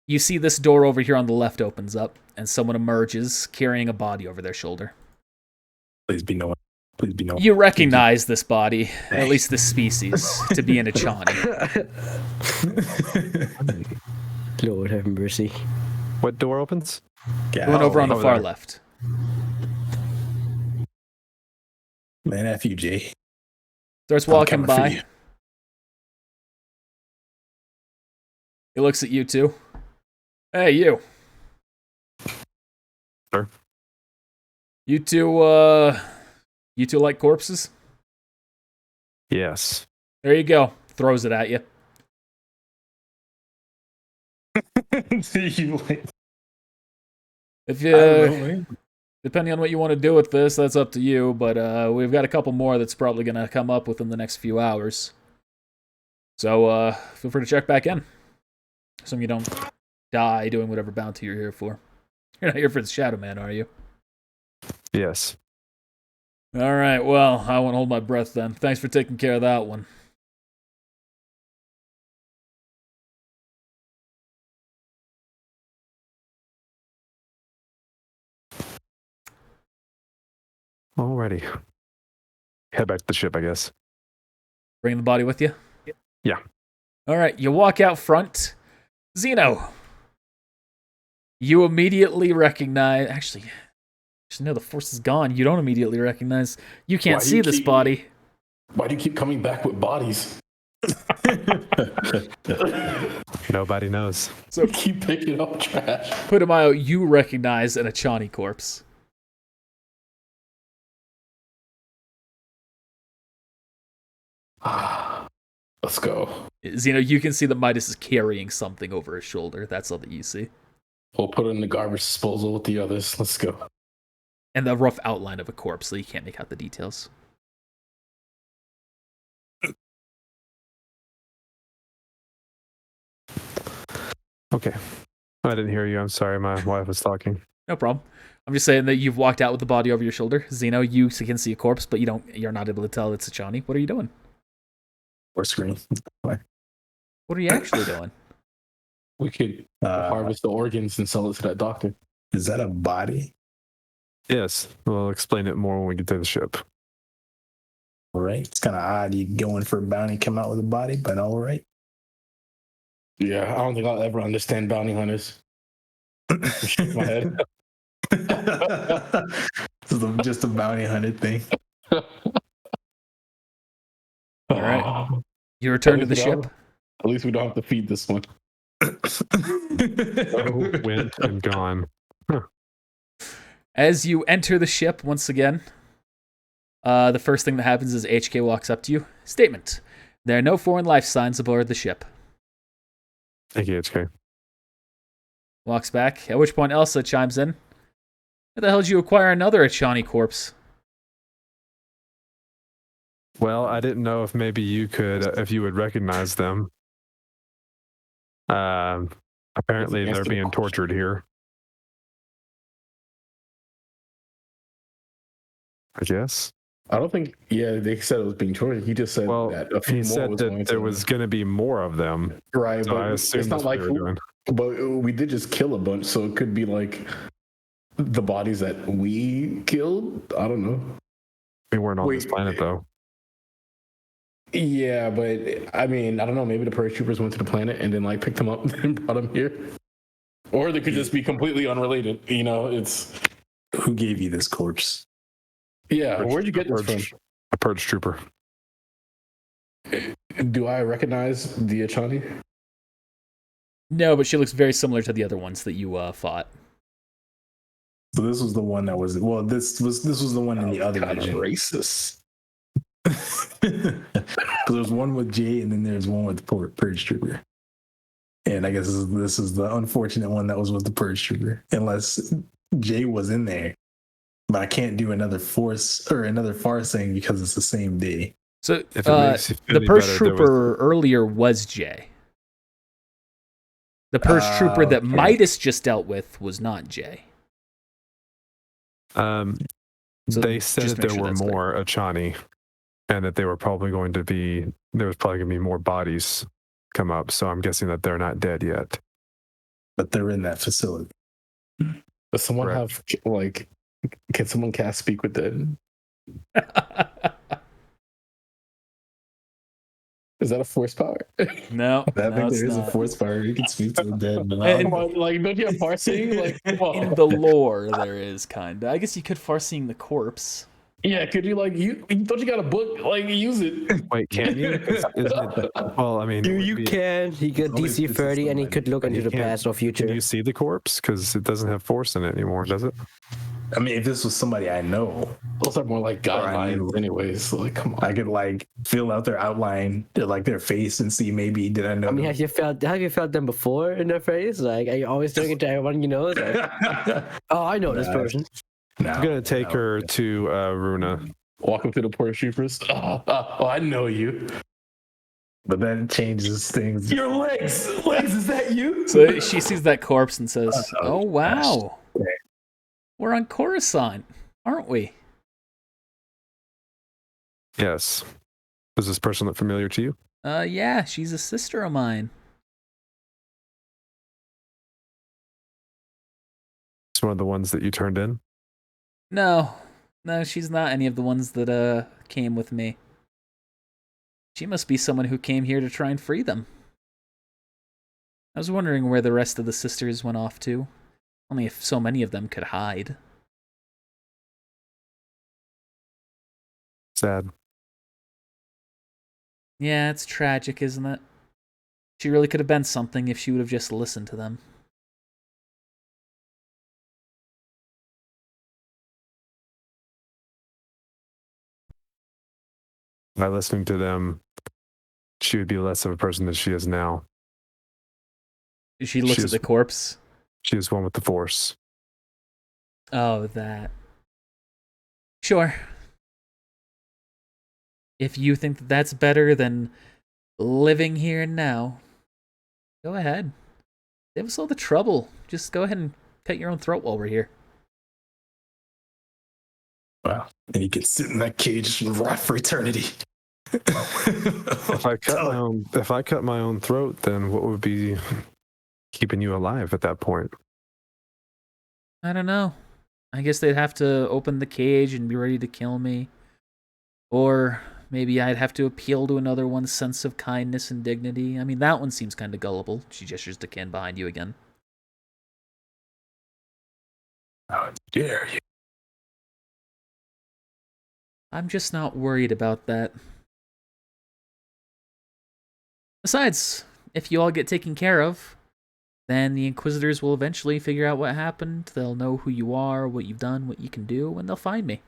you see this door over here on the left opens up, and someone emerges carrying a body over their shoulder. Please be no one. Please be no one. You recognize this body, at least this species, to be an Achani. Lord have mercy. What door opens? The one over on the over far there. left. Man, F you, Jay. Starts I'm walking coming for by. you. He looks at you two. Hey, you. Sir? You two like corpses? Yes. There you go. Throws it at you. You like- If I don't know, you, man. depending on what you want to do with this, that's up to you. But we've got a couple more that's probably gonna come up within the next few hours. So feel free to check back in. Assume you don't die doing whatever bounty you're here for. You're not here for the Shadow Man, are you? Yes. All right. Well, I won't hold my breath then. Thanks for taking care of that one. Alrighty. Head back to the ship, I guess. Bringing the body with you? Yeah. All right. You walk out front. Zeno. You immediately recognize... Actually, no, the force is gone. You don't immediately recognize. You can't Why do see you this keep- body. Why do you keep coming back with bodies? Nobody knows. So Keep picking up trash. put him out. You recognize an Achani corpse. Let's go. Zeno, you can see that Midas is carrying something over his shoulder. That's all that you see. We'll put it in the garbage disposal with the others. Let's go. And the rough outline of a corpse, so you can't make out the details. Okay. I didn't hear you. I'm sorry. My wife was talking. No problem. I'm just saying that you've walked out with the body over your shoulder. Zeno, you can see a corpse, but you're not able to tell it's Achani. What are you doing? Or screen. What are you actually doing? We could Uh, harvest the organs and sell it to that doctor. is that a body? Yes. We'll explain it more when we get to the ship. All right. It's kind of odd you going for a bounty, come out with a body, but all right. Yeah, I don't think I'll ever understand bounty hunters. Shake my head. This is just a bounty hunter thing. All right. You return to the ship. At least we don't have to feed this one. Went and gone. As you enter the ship once again, the first thing that happens is HK walks up to you. Statement. There are no foreign life signs aboard the ship. Thank you, HK. Walks back, at which point Elsa chimes in. How the hell did you acquire another Achani corpse? Well, I didn't know if maybe you could, if you would recognize them. Apparently, That's they're the being question. tortured here. I guess. I don't think. Yeah, they said it was being tortured. He just said Well, that a few he more said was that going there to- was going to be more of them. right, So I but assumed it's not that's like what they were doing. But we did just kill a bunch, so it could be like the bodies that we killed. I don't know. We weren't on Wait, this planet, though. Yeah, but I mean, I don't know. Maybe the paratroopers went to the planet and then like picked them up and brought them here, or they could just be completely unrelated. You know, it's Who gave you this corpse? yeah. Where'd you get this from? A purge trooper. Do I recognize the Achani? No, but she looks very similar to the other ones that you fought. So this was the one that was this was the one in the other Kind of vision. racist. Because there's one with Jay and then there's one with the Purge Trooper. And I guess this is the unfortunate one that was with the Purge Trooper. Unless Jay was in there. But I can't do another Force or another Farce thing because it's the same day. So If it makes you feel the any Purge better, there was- Trooper earlier was Jay. The Purge Trooper that okay. Midas just dealt with was not Jay. So They said just that make there sure were that's clear. more Achani, and that they were probably going to be. There was probably going to be more bodies come up. So I'm guessing that they're not dead yet. But they're in that facility. Does someone Correct. have like? Can someone cast Speak with Dead? Is that a force power? No, I think it's there is a not. Force power. You can speak to the dead. And- Come on, like, don't you have parsing? Like, come on. In the lore, there is kinda. I guess you could Farseeing the corpse. Yeah, could you like you don't you got a book? Like, use it. Wait, can you? Well, I mean, it would be- can. He could Always DC 30 and he somebody. could look into You the can't- past or Can future. you see the corpse? Because it doesn't have force in it anymore, does it? I mean, if this was somebody I know, Those are more like guidelines, anyways. So, like, come on. I could like fill out their outline, like their face, and see maybe did I know. I mean, them? have you felt them before in their face? Like, are you always doing it to everyone you know? It's like, oh, I know this Nah. person. No, I'm gonna take no. her to Runa. Walking through the Purge Troopers. Oh, I know you. But then changes things. Your legs, is that you? So she sees that corpse and says, Oh, "Oh wow, gosh. we're on Coruscant, aren't we?" Yes. Does this person look familiar to you? Yeah, she's a sister of mine. It's one of the ones that you turned in. No, she's not any of the ones that came with me. She must be someone who came here to try and free them. I was wondering where the rest of the sisters went off to. Only if so many of them could hide. Sad. Yeah, it's tragic, isn't it? She really could have been something if she would have just listened to them. By listening to them, she would be less of a person than she is now. She looks at She's- the corpse. She is one with the force. Oh, that. Sure. If you think that that's better than living here and now, go ahead. Save us all the trouble. Just go ahead and cut your own throat while we're here. Wow. And you can sit in that cage and rot for eternity. If I cut my own throat, then what would be keeping you alive at that point? I don't know. I guess they'd have to open the cage and be ready to kill me. Or maybe I'd have to appeal to another one's sense of kindness and dignity. I mean, that one seems kind of gullible. She gestures to Ken behind you again. How dare you? I'm just not worried about that. Besides, if you all get taken care of, then the Inquisitors will eventually figure out what happened. They'll know who you are, what you've done, what you can do, and they'll find me.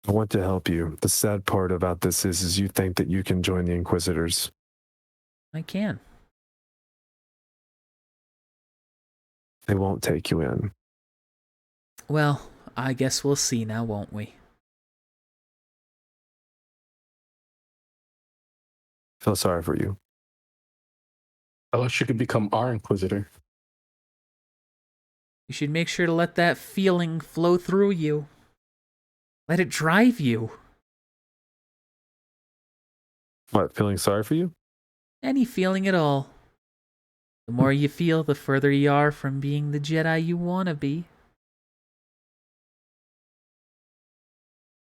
I want to help you. The sad part about this is you think that you can join the Inquisitors. I can. They won't take you in. Well, I guess we'll see now, won't we? Feel sorry for you. I wish you could become our Inquisitor. You should make sure to let that feeling flow through you. Let it drive you. What, feeling sorry for you? Any feeling at all. The more you feel, the further you are from being the Jedi you want to be.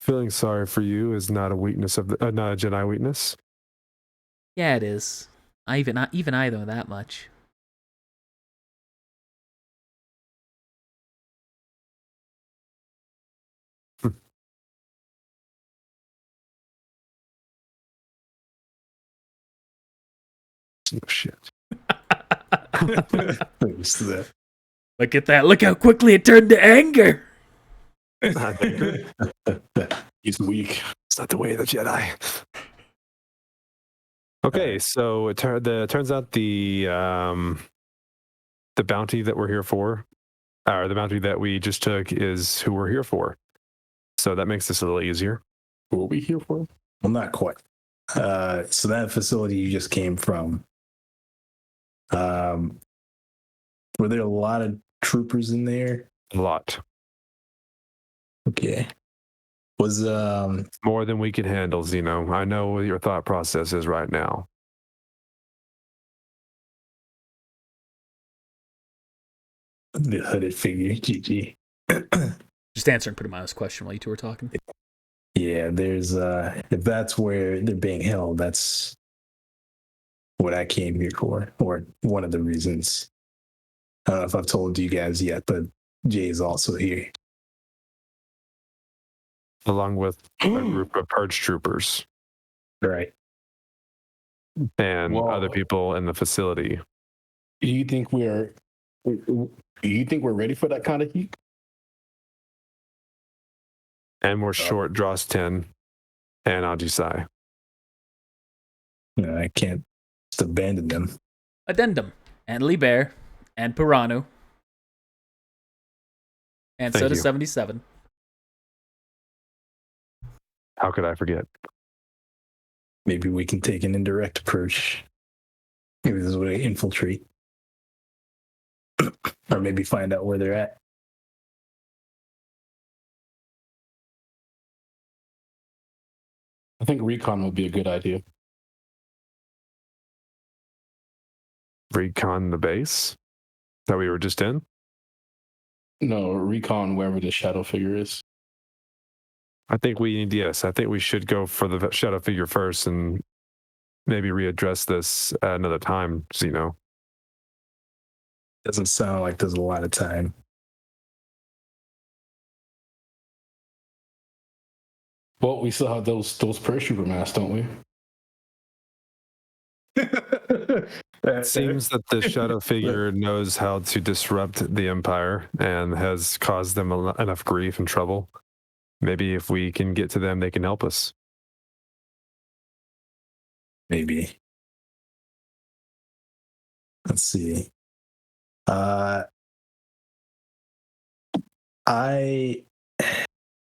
Feeling sorry for you is not a weakness of the, not a Jedi weakness. Yeah, it is. Even I know that much. Oh, shit. Thanks to that. Look at that. Look how quickly it turned to anger. He's weak. It's not the way of the Jedi. Okay, so it turns out the bounty that we're here for, or the bounty that we just took, is who we're here for. So that makes this a little easier. Who are we here for? Well, not quite. So that facility you just came from, were there a lot of troopers in there? A lot. Okay. Was More than we can handle, Zeno. I know what your thought process is right now. the hooded figure, GG. Just answering pretty much this question while you two were talking. Yeah, there's if that's where they're being held, that's what I came here for, or one of the reasons. I don't know if I've told you guys yet, but Jay is also here. Along with a group of purge troopers Right. and Whoa. other people in the facility. Do you think we're ready for that kind of heat? And we're short Dross 10 and Ajisai. No, I can't just abandon them. Addendum. And Liber. And Piranu. And Thank Soda you. 77. How could I forget? Maybe we can take an indirect approach. Maybe this is where they infiltrate. Or maybe find out where they're at. I think recon would be a good idea. Recon the base that we were just in? No, recon wherever the shadow figure is. I think we should go for the shadow figure first and maybe readdress this at another time, Zeno. Doesn't sound like there's a lot of time. Well, we still have those paratrooper masks, don't we? It seems that the shadow figure knows how to disrupt the Empire and has caused them enough grief and trouble. Maybe if we can get to them, they can help us. Maybe. Let's see. I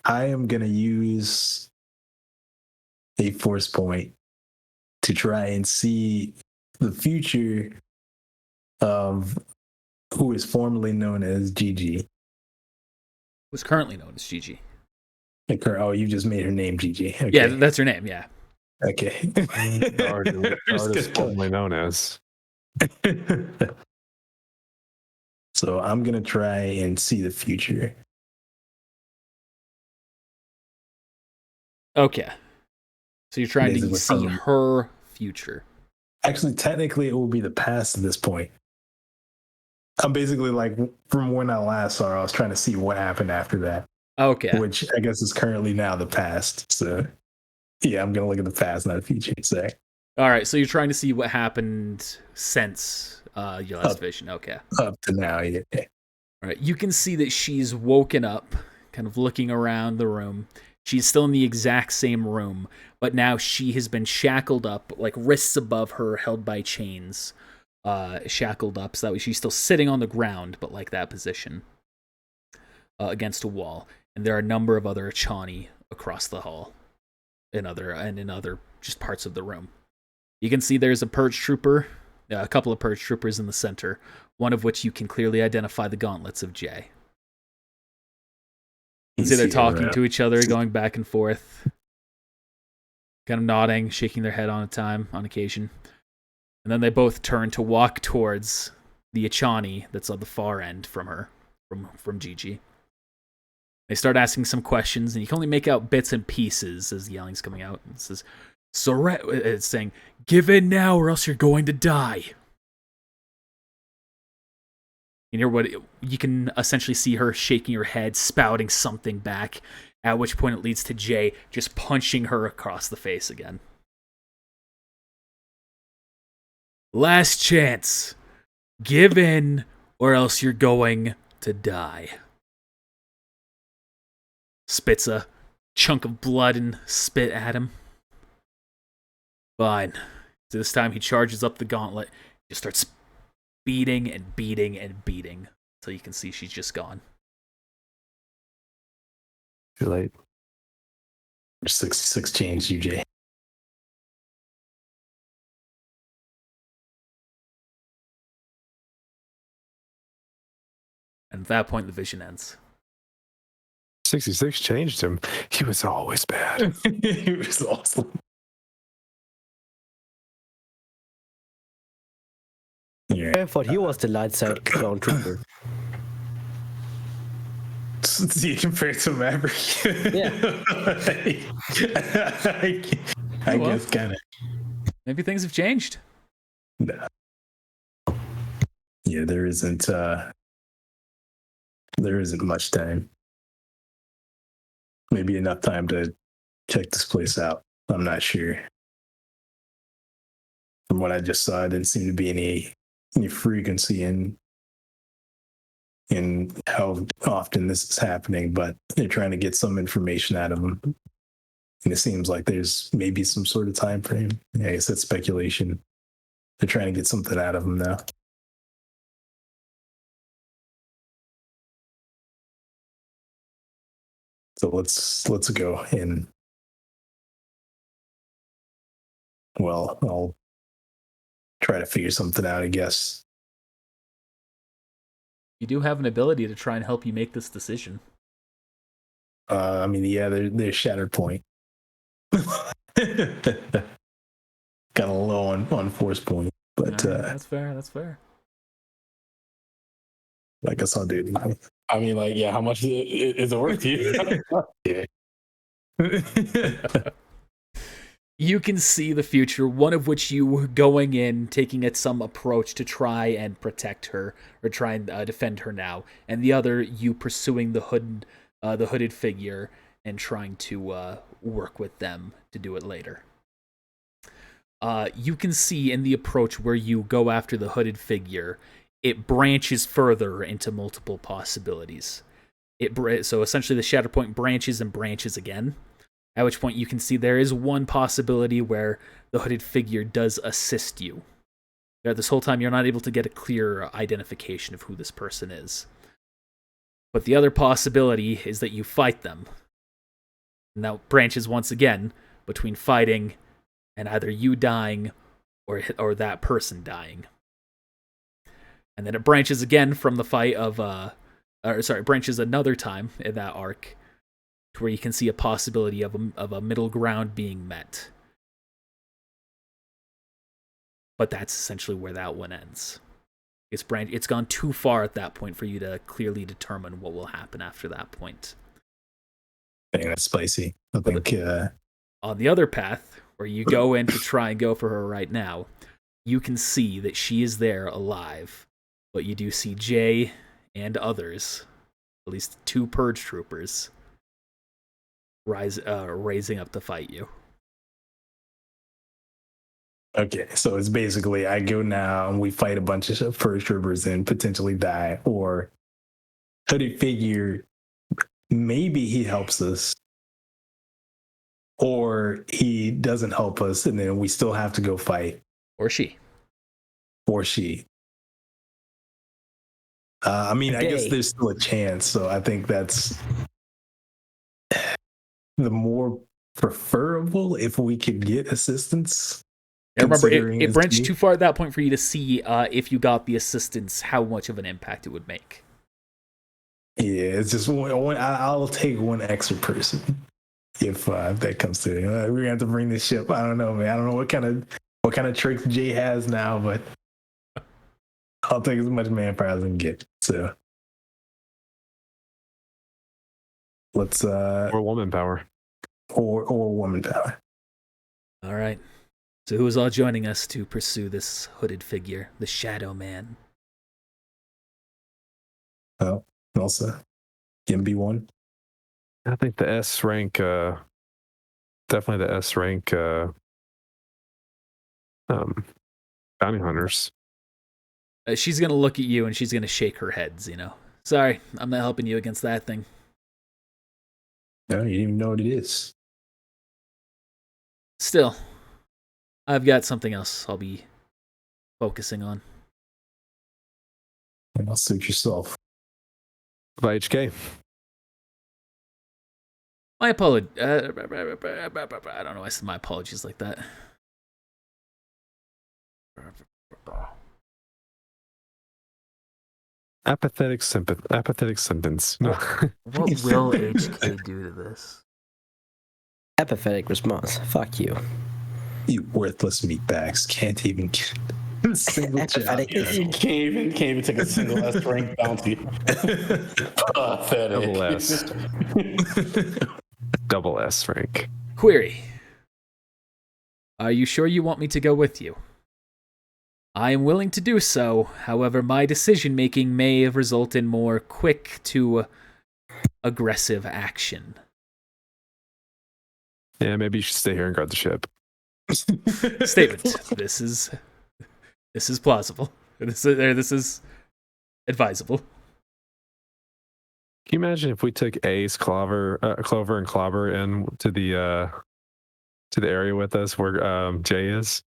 am gonna use a force point to try and see the future of who is formerly known as Gigi. Who's currently known as Gigi. Oh, you just made her name Gigi. Okay. Yeah, that's her name, yeah. Okay. Artist formerly known as. So I'm gonna try and see the future. Okay. So you're trying to Basically see from- her future. Actually, technically, it will be the past at this point. I'm basically like, from when I last saw her, I was trying to see what happened after that, Okay. which I guess is currently now the past. So, yeah, I'm gonna look at the past, not the future. So, All right, so you're trying to see what happened since your last Up. vision. Okay. up to now, yeah. All right, you can see that she's woken up, kind of looking around the room. She's still in the exact same room, but now she has been shackled up, like wrists above her, held by chains, shackled up, so that way she's still sitting on the ground, but like that position, against a wall. And there are a number of other Achani across the hall, in other just parts of the room. You can see there's a purge trooper, a couple of purge troopers in the center, one of which you can clearly identify the gauntlets of Jay. You can see they're talking to each other, going back and forth, kind of nodding, shaking their head on occasion. And then they both turn to walk towards the Achani that's on the far end from her, from Gigi. They start asking some questions, and you can only make out bits and pieces as the yelling's coming out. It says, it's saying, "Give in now, or else you're going to die." You hear what you can essentially see her shaking her head, spouting something back. At which point it leads to Jay just punching her across the face again. Last chance. Give in, or else you're going to die. Spits a chunk of blood and spit at him. Fine. So this time he charges up the gauntlet. Just starts beating and beating and beating. Until you can see she's just gone. Too late. 66 change, UJ. And at that point, the vision ends. 66 changed him. He was always bad. It was awesome. Yeah. I thought he was the light side clone trooper. See, compared to Maverick. Yeah. I Well. guess kind of. Maybe things have changed. Nah. Yeah, there isn't much time. Maybe enough time to check this place out. I'm not sure. From what I just saw, there didn't seem to be any frequency in how often this is happening, but they're trying to get some information out of them. And it seems like there's maybe some sort of time frame. Yeah, I guess that's speculation. They're trying to get something out of them now. So let's go in. Well, I'll try to figure something out, I guess. You do have an ability to try and help you make this decision. I mean, yeah, there's Shattered Point. Got a low on force point, but Alright, that's fair. That's fair. I guess I'll do it. I mean, like, yeah, how much is it worth to you? Yeah. You can see the future, one of which you were going in, taking at some approach to try and protect her, or try and defend her now, and the other, you pursuing the hooded figure and trying to work with them to do it later. You can see in the approach where you go after the hooded figure, it branches further into multiple possibilities. So essentially the Shatterpoint branches and branches again. At which point you can see there is one possibility where the hooded figure does assist you. This whole time you're not able to get a clear identification of who this person is. But the other possibility is that you fight them. Now branches once again between fighting and either you dying or that person dying. And then it branches again from the fight of it branches another time in that arc to where you can see a possibility of a middle ground being met. But that's essentially where that one ends. It's gone too far at that point for you to clearly determine what will happen after that point. Dang, that's spicy. I think On the other path, where you go in to try and go for her right now, you can see that she is there alive. But you do see Jay and others, at least 2 purge troopers, raising up to fight you. okay, so it's basically I go now and we fight a bunch of first troopers and potentially die, or hooded figure, maybe he helps us, or he doesn't help us and then we still have to go fight. Or she. Or she. I mean, I guess Okay. there's still a chance, so I think that's the more preferable if we could get assistance. Yeah, remember, considering it his branched team. too far at that point for you to see if you got the assistance, how much of an impact it would make. Yeah, it's just I'll take one extra person if that comes to it. We're gonna have to bring this ship. I don't know, man. I don't know what kind of tricks Jay has now, but I'll take as much manpower as I can get. So let's Or woman power. or woman power. All right. So who is all joining us to pursue this hooded figure, the Shadow Man? Oh, also MB1. I think the S rank, definitely the S rank Bounty hunters. She's gonna look at you and she's gonna shake her head. Sorry, I'm not helping you against that thing. No, you didn't even know what it is. Still, I've got something else I'll be focusing on. I'll suit yourself. By HK. My apology. I don't know why I said my apologies like that. Apathetic sentence. No. What will HK do to this? Apathetic response. Fuck you. You worthless meatbags can't even get a single job. Apathetic. You can't even take a single S rank bounty. Pathetic. Double S. Double S rank. Query. Are you sure you want me to go with you? I am willing to do so. However, my decision-making may result in more quick to aggressive action. Yeah, maybe you should stay here and guard the ship. Statement. This is plausible. This is advisable. Can you imagine if we took Ace, Clover, and Clobber in to the area with us where Jay is?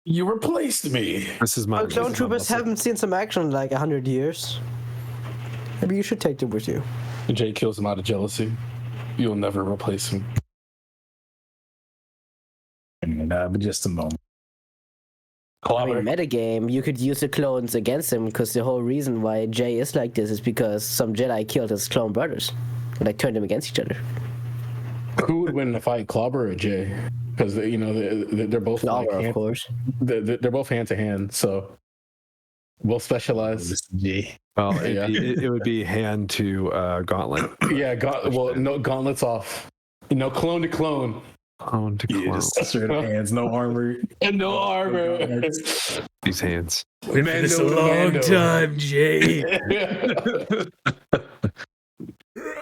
You replaced me. This is my. Clone this is my troopers muscle. haven't seen some action in like 100 years. Maybe you should take them with you. Jay kills him out of jealousy. You'll never replace him. But just a moment. I mean, metagame, you could use the clones against him because the whole reason why Jay is like this is because some Jedi killed his clone brothers. Like, turned them against each other. Who would win in a fight, Clobber or Jay? Because they're both Clobber, like of course. they're both hand to hand. So we'll specialize. Mr. G. Well, Yeah. it would be hand to Gauntlet. Yeah, no gauntlets off. Clone to clone. Clone to Yeah, clone. just straight up hands, no armor. And no armor. These hands. Been for this a Mando to long Mando. time, Jay.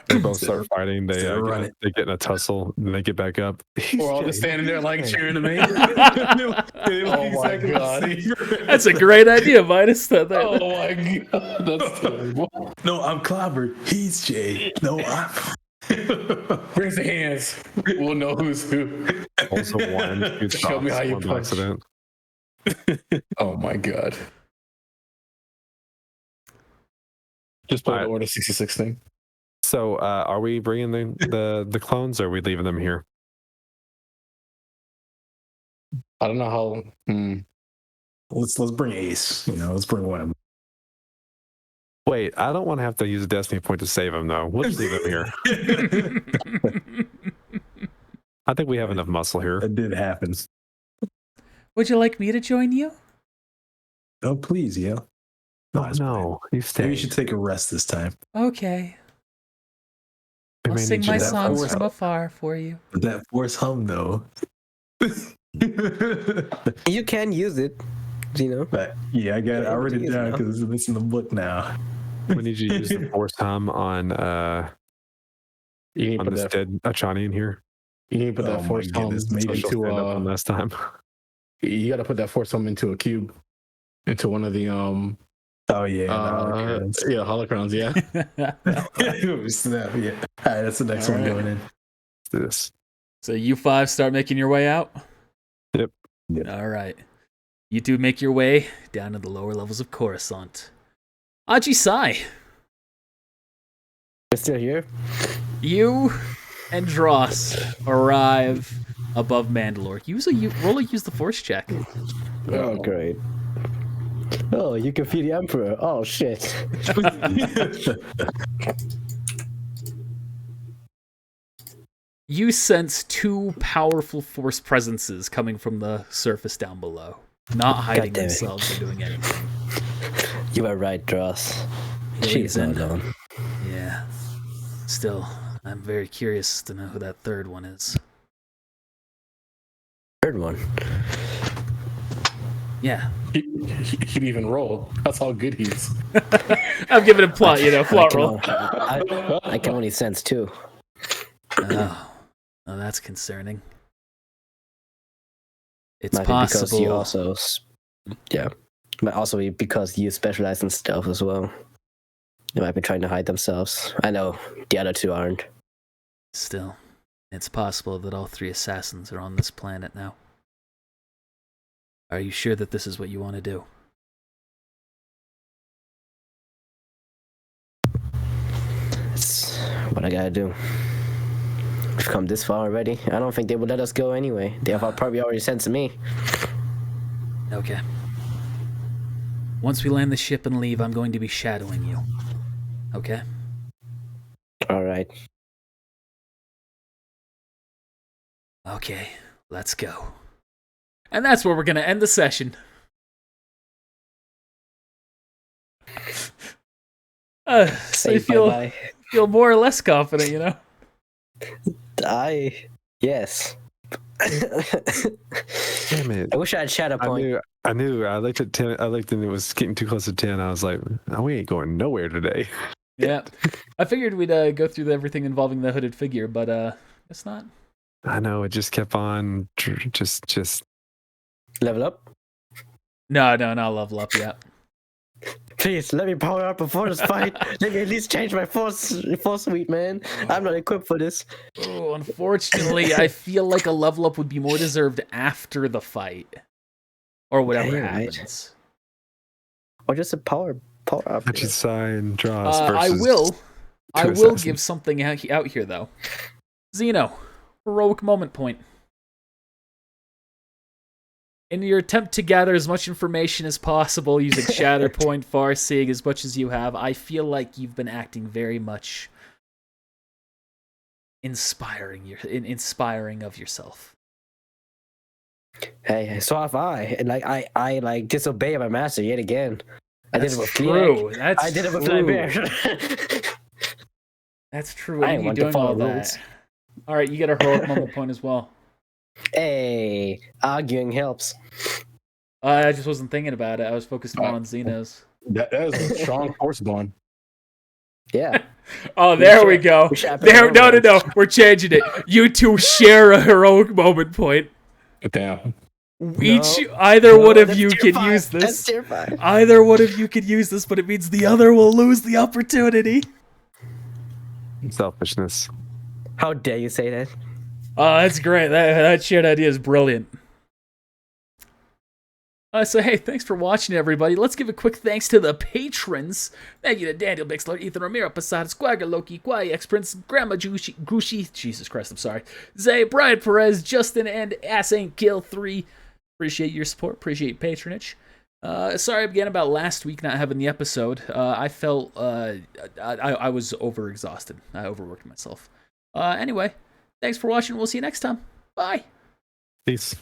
They both start fighting. They Start running. they get in a tussle, and they get back up. We're all just standing there like cheering him in. Oh my God. That's a great idea, Midas. Oh my god, that's terrible. No, I'm Clobber. He's Jay. No, I'm. Raise the hands. We'll know who's who. Also, one who's Show me how you on punch. accident. Oh my god. Just play the Alright. Order 66 thing. So, are we bringing the clones, or are we leaving them here? I don't know how. Let's bring Ace. Let's bring one of them. Wait, I don't want to have to use a destiny point to save them, though. We'll just leave them here. I think we have enough muscle here. That did happen. Would you like me to join you? Oh, please, yeah. Oh, no, you stay. Maybe you should take a rest this time. Okay. We I'll may sing need you my to- songs force from help. afar for you. But that force hum, though. You can use it, But yeah, I wrote it down because it's in the book now. We need you to use the force hum on You need to put this that. dead Achani in here. You need to put Oh that my force home goodness, maybe So she'll stand up one into. last time. You got to put that force home into a cube, into one of the Oh yeah, holocrons. Yeah. Snap, yeah. All right, that's the next All one right. going in. Let's do this. So you five start making your way out? Yep. Yep. All right. You two make your way down to the lower levels of Coruscant. Aji Sai, We're still here. you and Dross arrive above Mandalore. Roll use the force check. Oh, great. Oh, you can feed the Emperor. Oh, shit. You sense two powerful force presences coming from the surface down below, not hiding damn it. themselves or doing anything. You are right, Dross. Yeah, She's not even- alone. Yeah. Still, I'm very curious to know who that third one is. Third one. Yeah. He'd even roll. That's how good he is. I'm giving a plot, plot I roll. can, I can only sense two. Oh, that's concerning. It's Might be because you possible. also, yeah, might also be because you specialize in stealth as well. They might be trying to hide themselves. I know the other two aren't. Still, it's possible that all 3 assassins are on this planet now. Are you sure that this is what you want to do? It's what I gotta do. We've come this far already. I don't think they would let us go anyway. They have probably already sent to me. Okay. Once we land the ship and leave, I'm going to be shadowing you. Okay? All right. Okay, let's go. And that's where we're going to end the session. So you Say feel bye-bye. more or less confident, you know? Yes. Damn it. I wish I had Shadow Point. I knew. I looked at 10. I looked and it was getting too close to 10. I was like, oh, we ain't going nowhere today. Yeah. I figured we'd go through everything involving the hooded figure, but it's not. I know. It just kept on. Just. Level up. No, not level up yet. Please, let me power up before this fight. Let me at least change my force suite, man. I'm not equipped for this. Oh, unfortunately, I feel like a level up would be more deserved after the fight. Or whatever Yeah, right. happens. Or just a power up. Touch his side and draws. I versus will two give assassins. something out here, though. Xeno, heroic moment point. In your attempt to gather as much information as possible using Shatterpoint, Farseeing, as much as you have, I feel like you've been acting very much inspiring of yourself. Hey, so have I. And like I like disobey my master yet again. I did That's it with true. Fleabag. That's I did it with true. Flybear. That's true. I What are you want to doing follow all that? rules. All right, you get a heroic moment point as well. Hey, arguing helps. I just wasn't thinking about it. I was focused more on Xeno's. That is a strong force bond. Yeah. Oh, there we go. we should have There, it no. over. We're changing it. You two share a heroic moment point. Damn. Either one of that's you tier can 5. use That's this. tier 5. Either one of you can use this, but it means the other will lose the opportunity. Selfishness. How dare you say that? Oh, that's great. That shared idea is brilliant. So hey, thanks for watching, everybody. Let's give a quick thanks to the patrons. Thank you to Daniel Bixler, Ethan Ramiro, Posada, Squagger, Loki, Kwai, X-Prince, Grandma Gucci, Jesus Christ, I'm sorry, Zay, Brian Perez, Justin, and Ass Ain't Kill 3. Appreciate your support, appreciate patronage. Sorry again about last week not having the episode. I felt I was overexhausted. I overworked myself. Anyway, thanks for watching. We'll see you next time. Bye. Peace.